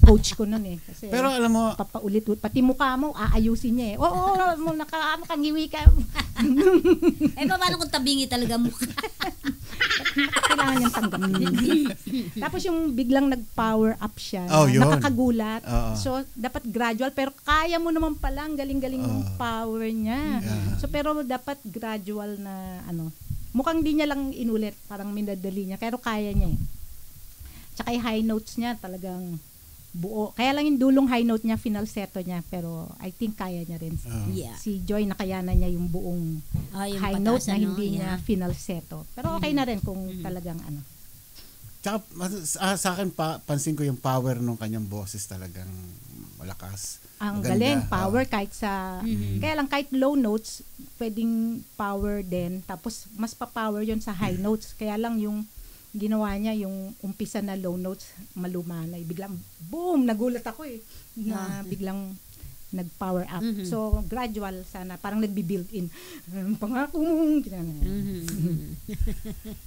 [SPEAKER 8] coach ko nun eh. Kasi
[SPEAKER 3] Pero alam mo,
[SPEAKER 8] papaulit-ulit. Pati mukha mo, aayusin niya eh. Oo, nakakangiwi ka.
[SPEAKER 6] Paano kung tabingi talaga mukha?
[SPEAKER 8] Kailangan niyang tanggapin. Tapos yung biglang nag-power up siya.
[SPEAKER 3] Yun.
[SPEAKER 8] Nakakagulat.
[SPEAKER 3] Oo.
[SPEAKER 8] So, dapat gradual. Pero kaya mo naman pala. Ang galing-galing ng power niya.
[SPEAKER 3] Yeah.
[SPEAKER 8] So, pero dapat gradual na mukhang di niya lang inulit. Parang minadali niya. Pero kaya niya eh. Tsaka yung high notes niya talagang buo. Kaya lang yung dulong high note niya, finalsetto niya, pero I think kaya niya rin.
[SPEAKER 6] Yeah.
[SPEAKER 8] Si Joy nakayanan niya yung buong
[SPEAKER 6] Yung
[SPEAKER 8] high
[SPEAKER 6] patas,
[SPEAKER 8] note na
[SPEAKER 6] ano?
[SPEAKER 8] hindi niya
[SPEAKER 6] Yeah.
[SPEAKER 8] finalsetto. Pero okay na rin kung talagang ano.
[SPEAKER 3] Tsaka sa akin pansin ko yung power ng kanyang boses talagang malakas.
[SPEAKER 8] Ang
[SPEAKER 3] Maganda.
[SPEAKER 8] galing, power kahit sa kaya lang kahit low notes, pwedeng power din. Tapos mas pa-power 'yon sa high notes. Kaya lang yung ginawa niya yung umpisa na low notes malumanay, biglang boom, nagulat ako na biglang nag-power up. So gradual sana, parang nagbi-build in. Pangako mo.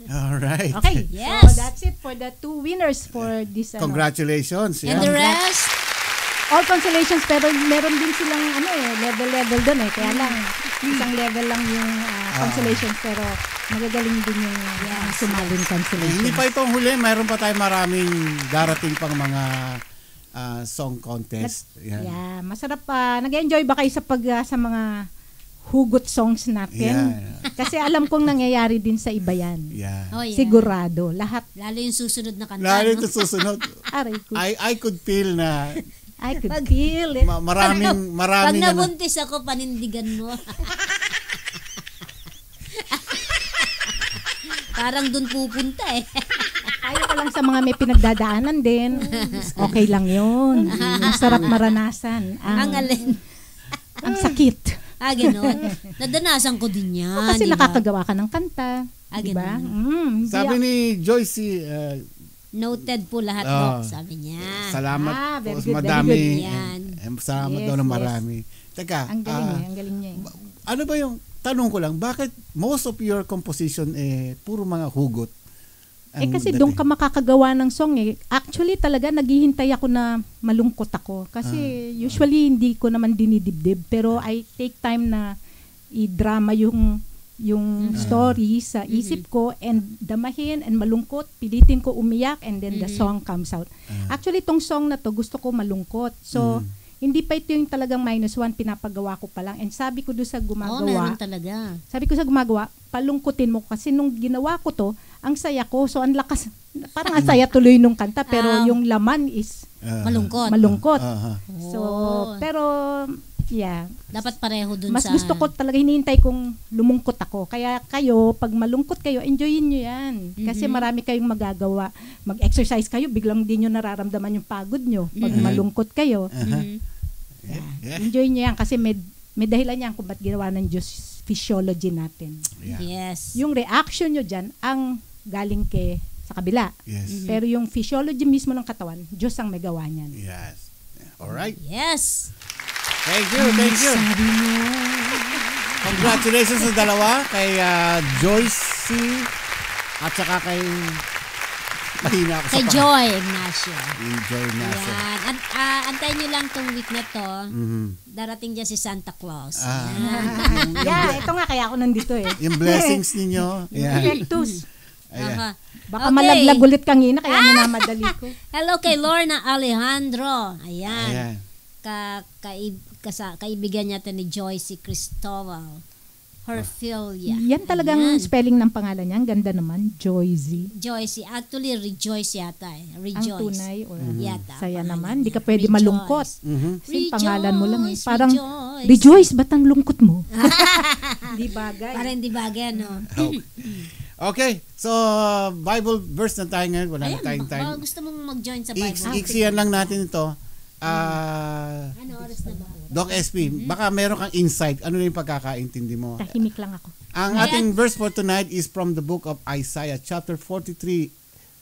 [SPEAKER 3] All right.
[SPEAKER 8] Okay.
[SPEAKER 6] Yes.
[SPEAKER 8] So that's it for the 2 winners for this
[SPEAKER 3] Congratulations.
[SPEAKER 6] And the rest?
[SPEAKER 8] all consolations, pero meron din silang level doon kaya lang isang level lang yung consolations, pero magagaling din yung sumaling consolations.
[SPEAKER 3] Hindi pa itong huli, mayroon pa tayong maraming darating pang mga song contest.
[SPEAKER 8] Yeah, masarap pa. Nag-enjoy ba kayo sa sa mga hugot songs natin?
[SPEAKER 3] Yeah.
[SPEAKER 8] Kasi alam kong nangyayari din sa iba yan.
[SPEAKER 3] Yeah.
[SPEAKER 6] Oh, yeah.
[SPEAKER 8] Sigurado. Lahat.
[SPEAKER 6] Lalo yung susunod na kanta.
[SPEAKER 3] Lalo yung susunod.
[SPEAKER 8] Aray ko.
[SPEAKER 3] I could feel na
[SPEAKER 8] I could feel it.
[SPEAKER 3] maraming
[SPEAKER 6] Pag nabuntis ako, panindigan mo. Parang dun pupunta
[SPEAKER 8] Ayaw ka lang sa mga may pinagdadaanan din. Okay lang yun. Masarap maranasan.
[SPEAKER 6] Ang alin.
[SPEAKER 8] Ang sakit.
[SPEAKER 6] Gano'n. Nadanasan ko din yan.
[SPEAKER 8] Kasi
[SPEAKER 6] diba?
[SPEAKER 8] nakakagawa ka ng kanta. Diba?
[SPEAKER 3] Sabi ni Joyce,
[SPEAKER 6] noted po lahat po, sabi niya.
[SPEAKER 3] Salamat po.
[SPEAKER 8] very
[SPEAKER 3] Madami.
[SPEAKER 8] good.
[SPEAKER 6] Yan.
[SPEAKER 3] Salamat daw ng marami. Teka,
[SPEAKER 8] Ang galing niya.
[SPEAKER 3] ano ba yung, tanong ko lang, bakit most of your composition puro mga hugot?
[SPEAKER 8] Kasi doon ka makakagawa ng song Actually talaga naghihintay ako na malungkot ako. Kasi usually hindi ko naman dinidibdib. Pero I take time na i-drama yung story sa isip ko and damahin and malungkot. Pilitin ko umiyak and then the song comes out. Actually tong song na to gusto ko malungkot. So hindi pa ito yung talagang -1, pinapagawa ko pa lang. And sabi ko doon sa gumagawa,
[SPEAKER 6] meron talaga.
[SPEAKER 8] sabi ko sa gumagawa, palungkutin mo kasi nung ginawa ko to, ang saya ko. So ang lakas, parang ang saya tuloy nung kanta, pero yung laman is malungkot. So, pero yeah.
[SPEAKER 6] Dapat pareho dun
[SPEAKER 8] Mas
[SPEAKER 6] sa...
[SPEAKER 8] gusto ko talaga, hinihintay kong lumungkot ako. Kaya kayo, pag malungkot kayo, enjoyin nyo yan. Kasi marami kayong magagawa. Mag-exercise kayo, biglang di nyo nararamdaman yung pagod nyo. Pag malungkot kayo, enjoy nyo yan. Kasi may dahilan yan kung ba't ginawa ng Diyos physiology natin.
[SPEAKER 6] Yes.
[SPEAKER 8] Yung reaction nyo dyan, ang galing sa kabila.
[SPEAKER 3] Yes.
[SPEAKER 8] Pero yung physiology mismo ng katawan, Diyos ang may gawa niyan.
[SPEAKER 3] Yes. Alright.
[SPEAKER 6] Yes.
[SPEAKER 3] Thank you. Congratulations sa dalawa, kay Joyce at saka kay mahina ako
[SPEAKER 6] Kay
[SPEAKER 3] sa
[SPEAKER 6] Joy Ignacio.
[SPEAKER 3] Joy Ignacio.
[SPEAKER 6] Yan. Antayin nyo lang tong week na to. Darating dyan si Santa Claus.
[SPEAKER 8] Ito nga kaya ako nandito
[SPEAKER 3] Yung blessings ninyo.
[SPEAKER 8] Rectus.
[SPEAKER 3] Ayan.
[SPEAKER 8] Baka malaglag ulit kangina, kaya minamadali ko.
[SPEAKER 6] Hello kay Lorna Alejandro.
[SPEAKER 3] Ayan.
[SPEAKER 6] Kaibigan niya ni Joyce Cristobal Herfilia.
[SPEAKER 8] Yan talagang spelling ng pangalan niya. Ang ganda naman, Joyce.
[SPEAKER 6] Joyce. Actually, Rejoice yata Rejoice.
[SPEAKER 8] Ang tunay or
[SPEAKER 6] yata.
[SPEAKER 8] saya
[SPEAKER 6] pangalan
[SPEAKER 8] naman.
[SPEAKER 6] niya.
[SPEAKER 8] Hindi ka pwede
[SPEAKER 6] Rejoice.
[SPEAKER 8] malungkot. Kasi pangalan mo lang Parang,
[SPEAKER 6] Rejoice.
[SPEAKER 8] Rejoice, ba't ang lungkot mo? Hindi bagay.
[SPEAKER 6] Parang hindi bagay, no?
[SPEAKER 3] Okay, so Bible verse na tayo ngayon. Wala na tayong time.
[SPEAKER 6] Gusto mong mag-join sa Bible?
[SPEAKER 3] Iksiyan lang natin ito.
[SPEAKER 6] Ano oras na ba?
[SPEAKER 3] Doc SP, baka meron kang insight. Ano na yung pagkakaintindi mo?
[SPEAKER 8] Tahimik lang ako.
[SPEAKER 3] Ang ating verse for tonight is from the book of Isaiah, chapter 43,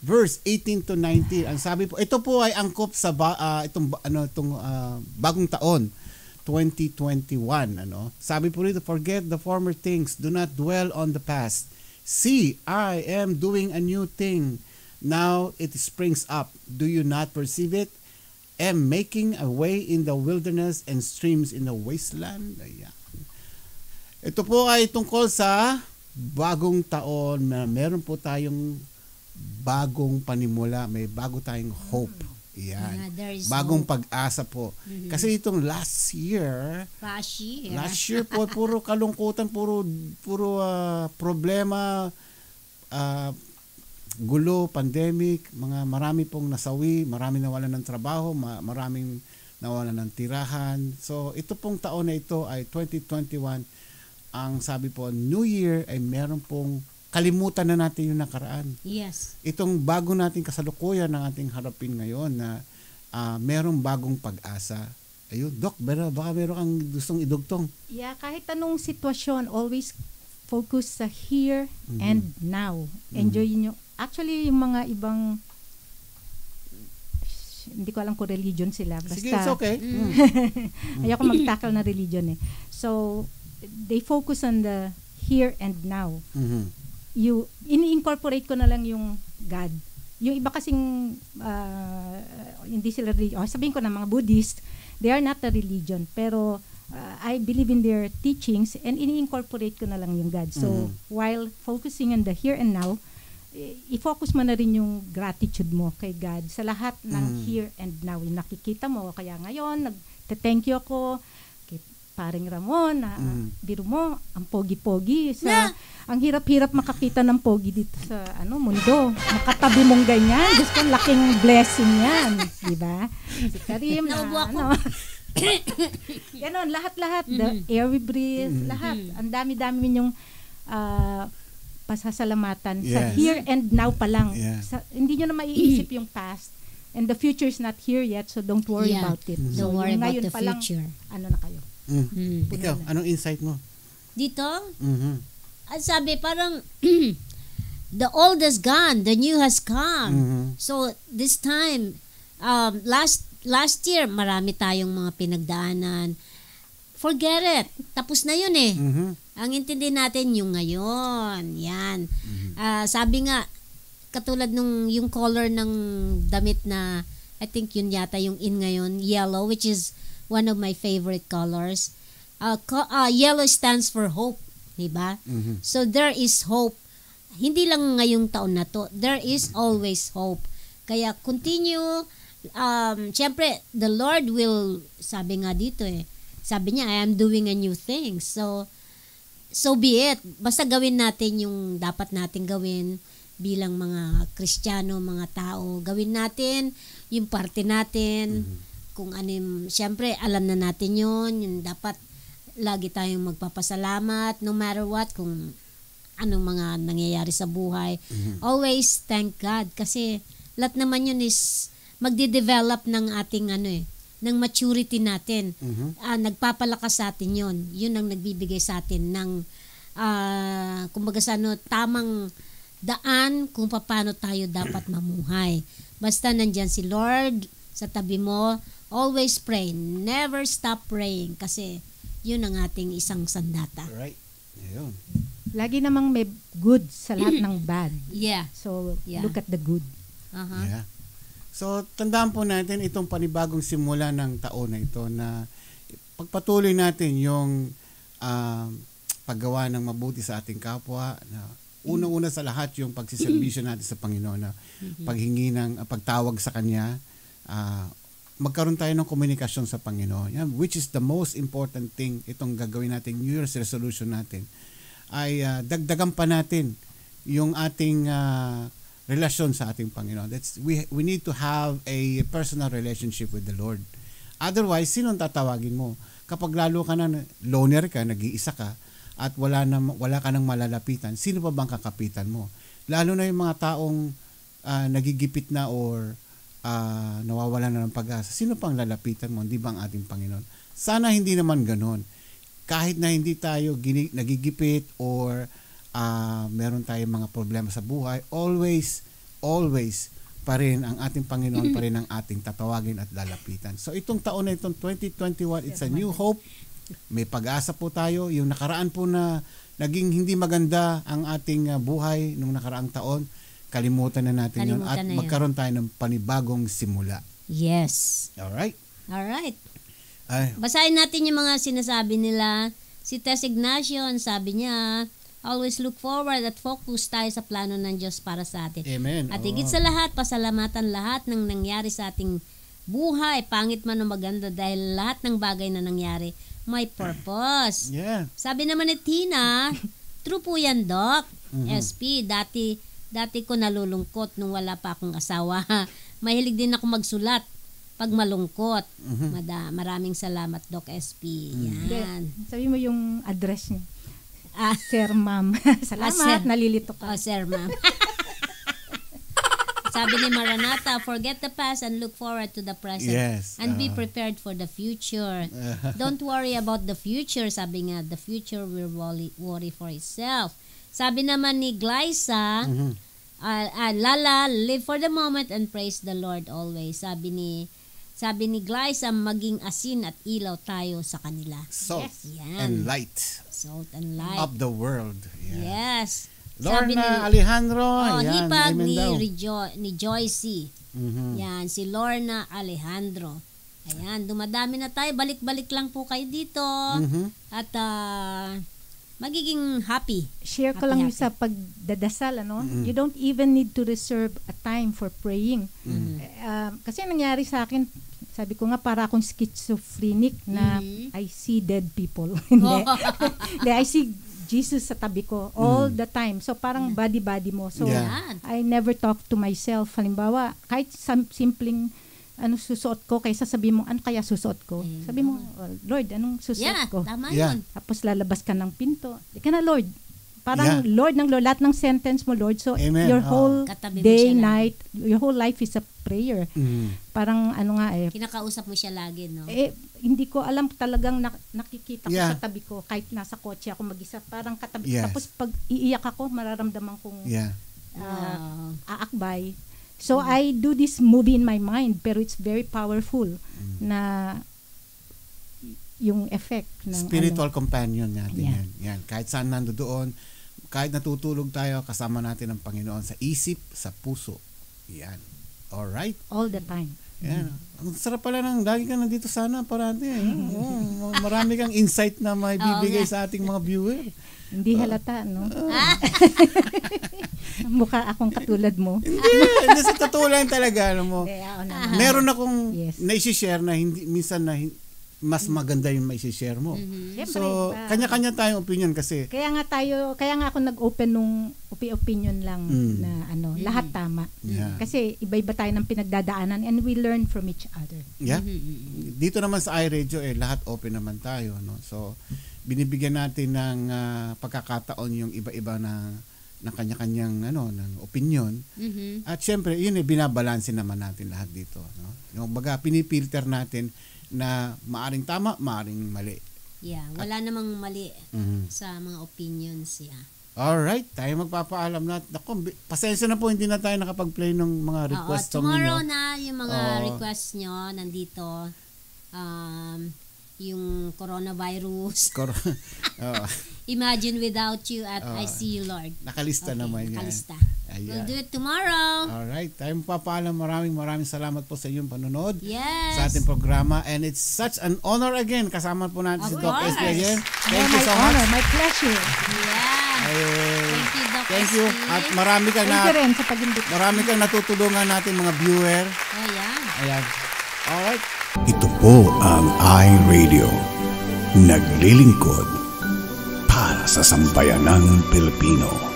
[SPEAKER 3] verse 18 to 19. Ang sabi po, ito po ay angkop sa bagong taon, 2021. Sabi po rito, forget the former things, do not dwell on the past. See, I am doing a new thing. Now it springs up. Do you not perceive it? Am making a way in the wilderness and streams in the wasteland. Ayan. Ito po ay tungkol sa bagong taon na meron po tayong bagong panimula. May bago tayong hope. Ayan. Bagong pag-asa po. Kasi itong last year po, puro kalungkutan, puro problema, gulo, pandemic, marami pong nasawi, marami nawalan ng trabaho, maraming nawalan ng tirahan. So ito pong taon na ito ay 2021. Ang sabi po, New Year ay meron pong kalimutan na natin yung nakaraan.
[SPEAKER 6] Yes.
[SPEAKER 3] Itong bago nating kasalukuyan ng ating harapin ngayon na merong bagong pag-asa. Ayun, Doc, baka meron kang gustong idugtong.
[SPEAKER 8] Yeah, kahit anong sitwasyon, always focus sa here and now. Enjoy nyo. Actually, yung mga ibang, hindi ko alam kung religion sila. Basta,
[SPEAKER 3] sige, it's okay.
[SPEAKER 8] Ayoko mag-tackle na religion eh. So, they focus on the here and now. Ini-incorporate ko na lang yung God. Yung iba kasing hindi sila sabihin ko na mga Buddhist, they are not a religion, pero I believe in their teachings and ini-incorporate ko na lang yung God. So while focusing on the here and now, i-focus mo na rin yung gratitude mo kay God sa lahat ng here and now. Yung nakikita mo, kaya ngayon nagte-thank you ako kay Paring Ramon na biro mo, ang pogi-pogi ang hirap-hirap makakita ng pogi dito sa mundo. Makatabi mong ganyan. Gusto kong laking blessing yan. Diba? Si Karim na ganon, lahat-lahat. The air we breathe, lahat. Ang dami-dami yung pasasalamatan sa here and now pa lang. Hindi nyo na maiisip yung past. And the future is not here yet, so don't worry about it.
[SPEAKER 6] Don't worry about the future.
[SPEAKER 8] Na kayo.
[SPEAKER 3] Ikaw, anong insight mo?
[SPEAKER 6] Dito? Sabi, parang the old is gone, the new has come. So this time, last year, marami tayong mga pinagdaanan. Forget it. Tapos na yun eh. Ang intindi natin yung ngayon. Yan. Sabi nga, katulad nung yung color ng damit na, I think yun yata yung in ngayon, yellow, which is one of my favorite colors. Yellow stands for hope. Diba? So there is hope. Hindi lang ngayong taon na to. There is always hope. Kaya continue. Siyempre, the Lord will, sabi nga dito sabi niya, I am doing a new thing. So be it. Basta gawin natin yung dapat natin gawin bilang mga Kristiyano, mga tao. Gawin natin yung parte natin. Kung siyempre, alam na natin yung dapat lagi tayong magpapasalamat no matter what, kung anong mga nangyayari sa buhay. Always thank God kasi lahat naman yun is magde-develop ng ating ng maturity natin. Nagpapalakas sa atin yun. Yun ang nagbibigay sa atin ng kumbaga tamang daan kung paano tayo dapat mamuhay. Basta nandyan si Lord sa tabi mo, always pray. Never stop praying kasi yun ang ating isang sandata.
[SPEAKER 3] Right. Ayun.
[SPEAKER 8] Lagi namang may good sa lahat ng bad.
[SPEAKER 6] Yeah.
[SPEAKER 8] So, look at the good.
[SPEAKER 3] Yeah. So, tandaan po natin itong panibagong simula ng taon na ito na pagpatuloy natin yung paggawa ng mabuti sa ating kapwa. Na unang-una sa lahat yung pagsiservisyo natin sa Panginoon na paghingi ng pagtawag sa Kanya. Magkaroon tayo ng komunikasyon sa Panginoon. Yan, which is the most important thing itong gagawin natin, New Year's resolution natin, ay dagdagan pa natin yung ating relasyon sa ating Panginoon. We need to have a personal relationship with the Lord. Otherwise, sinong tatawagin mo? Kapag lalo ka na loner ka, nag-iisa ka, at wala ka nang malalapitan, sino pa bang kakapitan mo? Lalo na yung mga taong nagigipit na or nawawala na ng pag-asa. Sino pang lalapitan mo? Hindi ba ang ating Panginoon? Sana hindi naman ganon. Kahit na hindi tayo nagigipit or meron tayong mga problema sa buhay, always pa rin ang ating Panginoon, pa rin ang ating tatawagin at lalapitan. So itong taon na itong 2021, it's a new hope. May pag-asa po tayo. Yung nakaraan po na naging hindi maganda ang ating buhay nung nakaraang taon, kalimutan na natin yun at magkaroon tayo ng panibagong simula.
[SPEAKER 6] Yes.
[SPEAKER 3] Alright.
[SPEAKER 6] Basahin natin yung mga sinasabi nila. Si Tess Ignacion, sabi niya, always look forward at focus tayo sa plano ng Diyos para sa atin.
[SPEAKER 3] Amen.
[SPEAKER 6] At higit sa lahat, pasalamatan lahat ng nangyari sa ating buhay, pangit man o maganda, dahil lahat ng bagay na nangyari may purpose.
[SPEAKER 3] Yeah.
[SPEAKER 6] Sabi naman ni Tina, true po yan, Doc. SP, dati Dati ko nalulungkot nung wala pa akong asawa. Mahilig din ako magsulat pag malungkot. Maraming salamat, Doc SP. Yan.
[SPEAKER 8] Sabi mo yung address niya. Sir, ma'am. Salamat,
[SPEAKER 6] Sir.
[SPEAKER 8] nalilito ka.
[SPEAKER 6] Sir, ma'am. Sabi ni Maranatha, forget the past and look forward to the present.
[SPEAKER 3] Yes.
[SPEAKER 6] And be prepared for the future. Don't worry about the future. Sabi nga, the future will worry for itself. Sabi naman ni Glyza, Lala, live for the moment and praise the Lord always. Sabi ni Glyza, maging asin at ilaw tayo sa kanila.
[SPEAKER 3] Salt
[SPEAKER 6] Yan.
[SPEAKER 3] and light
[SPEAKER 6] Salt and light.
[SPEAKER 3] of the world. Yeah.
[SPEAKER 6] Yes.
[SPEAKER 3] Lorna Alejandro. Yan,
[SPEAKER 6] hipag
[SPEAKER 3] amen daw.
[SPEAKER 6] ni Joycey. Yan, si Lorna Alejandro. Ayan, dumadami na tayo. Balik-balik lang po kayo dito. At magiging happy.
[SPEAKER 8] Share ko lang yung sa pagdadasal, ano? You don't even need to reserve a time for praying. Kasi nangyari sa akin, sabi ko nga para akong schizophrenic na I see dead people. Hindi. I see Jesus sa tabi ko all the time. So parang body mo. So I never talk to myself. Halimbawa, kahit simpleng susuot ko, kaysa sabi mo, ano kaya susuot ko? Sabi mo, Lord, anong susuot ko?
[SPEAKER 6] Tama yun.
[SPEAKER 8] Tapos lalabas ka ng pinto. Di ka na, Lord. Parang Lord ng Lord, lahat ng sentence mo, Lord. So your whole day, night, your whole life is a prayer. Parang
[SPEAKER 6] kinakausap mo siya lagi, no?
[SPEAKER 8] Hindi ko alam talagang nakikita ko sa tabi ko kahit nasa kotse ako mag-isa. Parang katabi. Tapos pag iiyak ako, mararamdaman kong aakbay. So I do this movie in my mind, pero it's very powerful na yung effect ng
[SPEAKER 3] spiritual companion natin yan. Kahit saan nandoon, kahit natutulog tayo, kasama natin ang Panginoon sa isip, sa puso. Yan. All right?
[SPEAKER 8] All the time.
[SPEAKER 3] Yan. Ang sarap pala ng lagi ka nandito sana parati. Marami kang insight na may bibigay sa ating mga viewer.
[SPEAKER 8] Hindi halata, no? Mukha akong katulad mo.
[SPEAKER 3] Hindi sa totoo lang talaga, alam mo. Meron akong naisi-share na hindi minsan na mas maganda yung maisi-share mo. So, kanya-kanya tayong opinion kasi.
[SPEAKER 8] Kaya nga ako nag-open nung opinion lang na lahat tama. Kasi iba-iba tayo ng pinagdadaanan and we learn from each other.
[SPEAKER 3] Yeah. Dito naman sa iRadio lahat open naman tayo, no. So, binibigyan natin ng pagkakataon yung iba-iba na ng kanya-kanyang ng opinion. At syempre, yun binabalanse naman natin lahat dito, no. Yung baga pinipilter natin na maaring tama, maaring mali.
[SPEAKER 6] Yeah, wala namang mali sa mga opinions.
[SPEAKER 3] Alright, tayo magpapaalam na. Naku, pasensya na po, hindi na tayo nakapag-play ng mga request
[SPEAKER 6] tomorrow na yung mga request nyo nandito. Yung coronavirus. Imagine without you at I see you, Lord.
[SPEAKER 3] Nakalista naman yan.
[SPEAKER 6] Nakalista. We'll do it tomorrow.
[SPEAKER 3] Alright, tayo magpapaalam. Maraming salamat po sa iyong panonood sa
[SPEAKER 6] Yes.
[SPEAKER 3] ating programa. And it's such an honor again. Kasama po natin si Doc SP again. Thank you
[SPEAKER 8] my
[SPEAKER 3] so
[SPEAKER 8] honor,
[SPEAKER 3] much.
[SPEAKER 8] my pleasure.
[SPEAKER 6] Yeah. Thank you, Doc
[SPEAKER 3] Thank you.
[SPEAKER 6] SP.
[SPEAKER 3] At marami kang natutulungan natin mga viewer. Ayan. Alright.
[SPEAKER 2] Ito po ang iRadio. Naglilingkod para sa sambayanang Pilipino.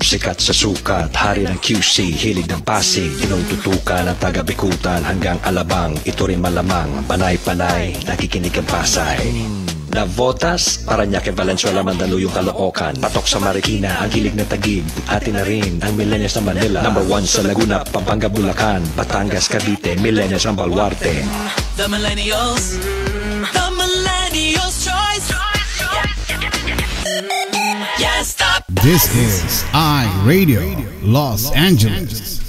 [SPEAKER 4] Sikat sa sukat, hari ng QC, hilig ng Pasig, tinututukan ang taga-Bikutan hanggang Alabang, ito rin malamang, panay-panay, nakikinig ang Pasay. Navotas, Parañaque, Valenzuela, Mandaluyong, Caloocan, patok sa Marikina, ang hilig ng Taguig, atin na rin ang millennials ng Manila, number 1 sa Laguna, Pampanga, Bulacan, Batangas, Cavite, millennials ng Baluarte.
[SPEAKER 5] The millennials choice. Yeah, stop.
[SPEAKER 2] This is iRadio Los Angeles.